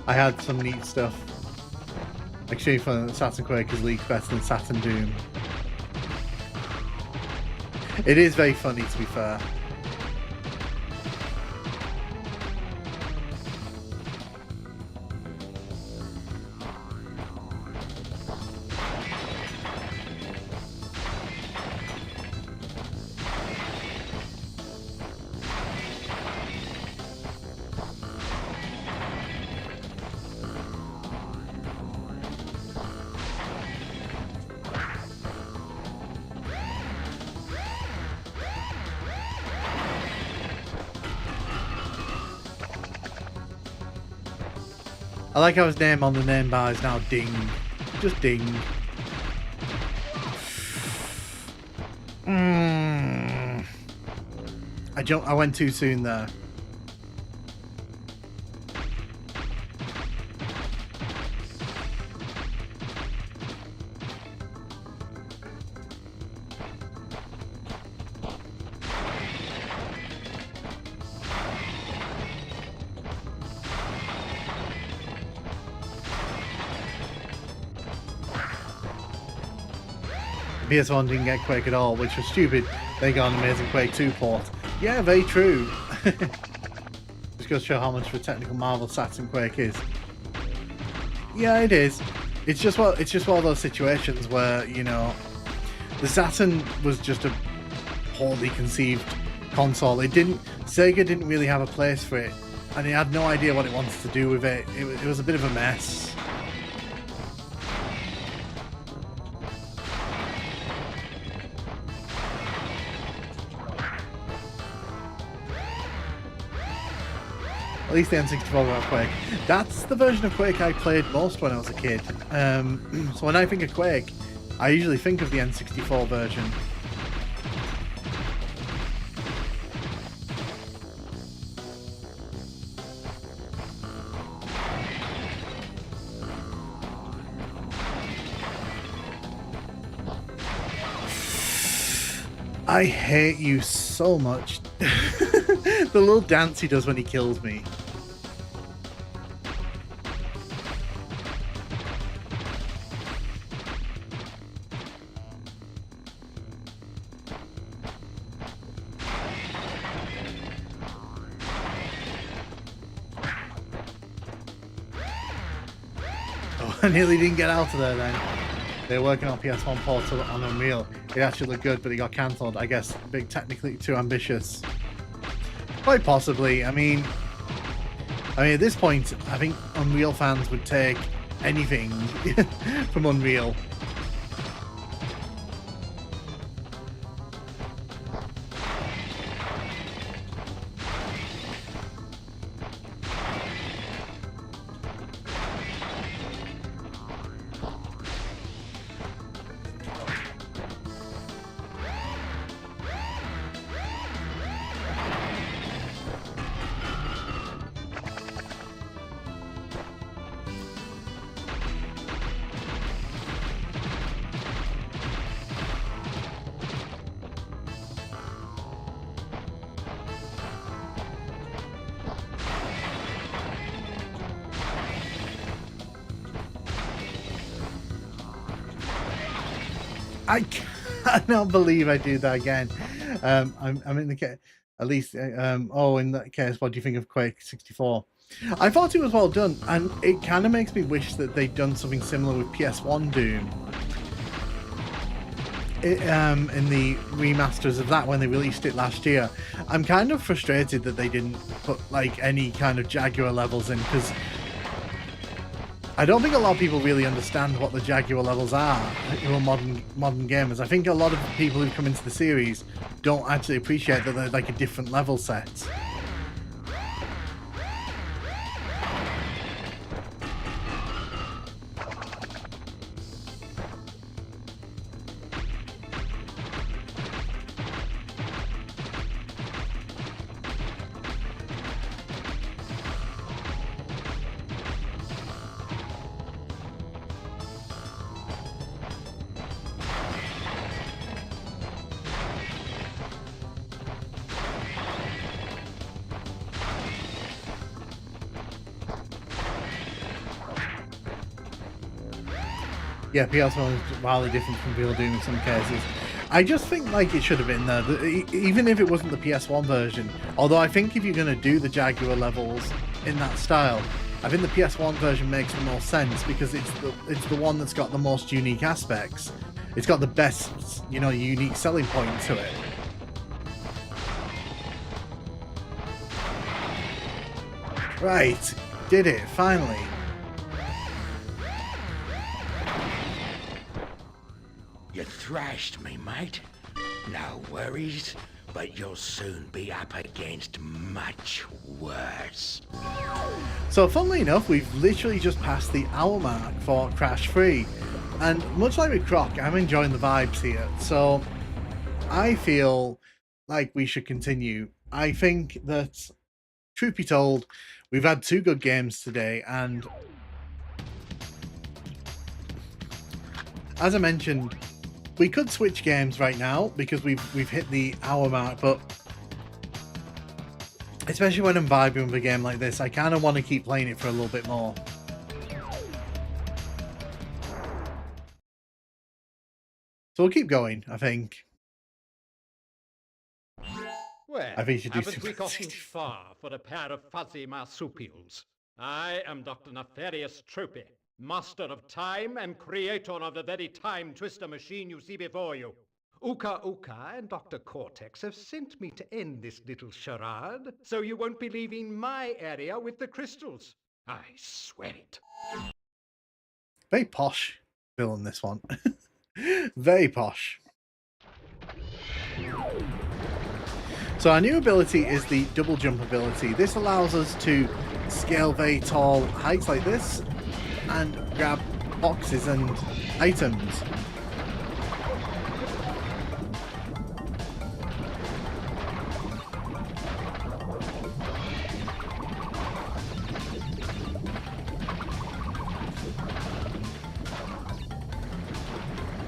I had some neat stuff. Actually, for Saturn Quake is leagued better than Saturn Doom. It is very funny, to be fair. I like how his name on the name bar is now Ding. Just Ding. I went too soon there. PS1 didn't get Quake at all, which was stupid. They got an amazing Quake 2 port. Yeah, very true. Just goes to show how much of a technical marvel Saturn Quake is. Yeah, it is. It's just one of those situations where, you know, the Saturn was just a poorly conceived console. Sega didn't really have a place for it, and it had no idea what it wanted to do with it. It was a bit of a mess. At least the N64 got Quake. That's the version of Quake I played most when I was a kid. So when I think of Quake, I usually think of the N64 version. I hate you so much. The little dance he does when he kills me. Oh, I nearly didn't get out of there then. They're working on PS1 Portal on Unreal. It actually looked good, but it got cancelled. I guess a bit technically too ambitious. Quite possibly. I mean, at this point, I think Unreal fans would take anything from Unreal. I cannot believe I do that again. I'm in the case, at least. In that case, what do you think of Quake 64? I thought it was well done, and it kind of makes me wish that they'd done something similar with PS1 Doom. In the remasters of that when they released it last year. I'm kind of frustrated that they didn't put like any kind of Jaguar levels in, because I don't think a lot of people really understand what the Jaguar levels are who are modern gamers. I think a lot of people who come into the series don't actually appreciate that they're like a different level set. Yeah, PS1 is wildly different from Real Doom in some cases. I just think like it should have been there, even if it wasn't the PS1 version. Although I think if you're going to do the Jaguar levels in that style, I think the PS1 version makes the most sense because it's the one that's got the most unique aspects. It's got the best, you know, unique selling point to it. Right, did it finally. You thrashed me, mate. No worries. but you'll soon be up against much worse. So funnily enough, we've literally just passed the hour mark for Crash Free. And much like with Croc, I'm enjoying the vibes here. So I feel like we should continue. I think that, truth be told, we've had 2 good games today, and as I mentioned, we could switch games right now because we've hit the hour mark, but especially when I'm vibing with a game like this, I kind of want to keep playing it for a little bit more. So we'll keep going, I think. Well, I think you should do haven't we Super gotten 60. far for a pair of fuzzy marsupials? I am Dr. Nefarious Tropy, master of time and creator of the very time twister machine you see before you. Uka Uka and Dr. Cortex have sent me to end this little charade, so you won't be leaving my area with the crystals. I swear it. Very posh villain, this one. Very posh. So our new ability is the double jump ability. This allows us to scale very tall heights like this and grab boxes and items.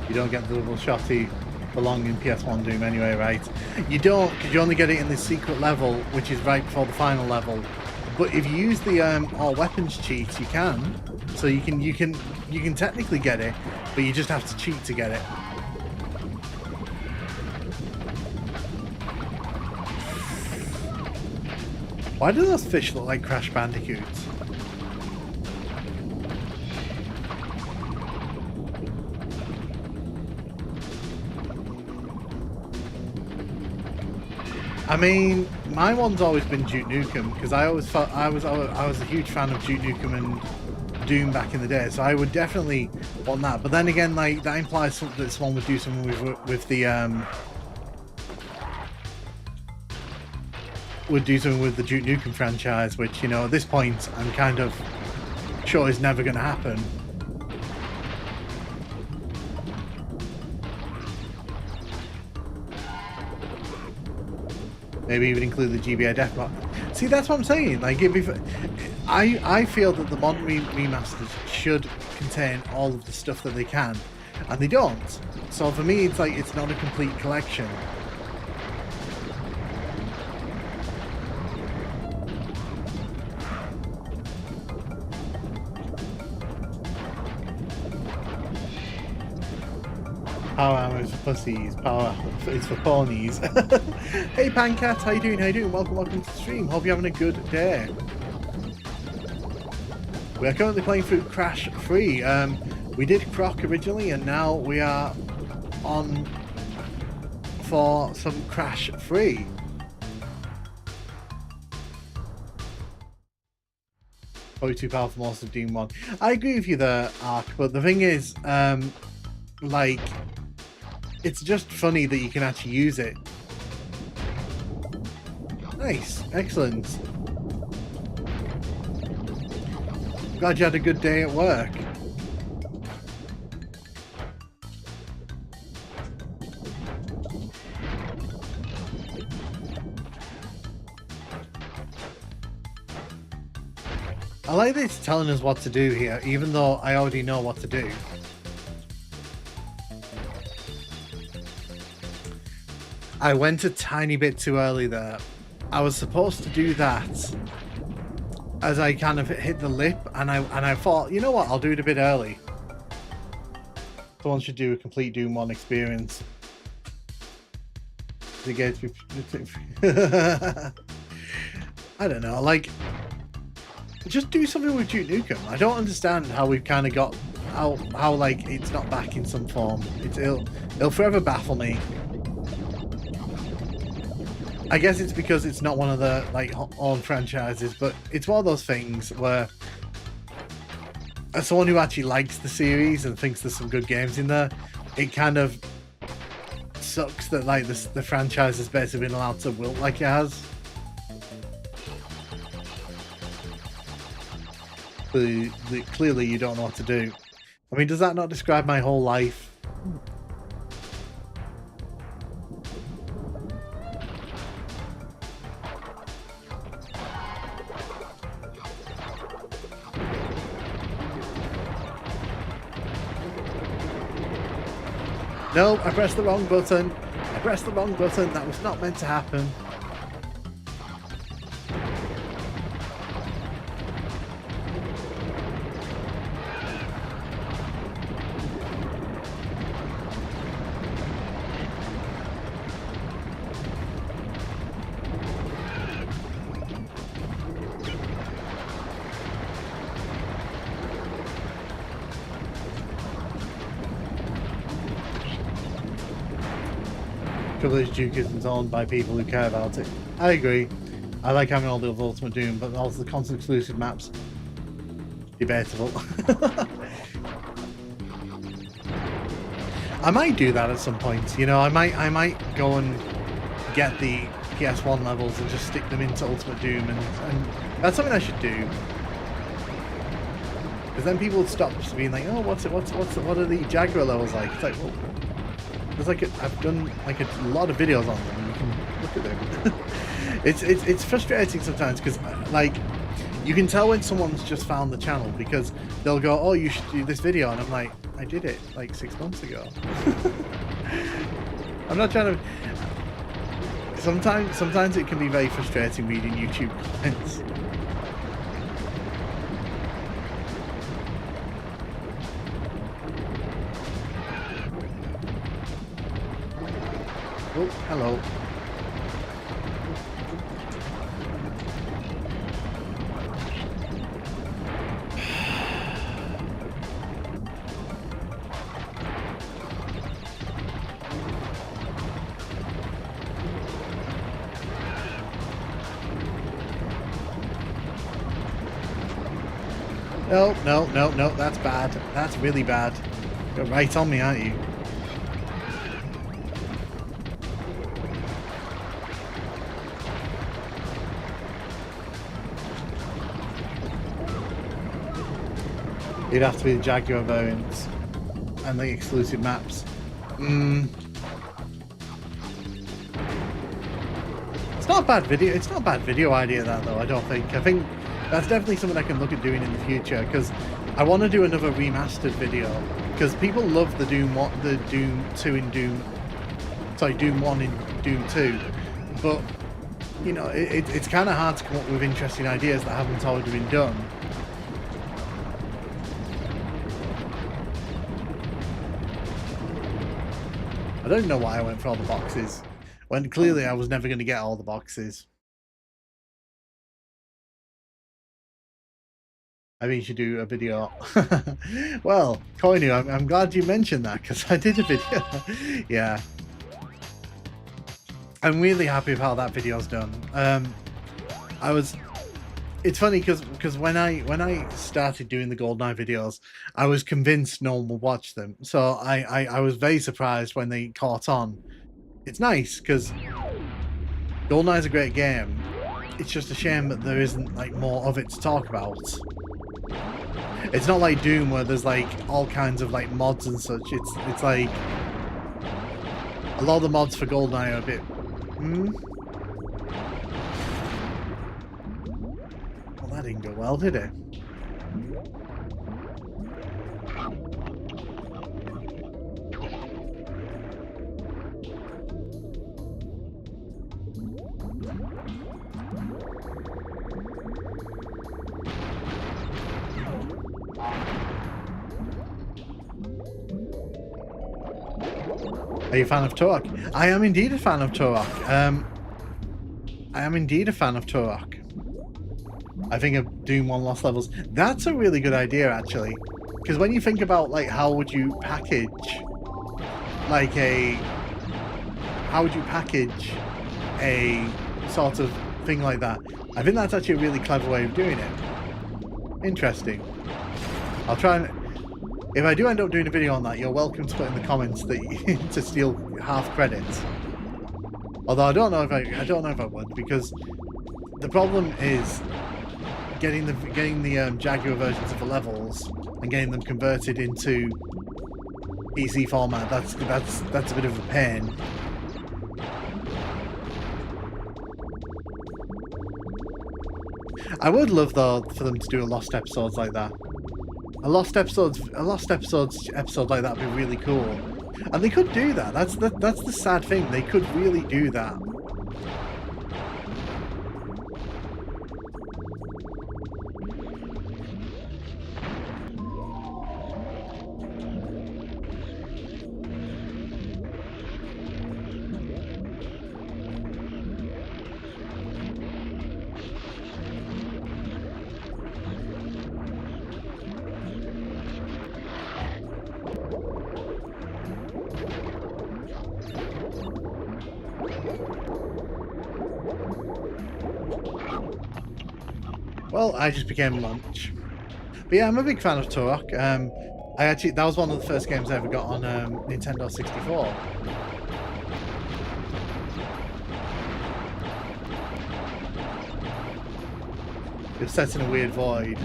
You don't get the double shotty belong in PS1 Doom anyway, right? You don't, because you only get it in the secret level, which is right before the final level. But if you use the all weapons cheat, you can. So you can technically get it, but you just have to cheat to get it. Why do those fish look like Crash Bandicoots? I mean, my one's always been Duke Nukem because I always felt I was a huge fan of Duke Nukem and Doom back in the day, so I would definitely want that. But then again, like that implies that someone would do something with the Duke Nukem franchise, which, you know, at this point I'm kind of sure is never going to happen. Maybe even include the GBA Death Mod. See, that's what I'm saying. Like, I feel that the modern remasters should contain all of the stuff that they can, and they don't. So for me, it's like it's not a complete collection. Power armor is for pussies, power is for ponies. Hey Pancat, how you doing? How you doing? Welcome to the stream. Hope you're having a good day. We are currently playing through Crash Free. We did Croc originally, and now we are on for some Crash Free. Probably too powerful most of Doom 1. I agree with you there, Ark, but the thing is, like, it's just funny that you can actually use it. Nice, excellent. Glad you had a good day at work. I like that it's telling us what to do here, even though I already know what to do. I went a tiny bit too early there. I was supposed to do that as I kind of hit the lip, and I thought, you know what, I'll do it a bit early. Someone should do a complete Doom 1 experience. I don't know, like, just do something with Duke Nukem. I don't understand how we've kind of got how like it's not back in some form. It'll forever baffle me. I guess it's because it's not one of the like own franchises, but it's one of those things where, as someone who actually likes the series and thinks there's some good games in there, it kind of sucks that like the franchise has basically been allowed to wilt like it has. Clearly you don't know what to do. I mean, does that not describe my whole life? No, I pressed the wrong button. I pressed the wrong button. That was not meant to happen. Privileged Duke isn't owned by people who care about it. I agree. I like having all the Ultimate Doom, but also the console exclusive maps. Debatable. I might do that at some point. You know, I might go and get the PS1 levels and just stick them into Ultimate Doom, and that's something I should do. Because then people would stop just being like, oh, what are the Jaguar levels like? It's like, well, there's like I've done like a lot of videos on them, and you can look at them. it's frustrating sometimes because like you can tell when someone's just found the channel because they'll go, oh, you should do this video, and I'm like, I did it like 6 months ago. I'm not trying to. Sometimes it can be very frustrating reading YouTube comments. Oh, hello. No, that's bad. That's really bad. You're right on me, aren't you? It'd have to be the Jaguar variants and the exclusive maps. It's not a bad video. It's not a bad video idea, that though. I don't think. I think that's definitely something I can look at doing in the future because I want to do another remastered video because people love the Doom 2 in Doom. Sorry, Doom 1 in Doom 2, but you know it's kind of hard to come up with interesting ideas that haven't already been done. I don't know why I went for all the boxes, when clearly I was never going to get all the boxes. I mean, you should do a video. Well, Koinu, I'm glad you mentioned that, because I did a video. Yeah. I'm really happy with how that video's done. It's funny because when I started doing the GoldenEye videos, I was convinced no one would watch them. So I was very surprised when they caught on. It's nice because GoldenEye's a great game. It's just a shame that there isn't like more of it to talk about. It's not like Doom where there's like all kinds of like mods and such. It's like a lot of the mods for GoldenEye are a bit. That didn't go well, did it? Are you a fan of Turok? I am indeed a fan of Turok. I think of Doom 1 Lost Levels. That's a really good idea, actually. Because when you think about, like, how would you package, like, how would you package a sort of thing like that? I think that's actually a really clever way of doing it. Interesting. I'll try and... If I do end up doing a video on that, you're welcome to put in the comments that to steal half credit. Although I don't know if I would, because the problem is getting the Jaguar versions of the levels and getting them converted into PC format. That's a bit of a pain. I would love though for them to do a lost episodes like that. A lost episodes episode like that would be really cool. And they could do that. That's the sad thing. They could really do that. Well, I just became lunch. But yeah, I'm a big fan of Turok. That was one of the first games I ever got on Nintendo 64. It's set in a weird void.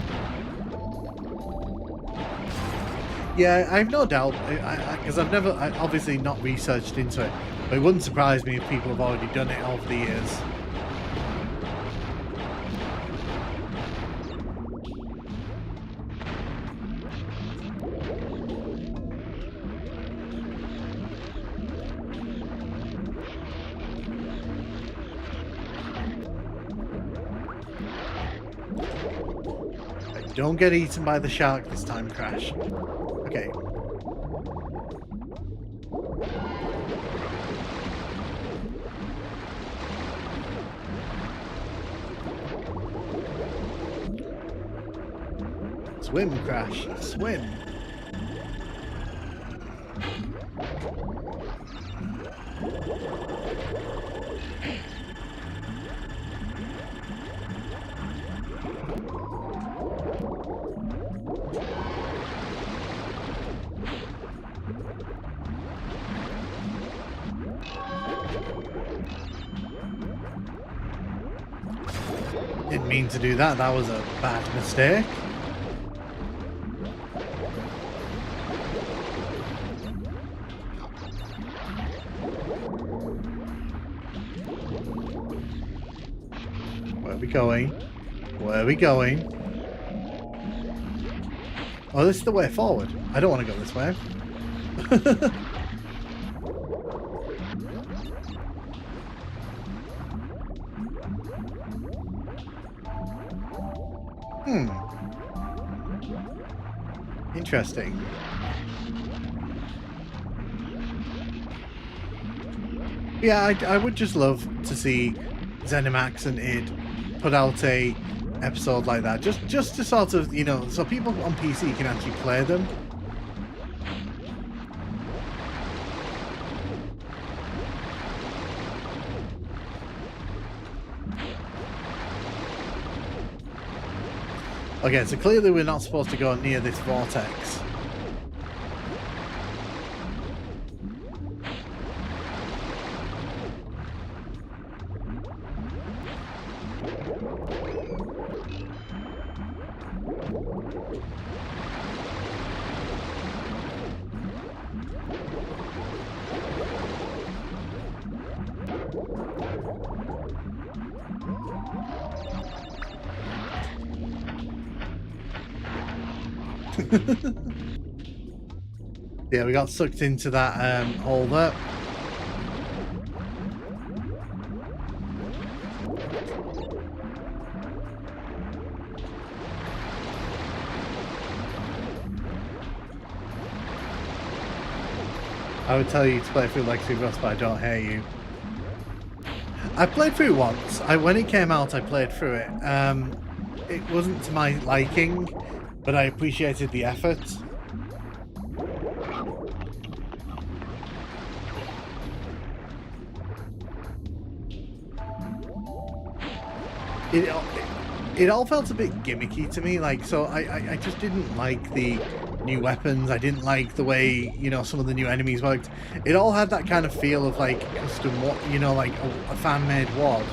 Yeah, I have no doubt, because I've obviously not researched into it, but it wouldn't surprise me if people have already done it over the years. Don't get eaten by the shark this time, Crash. Okay. Swim, Crash. Swim. Didn't mean to do that. That was a bad mistake. Where are we going? Where are we going? Oh, this is the way forward. I don't want to go this way. Interesting. Yeah, I would just love to see ZeniMax and id put out a episode like that, just to sort of, you know, so people on PC can actually play them. Okay, so clearly we're not supposed to go near this vortex. Yeah, we got sucked into that hole there. I would tell you to play through Legacy of Rust, but I don't hear you. I played through once. When it came out, I played through it. It wasn't to my liking, but I appreciated the effort. It all felt a bit gimmicky to me, like, so I just didn't like the new weapons. I didn't like the way, you know, some of the new enemies worked. It all had that kind of feel of like custom, you know, like a fan-made WOD.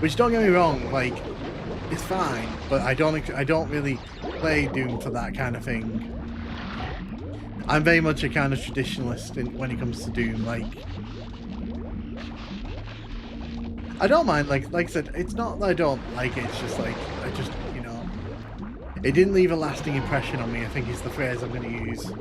Which, don't get me wrong, like, it's fine, but I don't really play Doom for that kind of thing. I'm very much a kind of traditionalist when it comes to Doom. Like, I don't mind, like I said, it's not that I don't like it, it's just like, I just, you know, it didn't leave a lasting impression on me, I think is the phrase I'm going to use.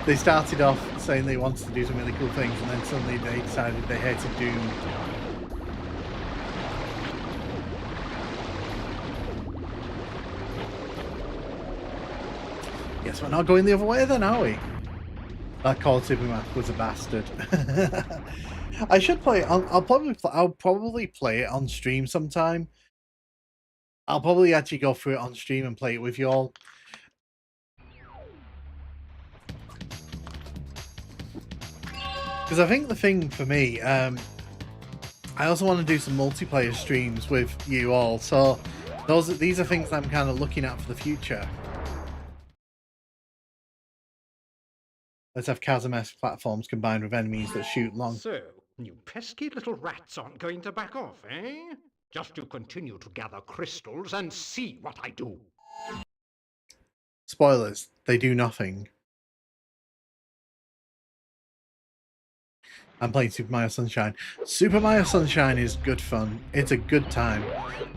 They started off saying they wanted to do some really cool things, and then suddenly they decided they hated Doom. Guess we're not going the other way then, are we? That called Supermath was a bastard. I should play it on, I'll probably play it on stream sometime. I'll probably actually go through it on stream and play it with you all. Because I think the thing for me, I also want to do some multiplayer streams with you all. So these are things I'm kind of looking at for the future. Let's have Chasm-esque platforms combined with enemies that shoot long. So, you pesky little rats aren't going to back off, eh? Just to continue to gather crystals and see what I do. Spoilers, they do nothing. I'm playing Super Mario Sunshine. Super Mario Sunshine is good fun. It's a good time.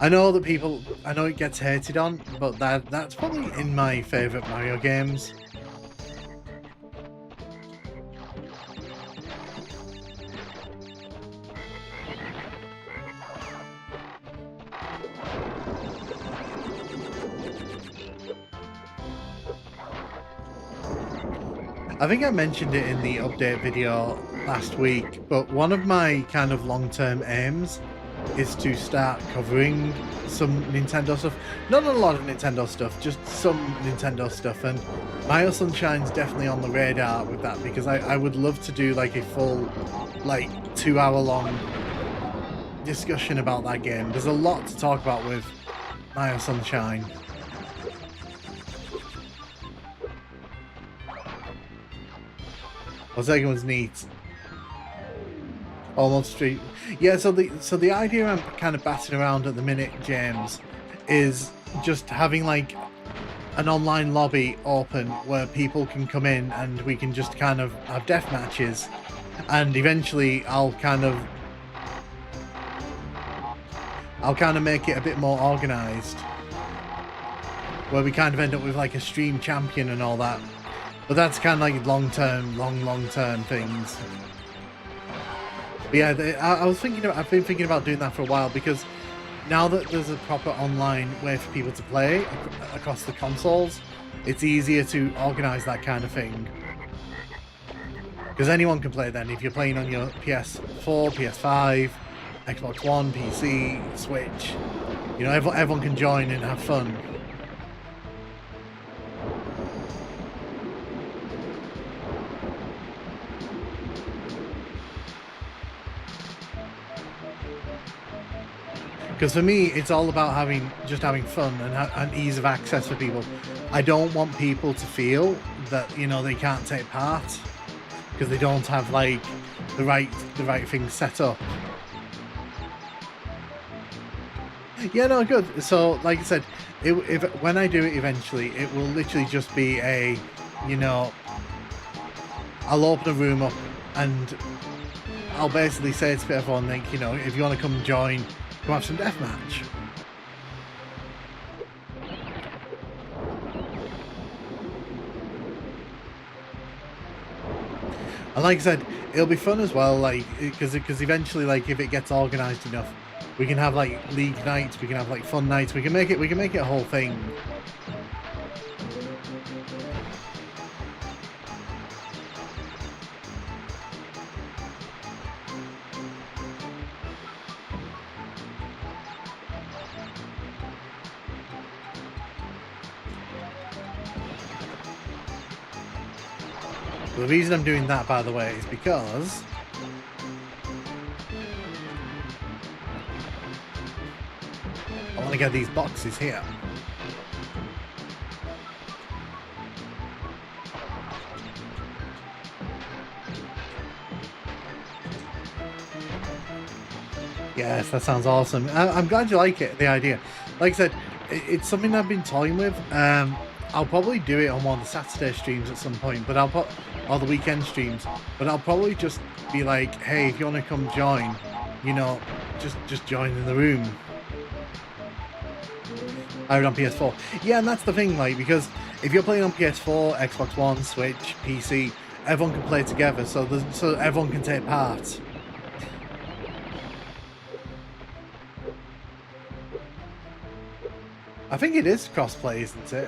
I know it gets hated on, but that's probably in my favourite Mario games. I think I mentioned it in the update video last week, but one of my kind of long-term aims is to start covering some Nintendo stuff. Not a lot of Nintendo stuff, just some Nintendo stuff, and Mario Sunshine's definitely on the radar with that, because I would love to do like a full, like, 2-hour-long discussion about that game. There's a lot to talk about with Mario Sunshine. The second one's neat. Almost Street. Yeah, so the idea I'm kind of batting around at the minute, James, is just having like an online lobby open where people can come in and we can just kind of have death matches, and eventually I'll kind of make it a bit more organized, where we kind of end up with like a stream champion and all that. But that's kind of like long-term things. But yeah, I've been thinking about doing that for a while, because now that there's a proper online way for people to play across the consoles, it's easier to organise that kind of thing. Because anyone can play then. If you're playing on your PS4, PS5, Xbox One, PC, Switch, you know, everyone can join and have fun. Because for me, it's all about just having fun and ease of access for people. I don't want people to feel that, you know, they can't take part because they don't have like the right things set up. Yeah, no, good. So, like I said, when I do it eventually, it will literally just be a, you know, I'll open a room up and I'll basically say to everyone, like, you know, if you want to come join, come have some deathmatch. And like I said, it'll be fun as well, like, because eventually, like, if it gets organized enough, we can have like league nights, we can have like fun nights, we can make it a whole thing. The reason I'm doing that, by the way, is because I want to get these boxes here. Yes, that sounds awesome. I'm glad you like it, the idea. Like I said, it's something I've been toying with. I'll probably do it on one of the Saturday streams at some point, but or the weekend streams. But I'll probably just be like, hey, if you want to come join, you know, just join in the room. I on PS4. Yeah, and that's the thing, like, because if you're playing on PS4, Xbox One, Switch, PC, everyone can play together, so everyone can take part. I think it is crossplay, isn't it?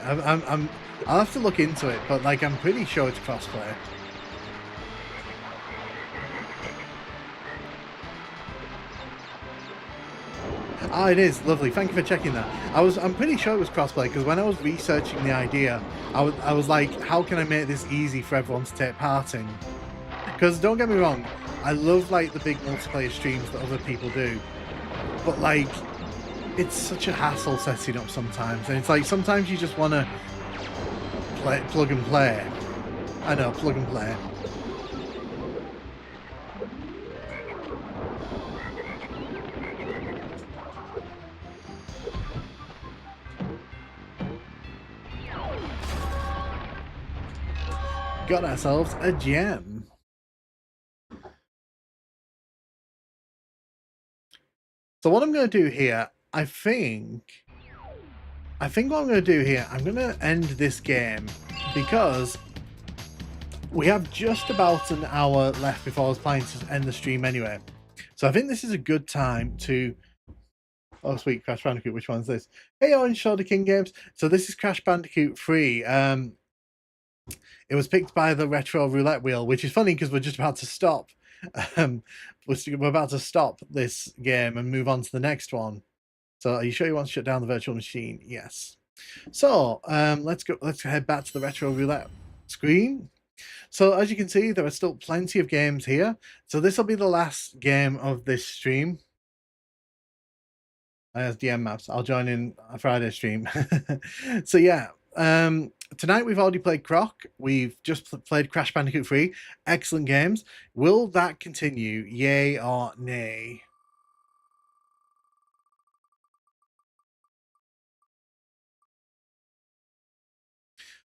I'll have to look into it, but like I'm pretty sure it's crossplay. Ah, it is lovely. Thank you for checking that. I'm pretty sure it was crossplay because when I was researching the idea, I was like, how can I make this easy for everyone to take part in? Because don't get me wrong, I love like the big multiplayer streams that other people do, but like, it's such a hassle setting up sometimes, and it's like sometimes you just want to plug and play. I know, plug and play. Got ourselves a gem. So what I'm going to do here, I think what I'm going to do here, I'm going to end this game because we have just about an hour left before I was planning to end the stream anyway. So I think this is a good time to... Oh, sweet, Crash Bandicoot, which one's this? Hey, Orange Shoulder King Games. So this is Crash Bandicoot 3. It was picked by the Retro Roulette wheel, which is funny because we're just about to stop. We're about to stop this game and move on to the next one. So are you sure you want to shut down the virtual machine? Yes. So let's head back to the Retro Roulette screen. So as you can see, there are still plenty of games here. So this will be the last game of this stream. As DM maps, I'll join in a Friday stream. So yeah, tonight we've already played Croc. We've just played Crash Bandicoot 3. Excellent games. Will that continue? Yay or nay?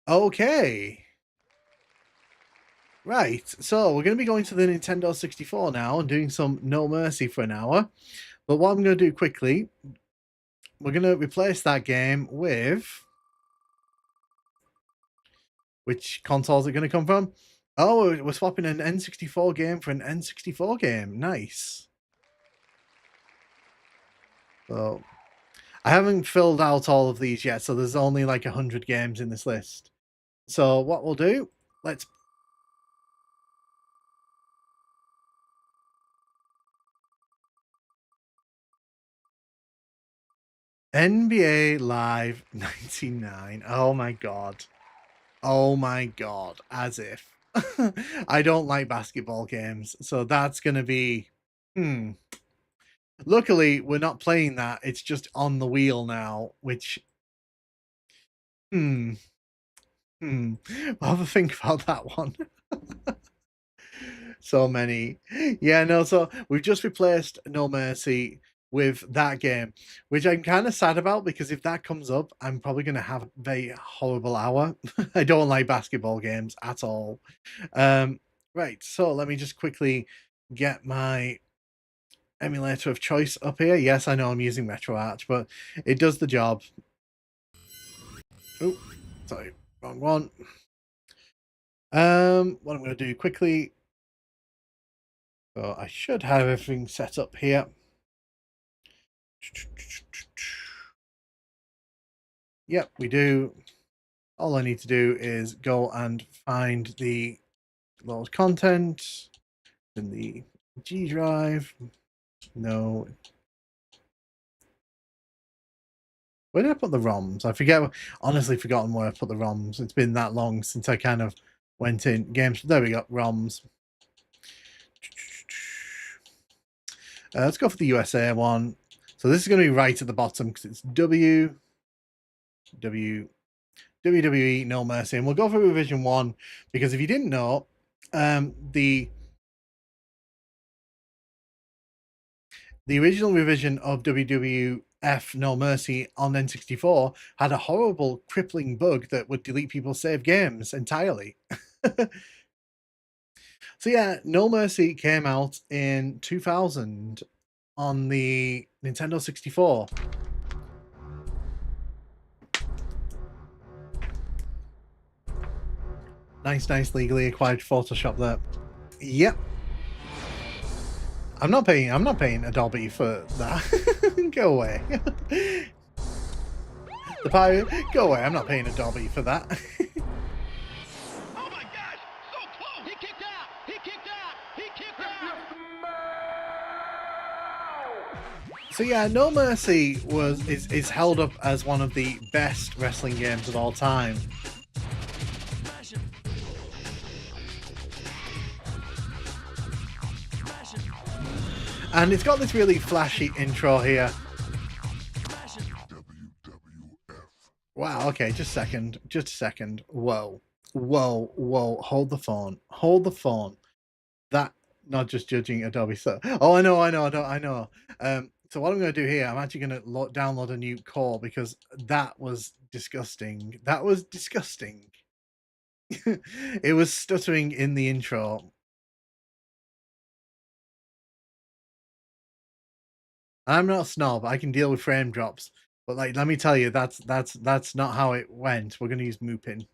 Okay. Right, so we're going to be going to the Nintendo 64 now and doing some No Mercy for an hour. But what I'm going to do quickly, we're going to replace that game with... Which consoles are going to come from? Oh, we're swapping an N64 game for an N64 game. Nice. So, I haven't filled out all of these yet, so there's only like 100 games in this list. So what we'll do, let's... NBA Live 99. Oh my god. Oh my god. As if. I don't like basketball games, so that's going to be... Luckily, we're not playing that. It's just on the wheel now, which... We'll have a think about that one. So many. Yeah, no, so we've just replaced No Mercy with that game, which I'm kind of sad about because if that comes up, I'm probably going to have a very horrible hour. I don't like basketball games at all. Right, so let me just quickly get my emulator of choice up here. Yes, I know I'm using RetroArch, but it does the job. Oh, sorry, wrong one. What I'm going to do quickly So I should have everything set up here. Yep, we do. All I need to do is go and find the load content in the G drive. No. Where did I put the ROMs? I forget. Honestly, forgotten where I put the ROMs. It's been that long since I kind of went in games. There we go. ROMs. Let's go for the USA one. So this is going to be right at the bottom because it's WWE No Mercy, and we'll go for revision 1 because if you didn't know, the original revision of WWF No Mercy on N64 had a horrible, crippling bug that would delete people's save games entirely. So yeah, No Mercy came out in 2000 on the Nintendo 64. Nice legally acquired Photoshop there. Yep. I'm not paying Adobe for that. Go away. The pirate, go away. I'm not paying Adobe for that. Oh my gosh! So close! He kicked out! He kicked out! He kicked out! So yeah, No Mercy is held up as one of the best wrestling games of all time. And it's got this really flashy intro here. Wow, okay, just a second. Whoa. Hold the phone. That, not just judging Adobe stuff. Oh, I know. So what I'm going to do here, I'm actually going to download a new core because that was disgusting. It was stuttering in the intro. I'm not a snob. I can deal with frame drops, but like, let me tell you, that's not how it went. We're gonna use Moopin.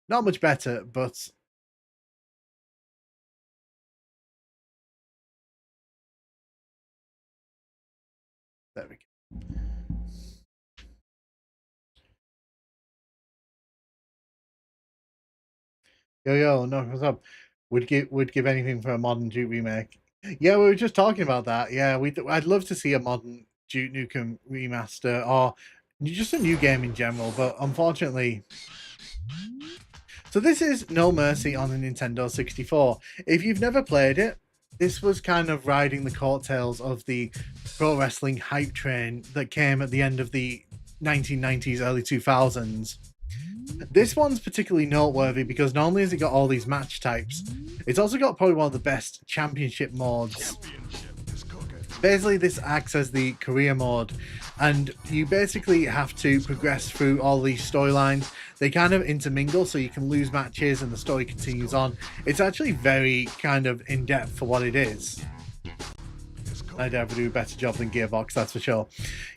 Not much better, but there we go. Yo, no, what's up? Would give anything for a modern Duke remake. Yeah, we were just talking about that. Yeah, I'd love to see a modern Duke Nukem remaster or just a new game in general, but unfortunately. So this is No Mercy on the Nintendo 64. If you've never played it, this was kind of riding the coattails of the pro wrestling hype train that came at the end of the 1990s, early 2000s. This one's particularly noteworthy because not only has it got all these match types, it's also got probably one of the best championship modes. Basically, this acts as the career mode, and you basically have to progress through all these storylines. They kind of intermingle, so you can lose matches and the story continues on. It's actually very kind of in-depth for what it is. I'd ever do a better job than Gearbox, that's for sure.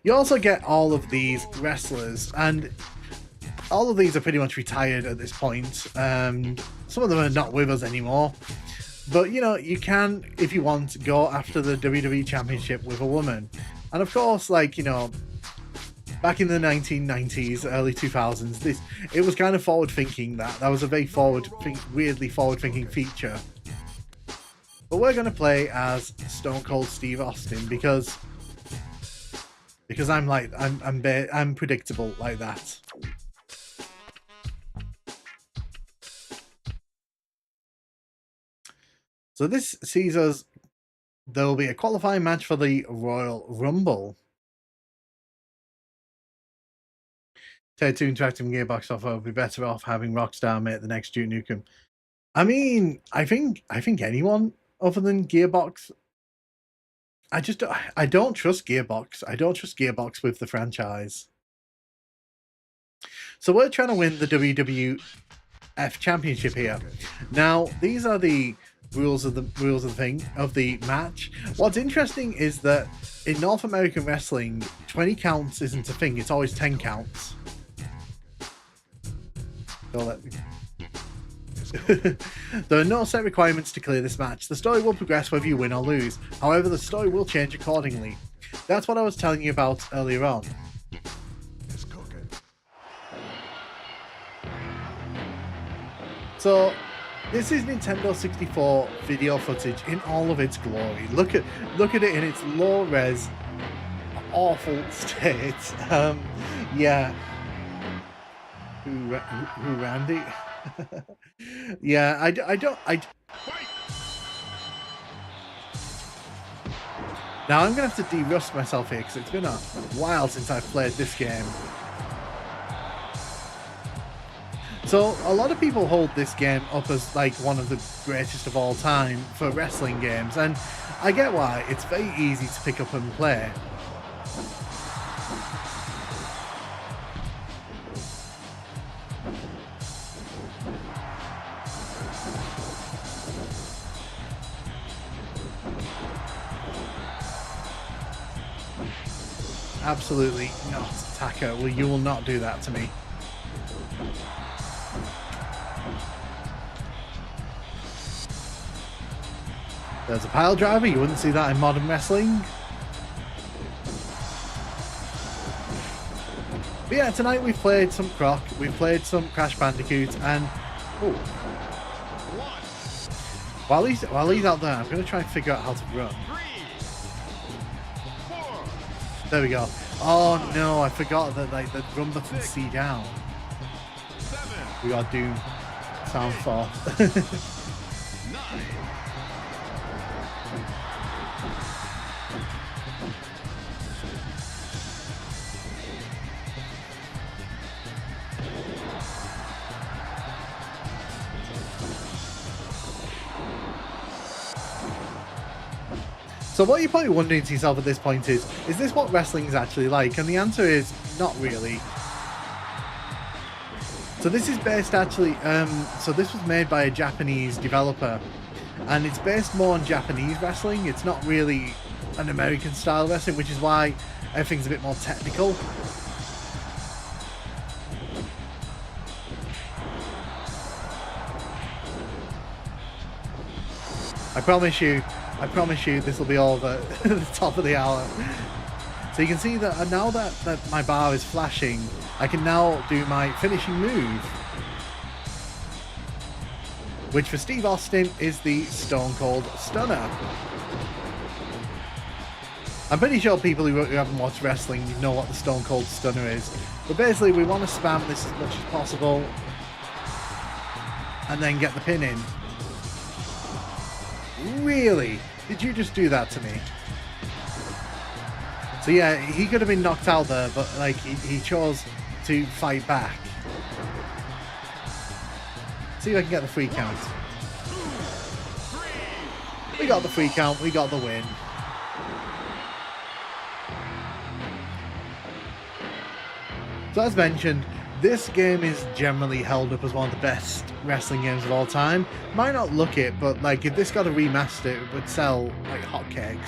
You also get all of these wrestlers, and all of these are pretty much retired at this point. Some of them are not with us anymore. But, you know, you can, if you want, go after the WWE Championship with a woman. And of course, like, you know, back in the 1990s, early 2000s, it was kind of forward-thinking. That was a very weirdly forward-thinking feature. But we're going to play as Stone Cold Steve Austin because I'm predictable like that. So this sees us, there will be a qualifying match for the Royal Rumble. Take Two Interactive and Gearbox software would be better off having Rockstar make the next Duke Nukem. I mean, I think anyone other than Gearbox. I don't trust Gearbox. I don't trust Gearbox with the franchise. So we're trying to win the WWF Championship here. Now, these are the rules of the match. What's interesting is that in North American wrestling, 20 counts isn't a thing. It's always 10 counts. So There are no set requirements to clear this match. The story will progress whether you win or lose. However, the story will change accordingly. That's what I was telling you about earlier on. It's cooking. So, this is Nintendo 64 video footage in all of its glory. Look at it in its low res, awful state. Yeah. Who Randy? Yeah, I don't. Now I'm gonna have to de-rust myself here because it's been a while since I've played this game. So a lot of people hold this game up as like one of the greatest of all time for wrestling games, and I get why. It's very easy to pick up and play. Absolutely not, Taka. Well, you will not do that to me. There's a pile driver. You wouldn't see that in modern wrestling. But yeah, tonight we've played some Croc, we've played some Crash Bandicoot, and while he's out there, I'm going to try and figure out how to run. There we go. Oh no, I forgot that like the run button C down. We got Doom sound for. So what you're probably wondering to yourself at this point is this what wrestling is actually like? And the answer is not really. So this is based actually, so this was made by a Japanese developer, and it's based more on Japanese wrestling. It's not really an American style wrestling, which is why everything's a bit more technical. I promise you this will be over at the top of the hour. So you can see that now that my bar is flashing, I can now do my finishing move, which for Steve Austin is the Stone Cold Stunner. I'm pretty sure people who haven't watched wrestling know what the Stone Cold Stunner is. But basically we want to spam this as much as possible and then get the pin in. Really? Did you just do that to me? So yeah, he could have been knocked out there, but like he chose to fight back. See if I can get the free count. We got the free count, we got the win. So as mentioned, this game is generally held up as one of the best wrestling games of all time. Might not look it, but like if this got a remaster, it would sell like hotcakes.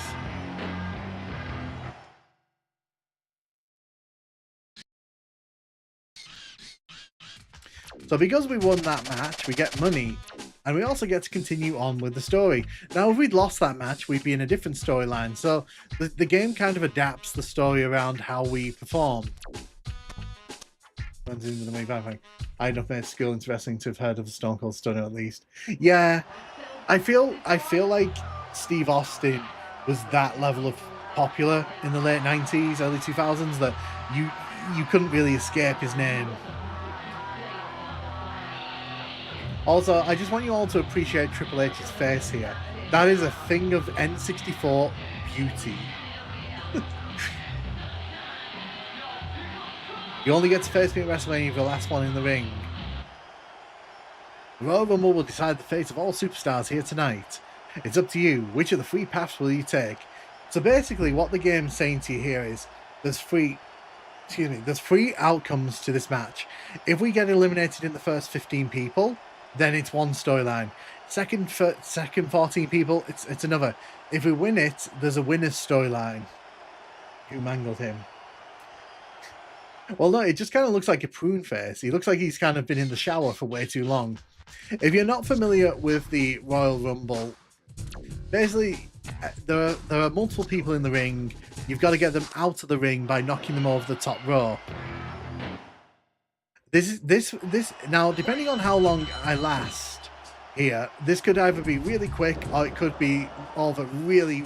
So because we won that match, we get money, and we also get to continue on with the story. Now, if we'd lost that match, we'd be in a different storyline. So the game kind of adapts the story around how we perform. I had enough skill into wrestling to have heard of the Stone Cold Stunner at least. Yeah, I feel like Steve Austin was that level of popular in the late 90s, early 2000s that you couldn't really escape his name. Also, I just want you all to appreciate Triple H's face here. That is a thing of N64 beauty. You only get to face me at WrestleMania if you're the last one in the ring. The Royal Rumble will decide the fate of all superstars here tonight. It's up to you. Which of the three paths will you take? So basically what the game's saying to you here is there's three outcomes to this match. If we get eliminated in the first 15 people, then it's one storyline. Second 14 people, it's another. If we win it, there's a winner's storyline. Who mangled him? Well, no, it just kind of looks like a prune face. He looks like he's kind of been in the shower for way too long. If you're not familiar with the Royal Rumble, basically there are multiple people in the ring. You've got to get them out of the ring by knocking them over the top rope. This now, depending on how long I last here, this could either be really quick or it could be over really,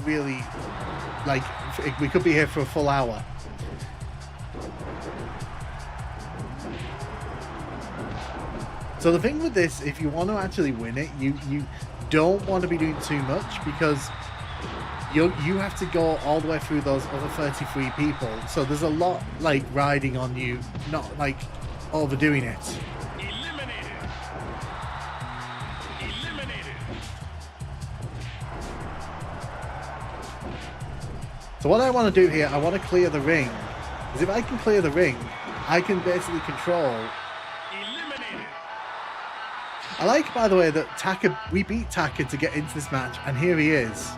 like, we could be here for a full hour. So the thing with this, if you want to actually win it, you don't want to be doing too much, because you have to go all the way through those other 33 people. So there's a lot like riding on you, not like overdoing it. Eliminated. So what I want to do here, I want to clear the ring. Because if I can clear the ring, I can basically control. I like, by the way, that Taka, we beat Taka to get into this match, and here he is.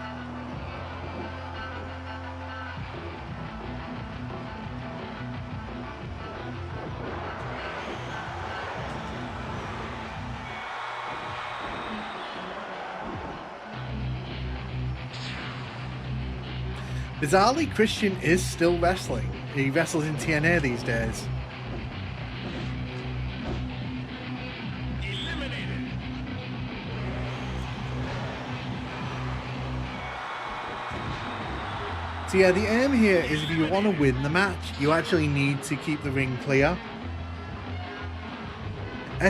Bizarrely, Christian is still wrestling. He wrestles in TNA these days. So yeah, the aim here is if you want to win the match, you actually need to keep the ring clear.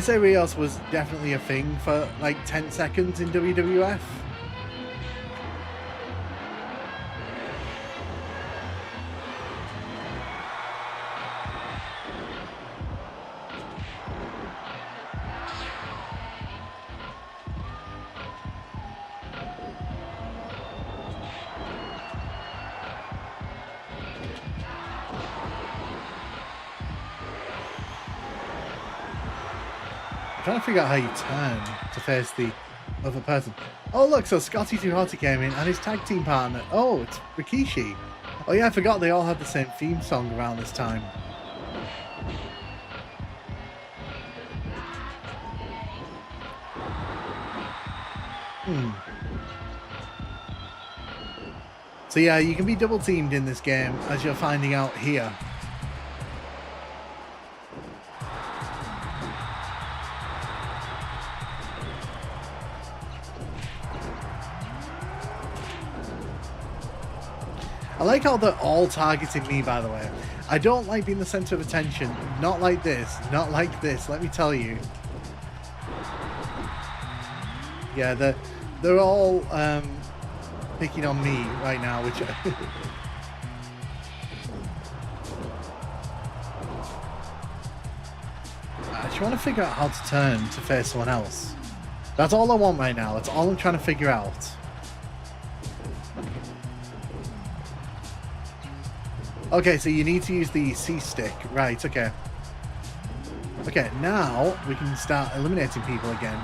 SA Rios was definitely a thing for like 10 seconds in WWF. Trying to figure out how you turn to face the other person. Oh look, so Scotty 2 Hotty came in and his tag team partner. Oh, it's Rikishi. Oh yeah, I forgot they all had the same theme song around this time. So yeah, you can be double teamed in this game, as you're finding out here. I like how they're all targeting me, by the way. I don't like being the center of attention. Not like this. Not like this, let me tell you. Yeah, they're all picking on me right now, which I just want to figure out how to turn to face someone else. That's all I want right now. That's all I'm trying to figure out. Okay, so you need to use the C stick. Right, okay. Okay, now we can start eliminating people again.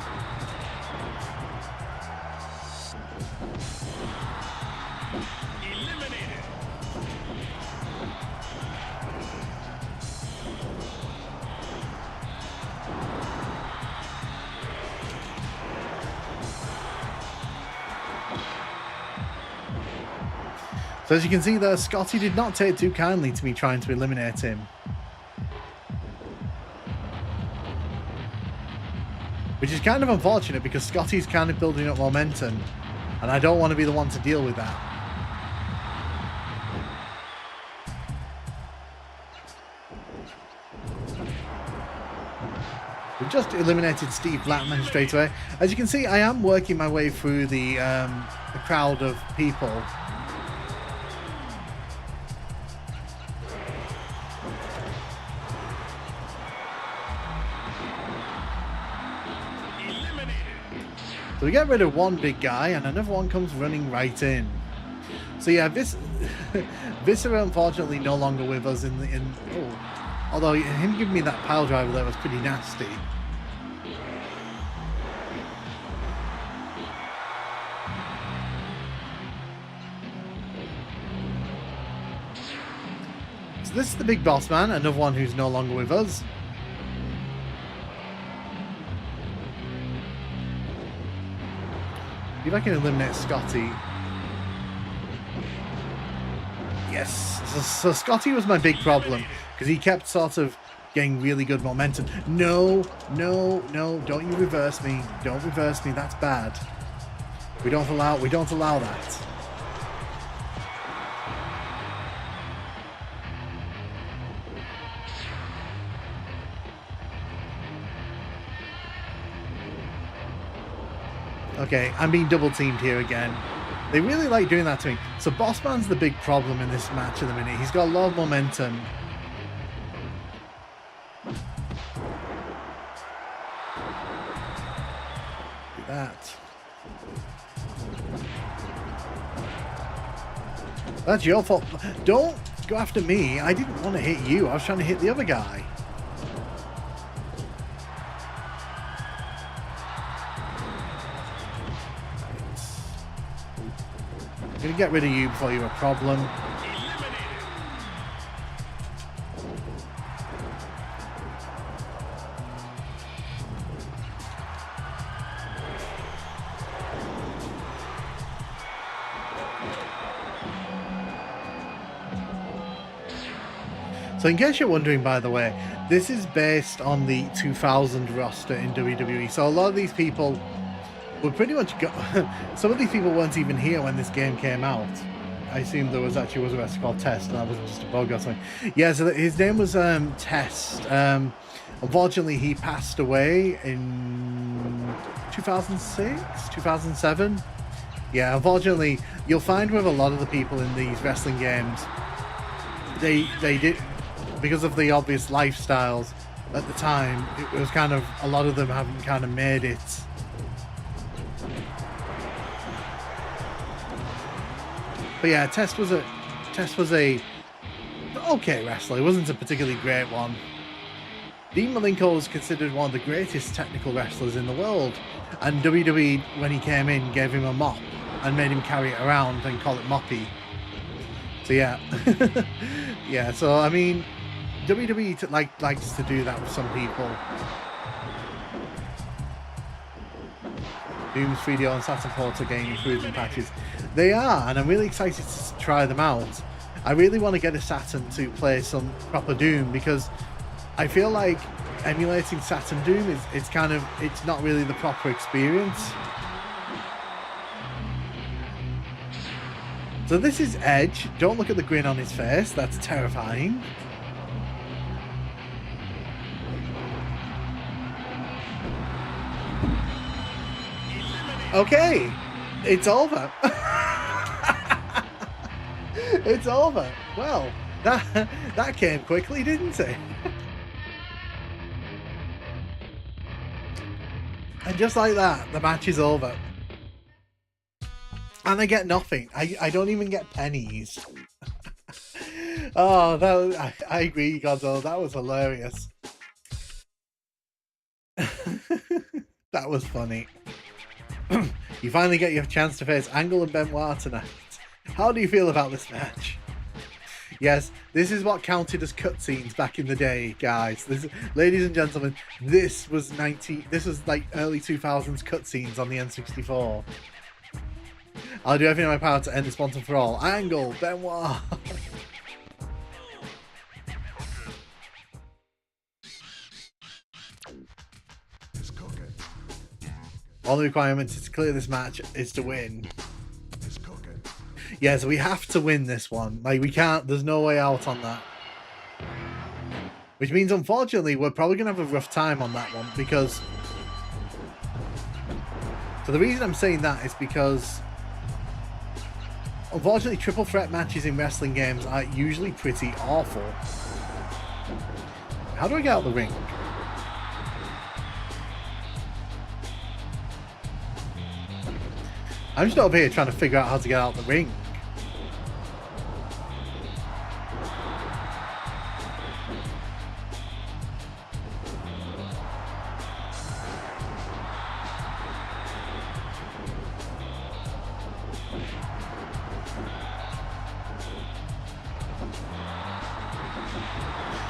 So as you can see there, Scotty did not take too kindly to me trying to eliminate him. Which is kind of unfortunate because Scotty's kind of building up momentum and I don't want to be the one to deal with that. We've just eliminated Steve Blackman straight away. As you can see, I am working my way through the crowd of people. So we get rid of one big guy and another one comes running right in. So yeah, Viscera unfortunately no longer with us although him giving me that pile driver there was pretty nasty. So this is the big boss man, another one who's no longer with us. See if I can eliminate Scotty. Yes. So Scotty was my big problem because he kept sort of getting really good momentum. No, no, no! Don't you reverse me! Don't reverse me. That's bad. We don't allow that. Okay, I'm being double teamed here again. They really like doing that to me. So Bossman's the big problem in this match at the minute. He's got a lot of momentum. Do that. That's your fault. Don't go after me. I didn't want to hit you. I was trying to hit the other guy. I'm going to get rid of you before you're a problem. So in case you're wondering, by the way, this is based on the 2000 roster in WWE. So a lot of these people were pretty much some of these people weren't even here when this game came out. I assume there was a wrestler called Test, and that wasn't just a bug or something. Yeah, so his name was Test. Unfortunately, he passed away in 2006, 2007. Yeah, unfortunately, you'll find with a lot of the people in these wrestling games, they did, because of the obvious lifestyles at the time, it was kind of, a lot of them haven't kind of made it. But yeah, Test was a okay wrestler. He wasn't a particularly great one. Dean Malenko was considered one of the greatest technical wrestlers in the world, and WWE, when he came in, gave him a mop and made him carry it around and call it Moppy. So yeah, yeah. So I mean, WWE likes to do that with some people. Doom's 3DO and Saturn ports are getting improvement patches. They are, and I'm really excited to try them out. I really want to get a Saturn to play some proper Doom, because I feel like emulating Saturn Doom it's not really the proper experience. So this is Edge. Don't look at the grin on his face. That's terrifying. Okay, it's over. It's over. Well, that came quickly, didn't it? And just like that, the match is over. And I get nothing. I don't even get pennies. Oh, I agree, Godzo. That was hilarious. That was funny. You finally get your chance to face Angle and Benoit tonight. How do you feel about this match? Yes, this is what counted as cutscenes back in the day, guys. Ladies and gentlemen, this was like early 2000s cutscenes on the N64. I'll do everything in my power to end this once and for all. Angle, Benoit. All the requirements to clear this match is to win. Yeah, so we have to win this one. Like, we can't, there's no way out on that. Which means, unfortunately, we're probably going to have a rough time on that one, because... So the reason I'm saying that is because... Unfortunately, triple threat matches in wrestling games are usually pretty awful. How do I get out of the ring? I'm just over here trying to figure out how to get out of the ring.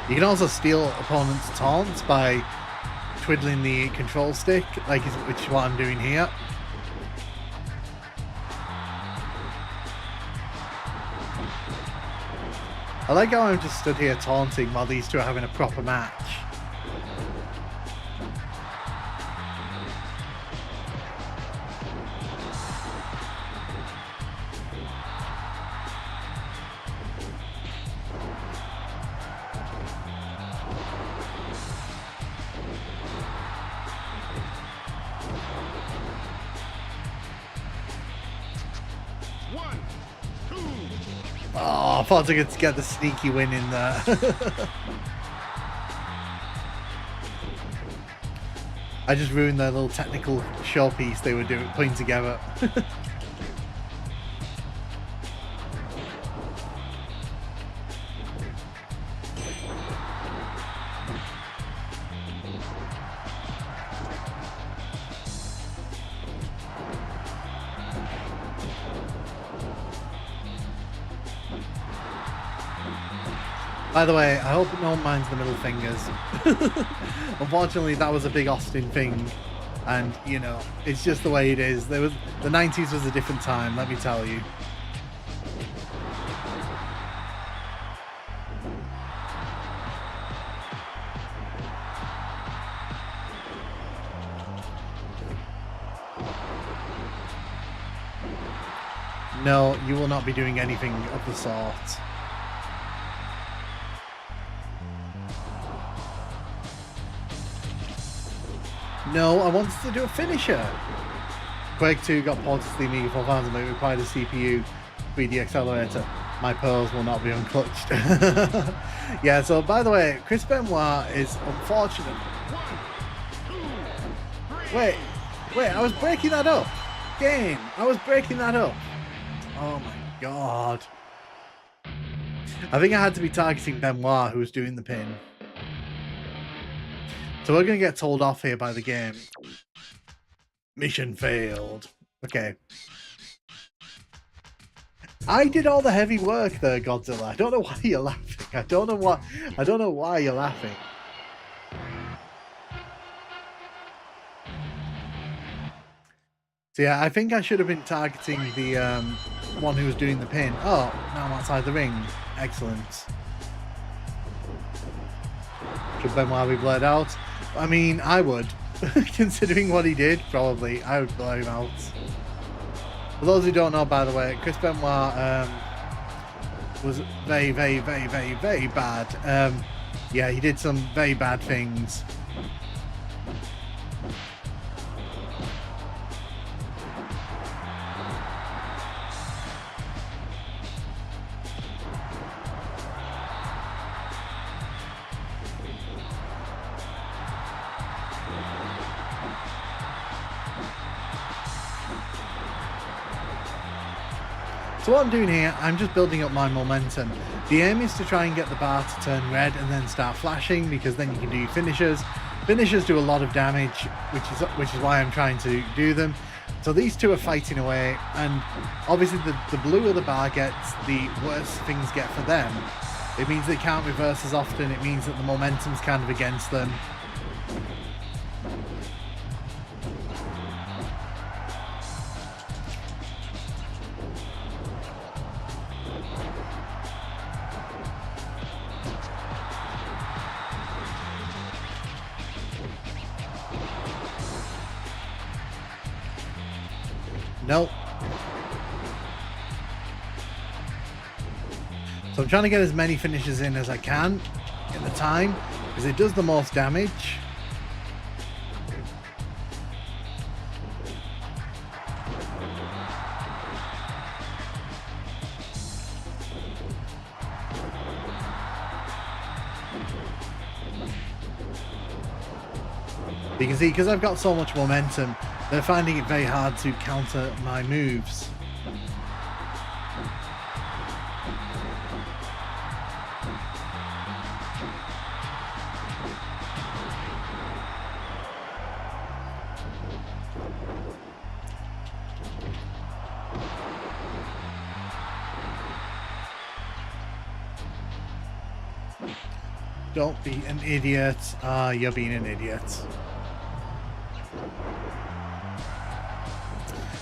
You can also steal opponents' taunts by twiddling the control stick, which is what I'm doing here. I like how I'm just stood here taunting while these two are having a proper match. Oh, I thought I could get the sneaky win in there. I just ruined their little technical showpiece they were putting together. By the way, I hope no one minds the middle fingers. Unfortunately, that was a big Austin thing, and you know, it's just the way it is. The 90s was a different time, let me tell you. No, you will not be doing anything of the sort. No, I wanted to do a finisher. Quake 2 got ported to the Amiga 4000, but it required a CPU 3D accelerator. My pearls will not be unclutched. Yeah, so by the way, Chris Benoit is unfortunate. Wait, I was breaking that up. Game, I was breaking that up. Oh my god. I think I had to be targeting Benoit, who was doing the pin. So we're going to get told off here by the game. Mission failed. Okay. I did all the heavy work there, Godzilla. I don't know why you're laughing. I don't know why you're laughing. So yeah, I think I should have been targeting the one who was doing the pin. Oh, now I'm outside the ring. Excellent. Should Benoit be blurred out? I mean, I would. Considering what he did, probably. I would blur him out. For those who don't know, by the way, Chris Benoit was very, very, very, very, very bad. Yeah, he did some very bad things. So what I'm doing here, I'm just building up my momentum. The aim is to try and get the bar to turn red and then start flashing, because then you can do finishers. Finishers do a lot of damage, which is why I'm trying to do them. So these two are fighting away, and obviously the bluer the bar gets, the worse things get for them. It means they can't reverse as often, it means that the momentum's kind of against them. Nope. So I'm trying to get as many finishes in as I can in the time, because it does the most damage. You can see, because I've got so much momentum, they're finding it very hard to counter my moves. Don't be an idiot. You're being an idiot.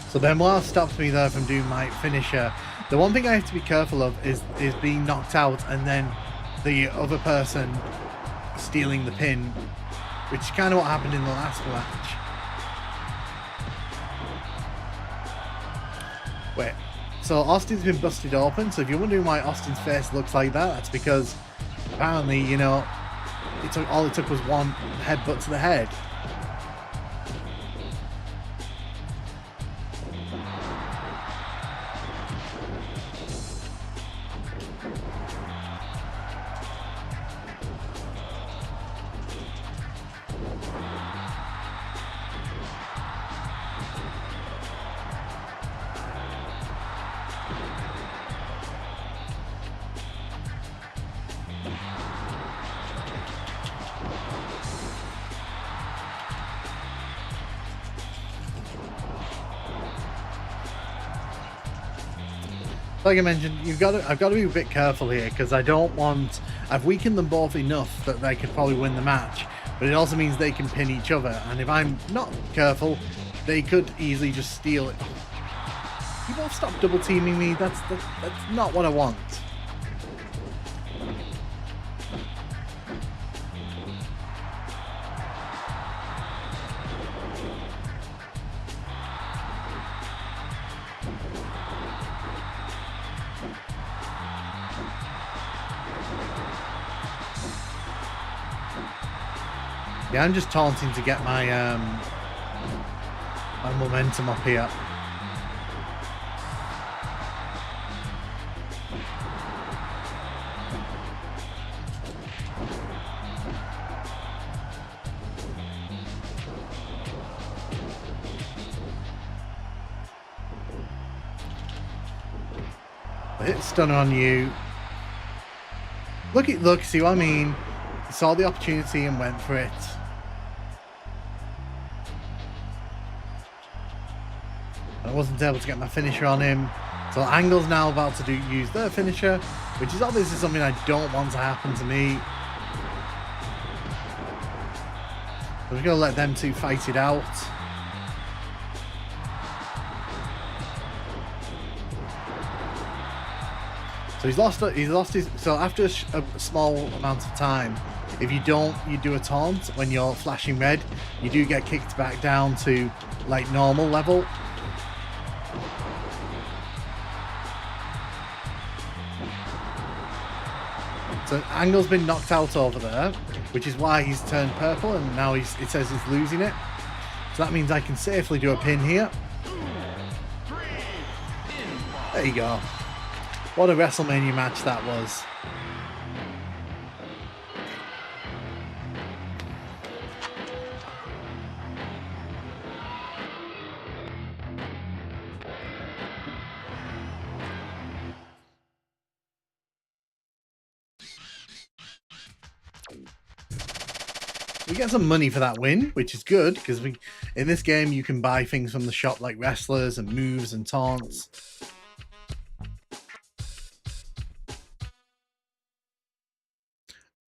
So Benoit stops me there from doing my finisher. The one thing I have to be careful of is being knocked out and then the other person stealing the pin, which is kind of what happened in the last match. Wait, so Austin's been busted open, so if you're wondering why Austin's face looks like that, that's because apparently, you know, all it took was one headbutt to the head. Like I mentioned, I've got to be a bit careful here because I've weakened them both enough that they could probably win the match, but it also means they can pin each other, and if I'm not careful, they could easily just steal it. You both stop double teaming me. That's not what I want. Yeah, I'm just taunting to get my my momentum up here. I hit stunner on you. Look, see what I mean? He saw the opportunity and went for it. I wasn't able to get my finisher on him. So Angle's now about to use their finisher, which is obviously something I don't want to happen to me. I'm just going to let them two fight it out. So he's lost his. So after a small amount of time, if you do a taunt when you're flashing red, you do get kicked back down to like normal level. So Angle's been knocked out over there, which is why he's turned purple, and now it says he's losing it. So that means I can safely do a pin here. There you go. What a WrestleMania match that was. We get some money for that win, which is good, because in this game you can buy things from the shop like wrestlers and moves and taunts.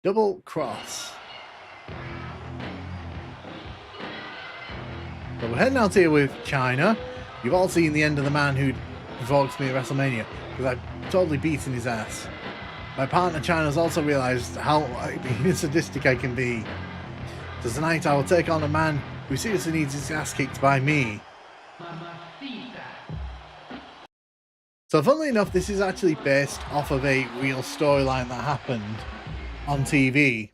Double cross. So we're heading out here with China. You've all seen the end of the man who provoked me at WrestleMania, because I've totally beaten his ass. My partner China's also realised how sadistic I can be. So tonight I will take on a man who seriously needs his ass kicked by me. So funnily enough, this is actually based off of a real storyline that happened on TV.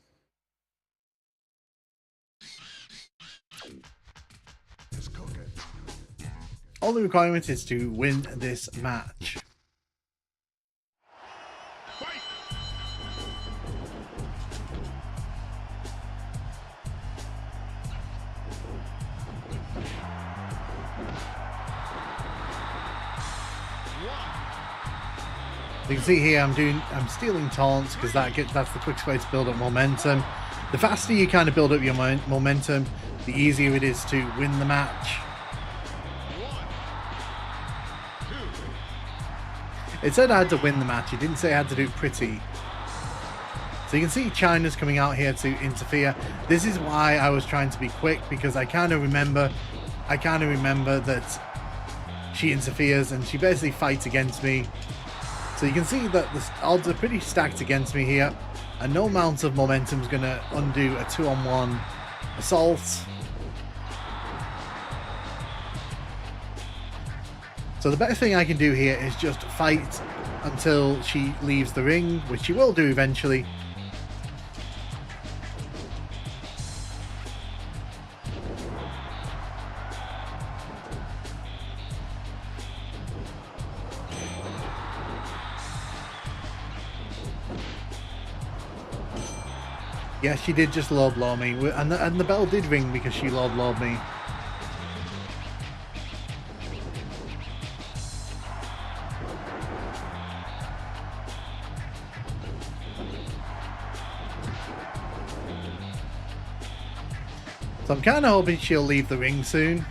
All the requirement is to win this match. You can see here I'm stealing taunts because that's the quickest way to build up momentum. The faster you kind of build up your momentum, the easier it is to win the match. It said I had to win the match, it didn't say I had to do it pretty. So you can see China's coming out here to interfere. This is why I was trying to be quick, because I kind of remember that she interferes and she basically fights against me. So you can see that the odds are pretty stacked against me here, and no amount of momentum is going to undo a 2-on-1 assault. So the better thing I can do here is just fight until she leaves the ring, which she will do eventually. Yeah, she did just low blow me, and the bell did ring because she low blowed me. So I'm kind of hoping she'll leave the ring soon.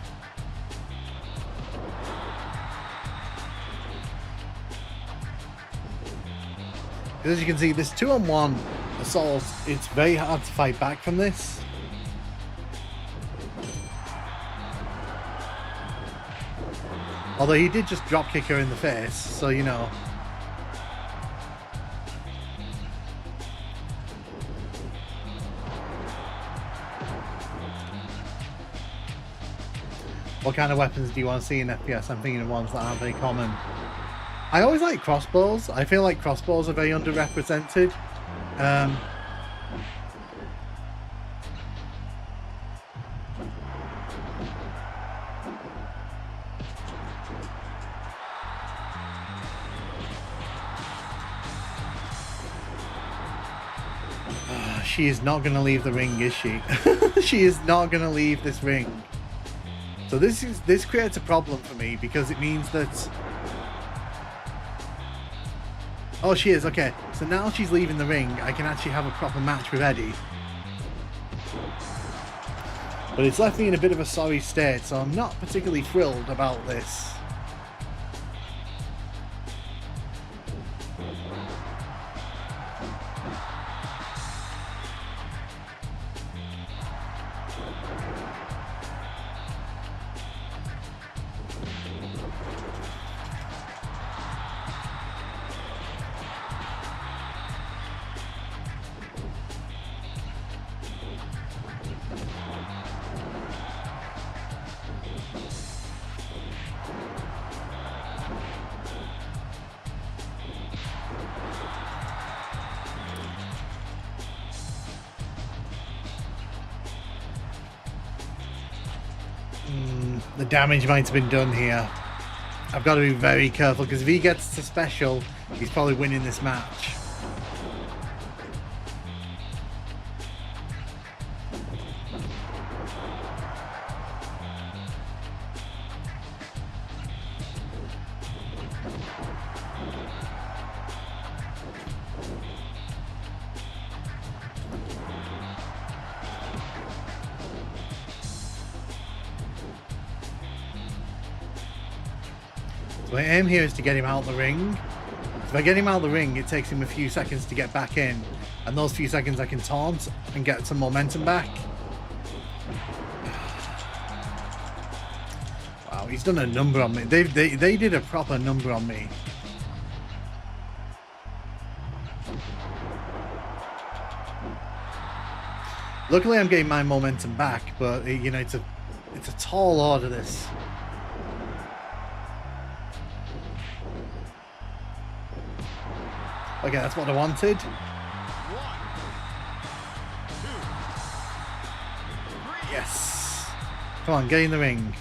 As you can see, this 2-on-1 assault, it's very hard to fight back from this. Although he did just drop kick her in the face, so you know. What kind of weapons do you want to see in FPS? I'm thinking of ones that aren't very common. I always like crossbows. I feel like crossbows are very underrepresented. She is not going to leave the ring, is she? She is not going to leave this ring. So this creates a problem for me because it means that... Oh, she is. Okay. So now she's leaving the ring. I can actually have a proper match with Eddie. But it's left me in a bit of a sorry state, so I'm not particularly thrilled about this. The damage might have been done here. I've got to be very careful because if he gets to special, he's probably winning this match. So my aim here is to get him out of the ring. If I get him out of the ring, it takes him a few seconds to get back in. And those few seconds I can taunt and get some momentum back. Wow, he's done a number on me. They did a proper number on me. Luckily I'm getting my momentum back, but you know, it's a tall order, this. Okay, that's what I wanted. 1, 2, 3. Yes. Come on, get in the ring.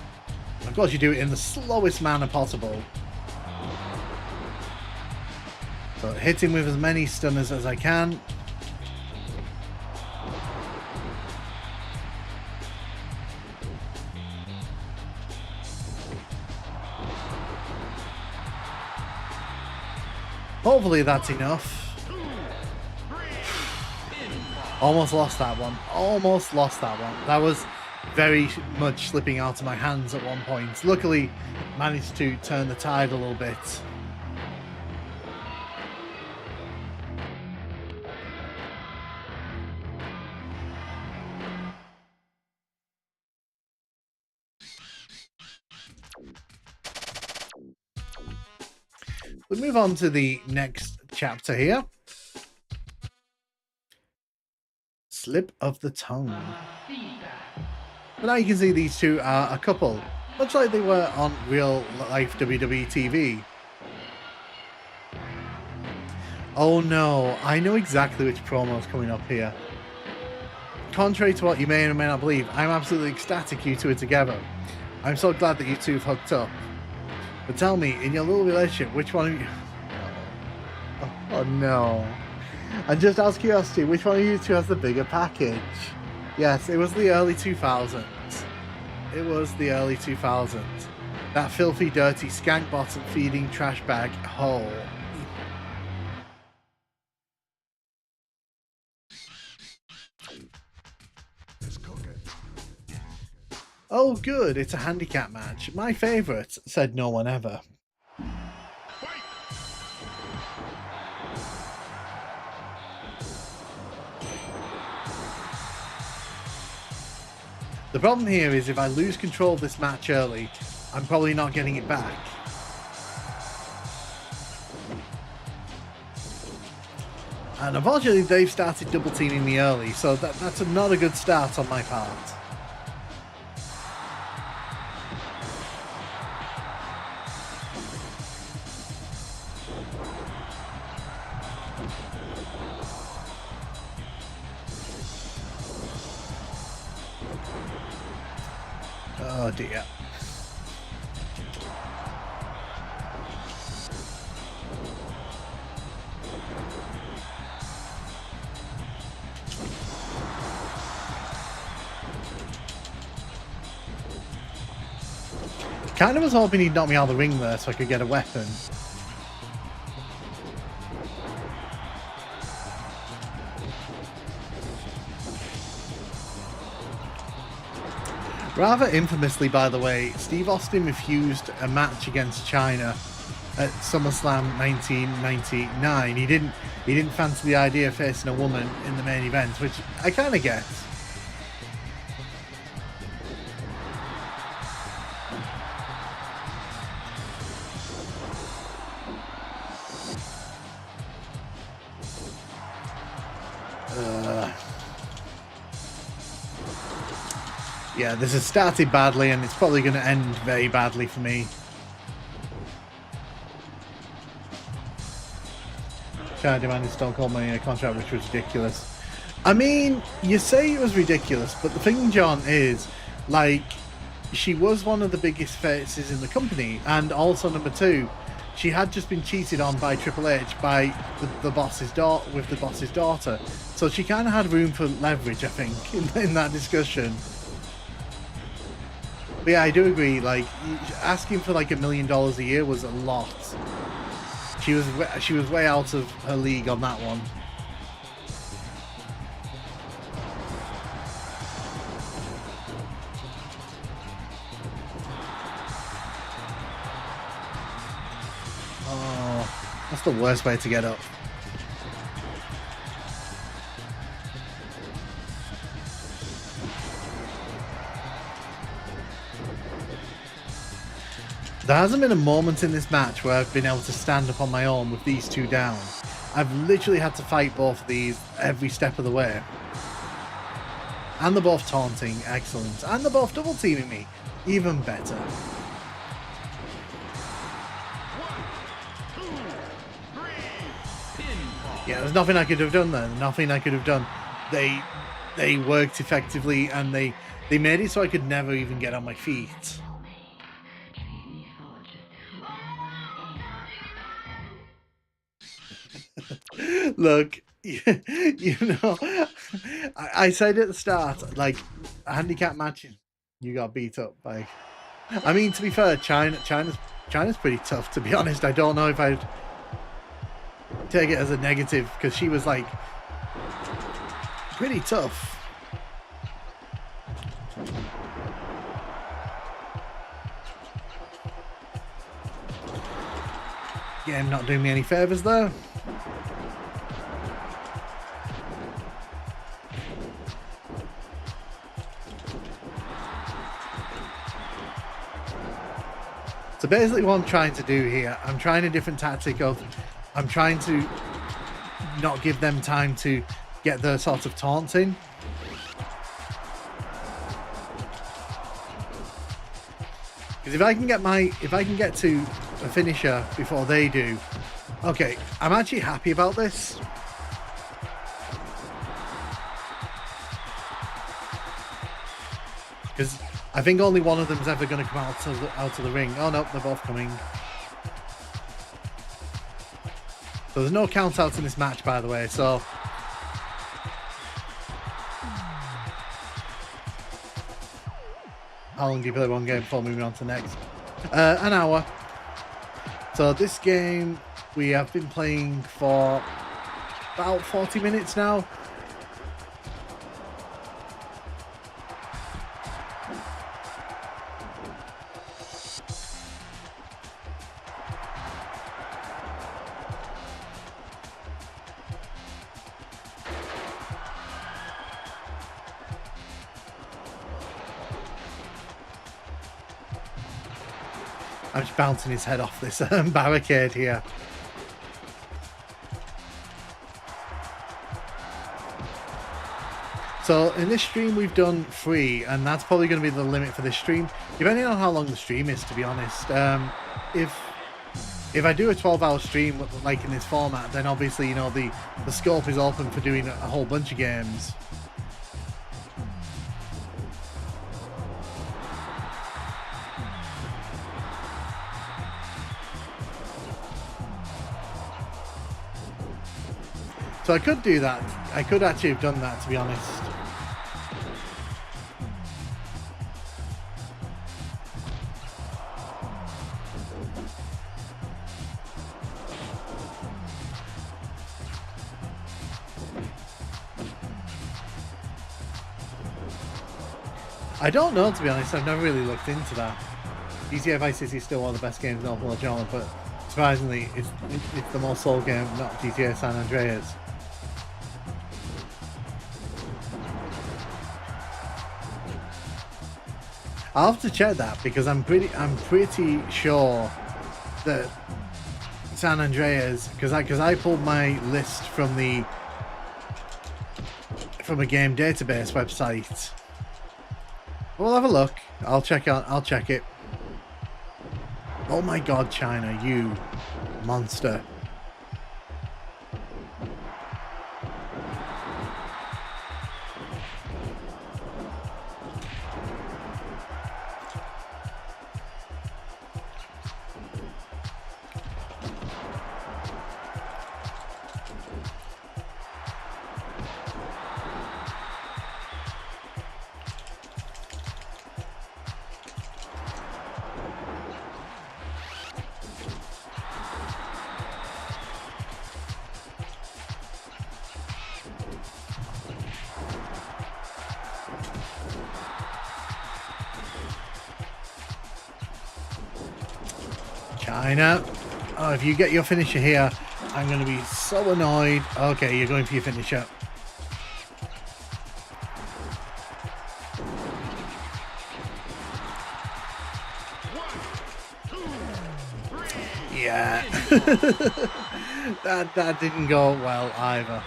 And of course you do it in the slowest manner possible. So hit him with as many stunners as I can. Hopefully that's enough. Almost lost that one. Almost lost that one. That was very much slipping out of my hands at one point. Luckily, managed to turn the tide a little bit. We'll move on to the next chapter here. Slip of the tongue. But now you can see these two are a couple, much like they were on real life WWE TV. Oh no, I know exactly which promo is coming up here. Contrary to what you may or may not believe, I'm absolutely ecstatic you two are together. I'm so glad that you two have hooked up. But tell me, in your little relationship, which one of you... Oh no. And just out of curiosity, which one of you two has the bigger package? Yes, it was the early 2000s. It was the early 2000s. That filthy, dirty, skank bottom feeding trash bag hole. Oh good, it's a handicap match. My favourite, said no one ever. The problem here is if I lose control of this match early, I'm probably not getting it back. And unfortunately they've started double teaming me early, so that's not a good start on my part. Oh dear. Kind of was hoping he'd knock me out of the ring there so I could get a weapon. Rather infamously, by the way, Steve Austin refused a match against China at SummerSlam 1999. He didn't fancy the idea of facing a woman in the main event, which I kind of get. Yeah, this has started badly and it's probably going to end very badly for me. China demanded Stone Cold Money in a contract, which was ridiculous. I mean, you say it was ridiculous, but the thing, John, is, like, she was one of the biggest faces in the company, and also, number two, she had just been cheated on by Triple H by the boss's daughter, with the boss's daughter. So she kind of had room for leverage, I think, in that discussion. But yeah, I do agree, like, asking for like $1 million a year was a lot. She was way out of her league on that one. Oh, that's the worst way to get up. There hasn't been a moment in this match where I've been able to stand up on my own with these two down. I've literally had to fight both of these every step of the way. And they're both taunting, excellent. And they're both double teaming me, even better. 1, 2, 3, pinfall. Yeah, there's nothing I could have done there. Nothing I could have done. They worked effectively and they made it so I could never even get on my feet. Look, you know, I said at the start, like, handicap matches, you got beat up by. I mean, to be fair, China's pretty tough. To be honest, I don't know if I'd take it as a negative because she was like pretty tough. Game not doing me any favors there. So basically what I'm trying to do here, I'm trying a different tactic of, I'm trying to not give them time to get the sort of taunts in. Because if I can get to a finisher before they do, okay, I'm actually happy about this. Because I think only one of them is ever going to come out of the ring. Oh no, they're both coming. So there's no count outs in this match, by the way, so how long do you play one game before moving on to the next? An hour. So this game we have been playing for about 40 minutes now. I'm just bouncing his head off this barricade here. So in this stream we've done 3, and that's probably going to be the limit for this stream, depending on how long the stream is, to be honest. If I do a 12-hour stream like in this format, then obviously, you know, the scope is open for doing a whole bunch of games. So I could do that. I could actually have done that, to be honest. I don't know, to be honest. I've never really looked into that. GTA Vice City is still one of the best games in open world genre, but surprisingly, it's the most sold game, not GTA San Andreas. I'll have to check that because I'm pretty sure that San Andreas, because I pulled my list from a game database website. We'll have a look. I'll check it. Oh my God, China, you monster. China. Oh, if you get your finisher here, I'm going to be so annoyed. Okay, you're going for your finisher. Yeah. that didn't go well either.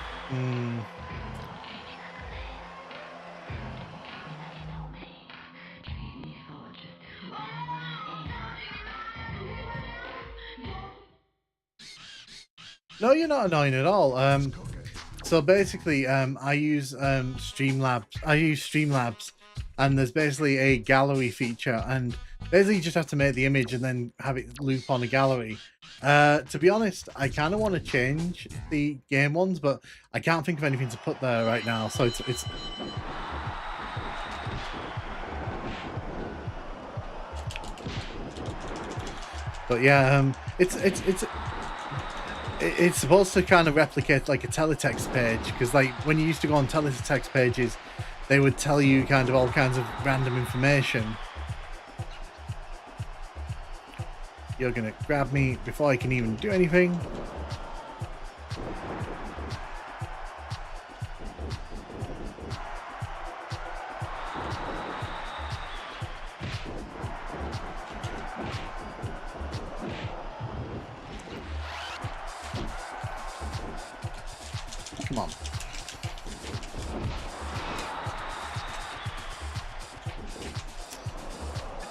No, you're not annoying at all. So basically, I use Streamlabs, and there's basically a gallery feature, and basically you just have to make the image and then have it loop on a gallery. To be honest, I kind of want to change the game ones, but I can't think of anything to put there right now. So it's but yeah, it's supposed to kind of replicate like a teletext page, because like when you used to go on teletext pages, they would tell you kind of all kinds of random information. You're gonna grab me before I can even do anything.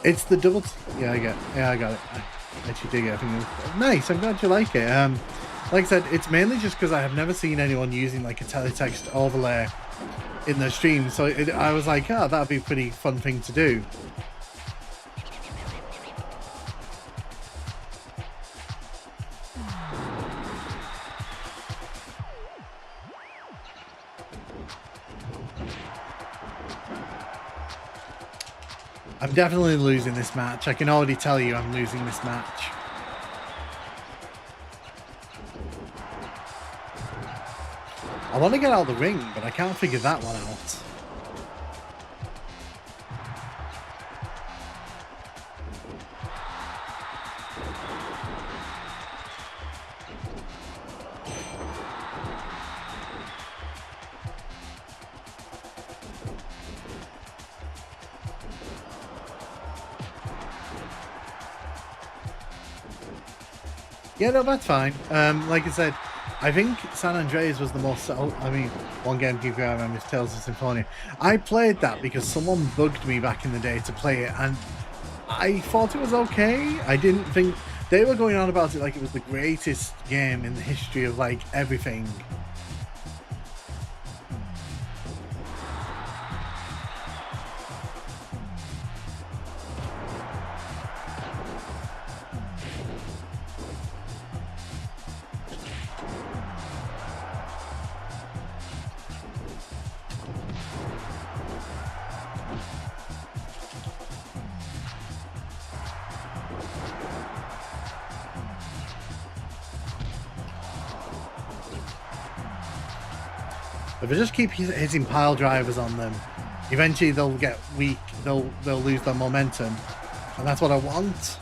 It's the double. Yeah, I got it. I actually dig it. I think nice. I'm glad you like it. Like I said, it's mainly just because I have never seen anyone using like a teletext overlay in their stream, so I was like, oh, that'd be a pretty fun thing to do. I'm definitely losing this match. I can already tell you I'm losing this match. I want to get out of the ring, but I can't figure that one out. Yeah, no, that's fine. Like I said, I think San Andreas was the most... I mean, one game keep going around is Tales of Symphonia. I played that because someone bugged me back in the day to play it, and I thought it was okay. I didn't think... They were going on about it like it was the greatest game in the history of, like, everything. If I just keep hitting pile drivers on them, eventually they'll get weak, they'll lose their momentum, and that's what I want.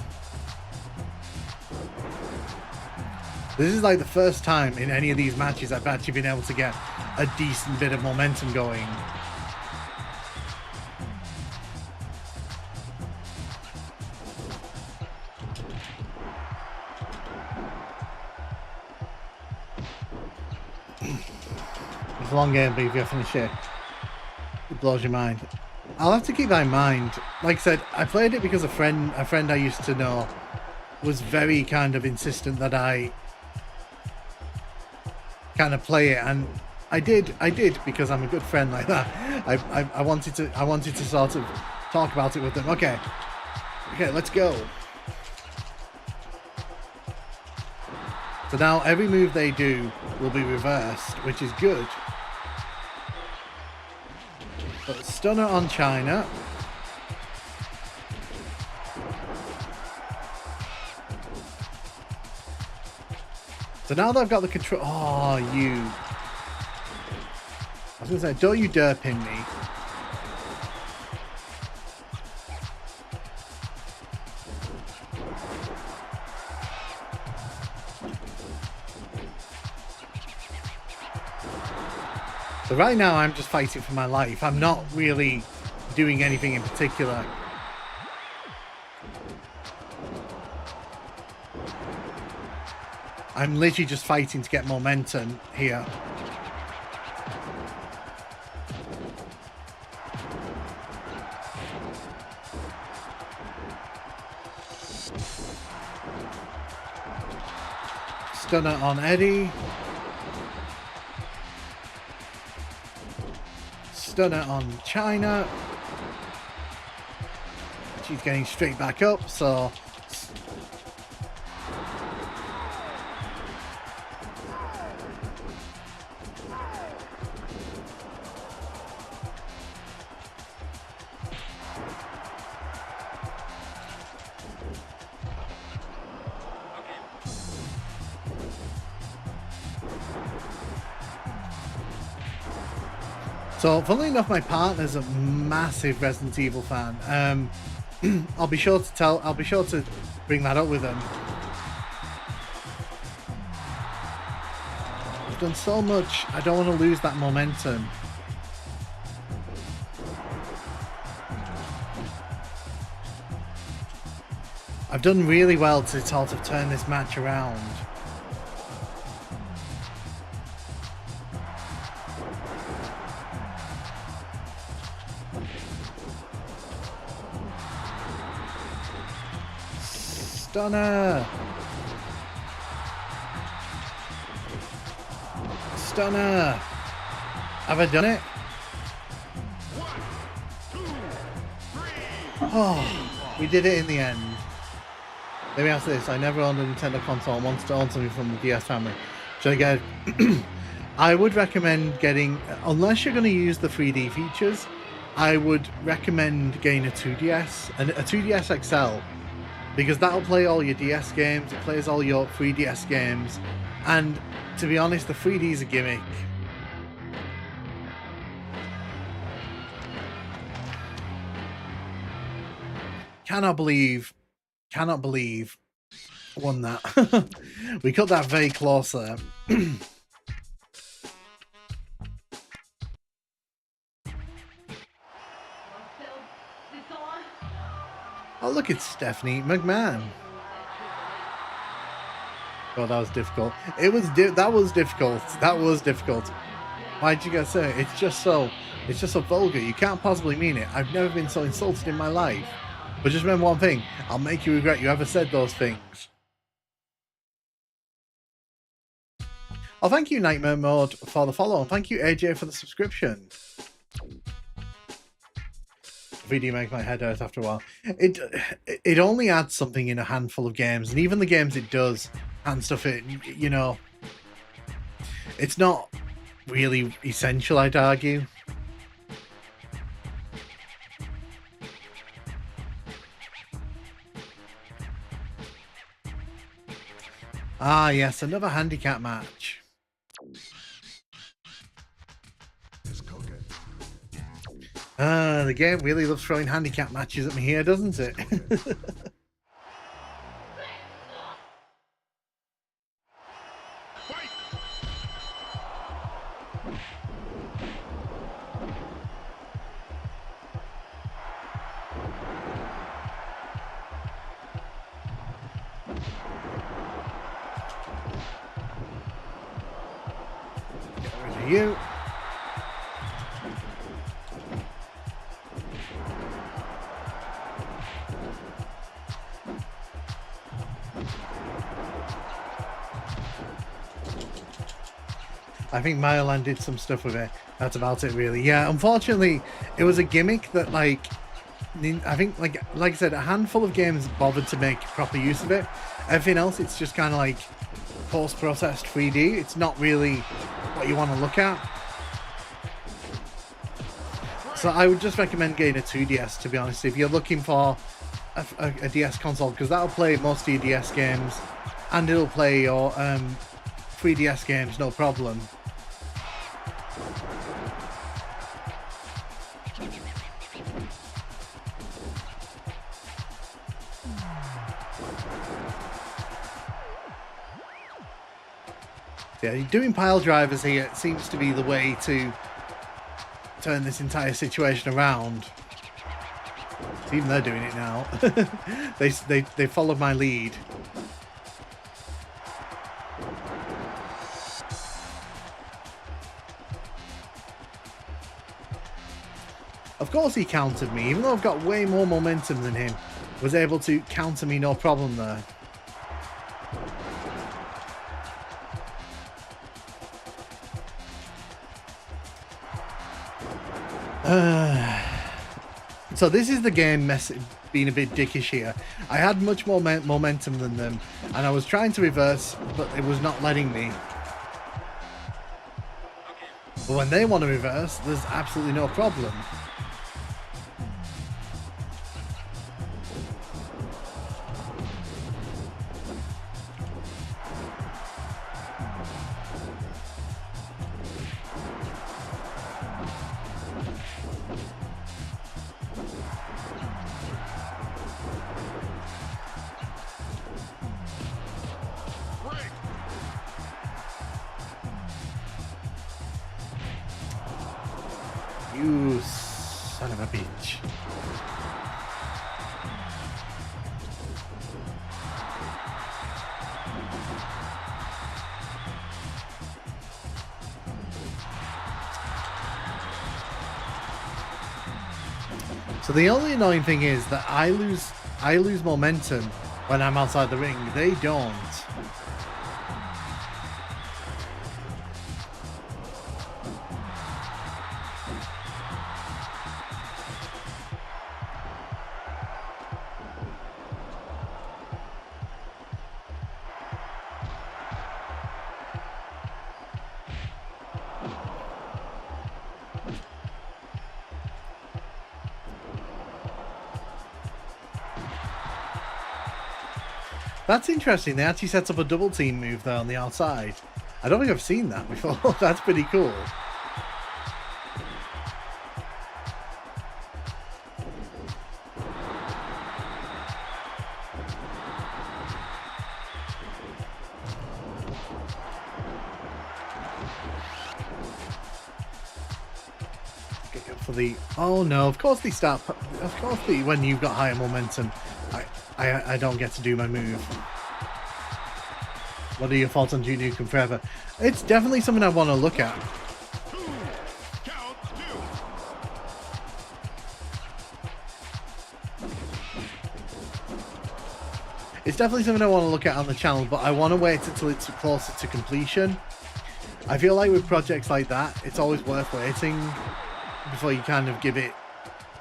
This is like the first time in any of these matches I've actually been able to get a decent bit of momentum going. It's a long game, but if you finish it, it blows your mind. I'll have to keep that in mind. Like I said, I played it because a friend I used to know was very kind of insistent that I kind of play it, and I did because I'm a good friend like that. I wanted to sort of talk about it with them. Okay, let's go. So now every move they do will be reversed, which is good. But stunner on China. So now that I've got the control... Oh, you... I was going to say, don't you dare pin me. So right now I'm just fighting for my life. I'm not really doing anything in particular. I'm literally just fighting to get momentum here. Stunner on Eddie. Stunner on China. She's getting straight back up, so... So, funnily enough, my partner's a massive Resident Evil fan. I'll be sure to bring that up with him. I've done so much, I don't want to lose that momentum. I've done really well to sort of turn this match around. Stunner! Stunner! Have I done it? Oh, we did it in the end. Let me ask this. I never owned a Nintendo console and wanted to own something from the DS family. Should I get... I would recommend getting... Unless you're going to use the 3D features, I would recommend getting a 2DS. And a 2DS XL. Because that'll play all your DS games. It plays all your 3DS games. And to be honest, the 3D is a gimmick. Cannot believe won that. We cut that very close there. Oh, look, it's Stephanie McMahon. Oh, that was difficult. That was difficult. That was difficult. Why'd you guys say it? It's just so vulgar. You can't possibly mean it. I've never been so insulted in my life. But just remember one thing. I'll make you regret you ever said those things. Oh, thank you, Nightmare Mode, for the follow. And thank you, AJ, for the subscription. Video makes my head hurt after a while. It only adds something in a handful of games. And even the games it does and stuff, you know, it's not really essential, I'd argue. Ah, yes, another handicap match. The game really loves throwing handicap matches at me here, doesn't it? Get rid of you. I think Myoland did some stuff with it. That's about it, really. Yeah, unfortunately, it was a gimmick that, like, I think, like I said, a handful of games bothered to make proper use of it. Everything else, it's just kind of like post-processed 3D. It's not really what you want to look at. So I would just recommend getting a 2DS, to be honest, if you're looking for a DS console, because that'll play most of your DS games, and it'll play your 3DS games, no problem. Yeah, doing pile drivers here seems to be the way to turn this entire situation around. So even they're doing it now. they followed my lead. Of course he countered me, even though I've got way more momentum than him. Was able to counter me no problem there. So this is the game being a bit dickish here. I had much more momentum than them, and I was trying to reverse, but it was not letting me. But when they want to reverse, there's absolutely no problem. You son of a bitch. So the only annoying thing is that I lose momentum when I'm outside the ring. They don't. That's interesting. They actually set up a double team move there on the outside. I don't think I've seen that before. That's pretty cool. For the oh no, of course they start. Of course they, when you've got higher momentum, I don't get to do my move. What are your thoughts on Duke Nukem Forever? It's definitely something I want to look at. It's definitely something I want to look at on the channel, but I want to wait until it's closer to completion. I feel like with projects like that, it's always worth waiting before you kind of give it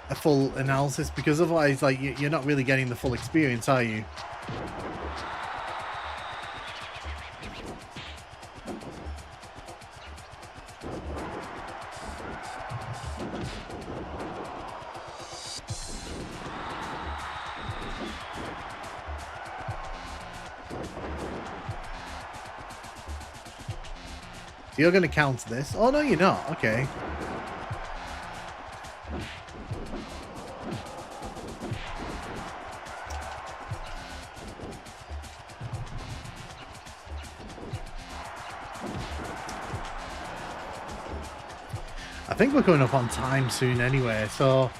a full analysis, because otherwise, like, you're not really getting the full experience, are you? So you're going to counter this? Oh no, you're not. Okay. I think we're coming up on time soon anyway, so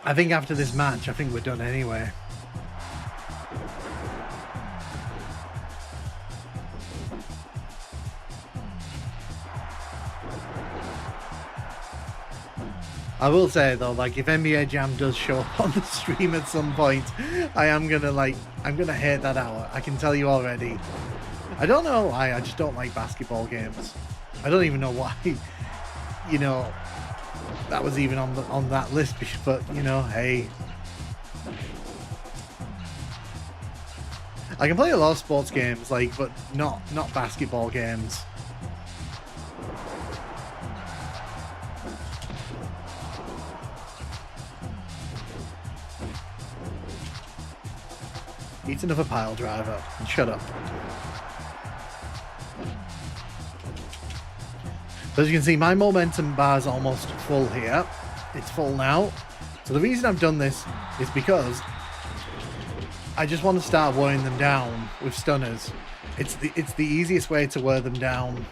I think after this match, I think we're done anyway. I will say though, like, if NBA Jam does show up on the stream at some point, I'm gonna hate that hour. I can tell you already. I don't know why, I just don't like basketball games. I don't even know why, you know, that was even on that list, but, you know, hey. I can play a lot of sports games, like, but not basketball games. Eat another pile driver and shut up. So as you can see, my momentum bar is almost full here. It's full now. So the reason I've done this is because I just want to start wearing them down with stunners. It's the easiest way to wear them down.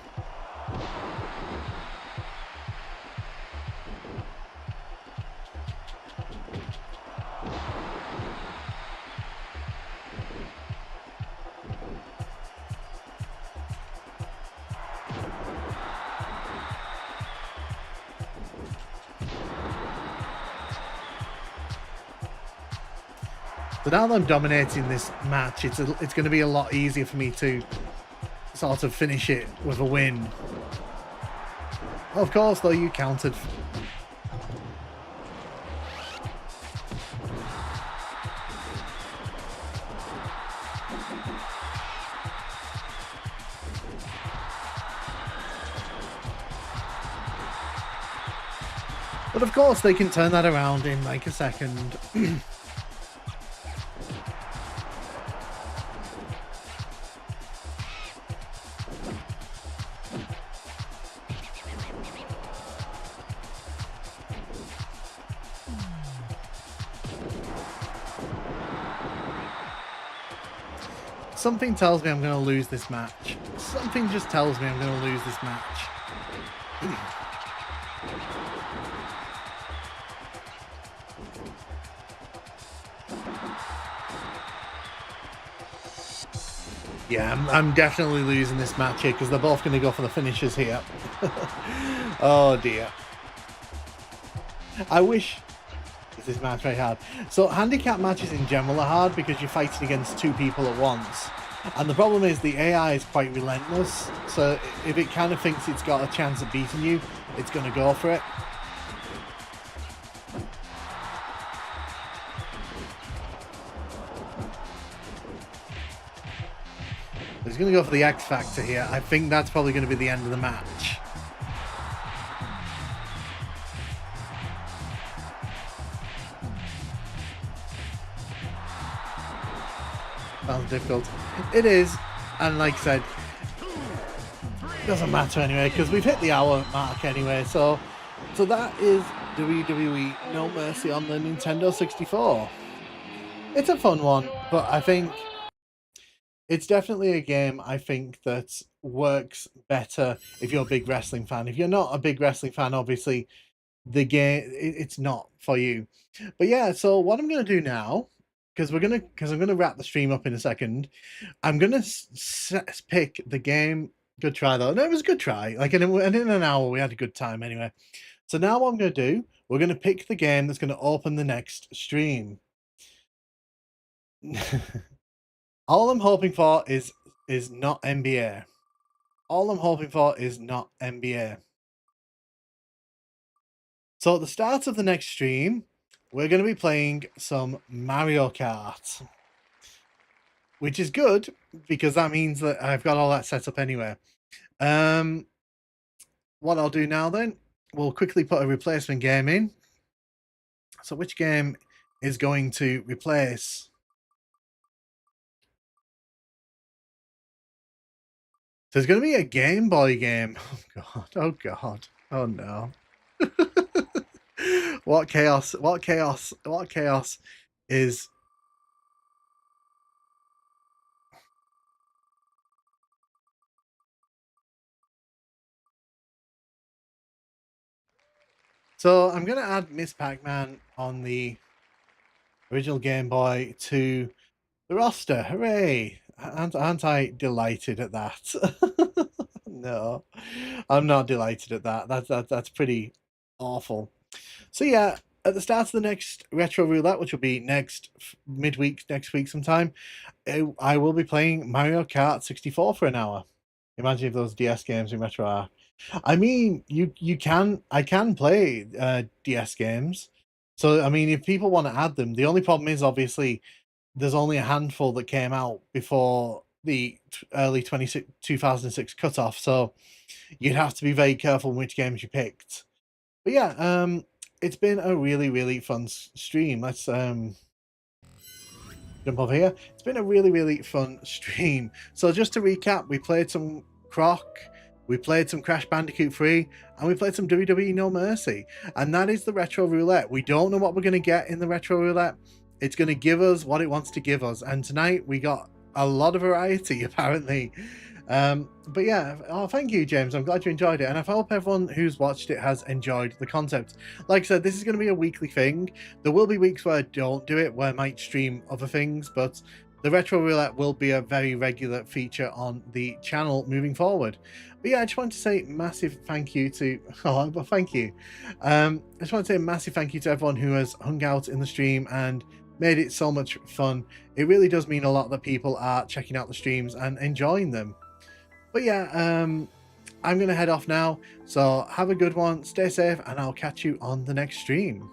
So now that I'm dominating this match, it's going to be a lot easier for me to sort of finish it with a win. Of course, though, you countered. But of course, they can turn that around in like a second. Something tells me I'm going to lose this match. Something just tells me I'm going to lose this match. Yeah, I'm definitely losing this match here because they're both going to go for the finishes here. Oh dear. I wish this match very hard. So handicap matches in general are hard because you're fighting against two people at once. And the problem is the AI is quite relentless. So if it kind of thinks it's got a chance of beating you, it's going to go for it. He's going to go for the X Factor here. I think that's probably going to be the end of the match. Sounds difficult. It is, and like I said, doesn't matter anyway because we've hit the hour mark anyway. So that is WWE No Mercy on the Nintendo 64. It's a fun one, but I think it's definitely a game I think that works better if you're a big wrestling fan. If you're not a big wrestling fan, obviously the game it's not for you. But yeah, so what I'm going to do now, because I'm going to wrap the stream up in a second, I'm going to pick the game. Good try though. No, it was a good try. Like in an hour we had a good time anyway. So now what I'm going to do, we're going to pick the game that's going to open the next stream. All I'm hoping for is not NBA. All I'm hoping for is not NBA. So at the start of the next stream, we're going to be playing some Mario Kart. Which is good, because that means that I've got all that set up anyway. What I'll do now then, we'll quickly put a replacement game in. So which game is going to replace? There's going to be a Game Boy game. Oh god, oh god, oh no. What chaos, what chaos, what chaos is... So I'm going to add Miss Pac-Man on the original Game Boy to the roster. Hooray! Aren't I delighted at that? No, I'm not delighted at that. That's pretty awful. So yeah, at the start of the next Retro Roulette, which will be next midweek, next week sometime, I will be playing Mario Kart 64 for an hour. Imagine if those DS games in Retro are. I mean, I can play DS games. So I mean, if people want to add them, the only problem is obviously there's only a handful that came out before the early 2006 cutoff. So you'd have to be very careful in which games you picked. But yeah, it's been a really fun stream. Let's jump over here. It's been a really fun stream. So just to recap, we played some Croc, we played some Crash Bandicoot 3, and we played some WWE No Mercy. And that is the Retro Roulette. We don't know what we're going to get in the Retro Roulette. It's going to give us what it wants to give us. And tonight we got a lot of variety, apparently. But yeah, oh, thank you, James. I'm glad you enjoyed it. And I hope everyone who's watched it has enjoyed the concept. Like I said, this is going to be a weekly thing. There will be weeks where I don't do it, where I might stream other things, but the Retro Roulette will be a very regular feature on the channel moving forward. But yeah, I just want to say massive thank you to... Oh, well, thank you. I just want to say a massive thank you to everyone who has hung out in the stream and made it so much fun. It really does mean a lot that people are checking out the streams and enjoying them. But yeah, I'm going to head off now. So have a good one, stay safe, and I'll catch you on the next stream.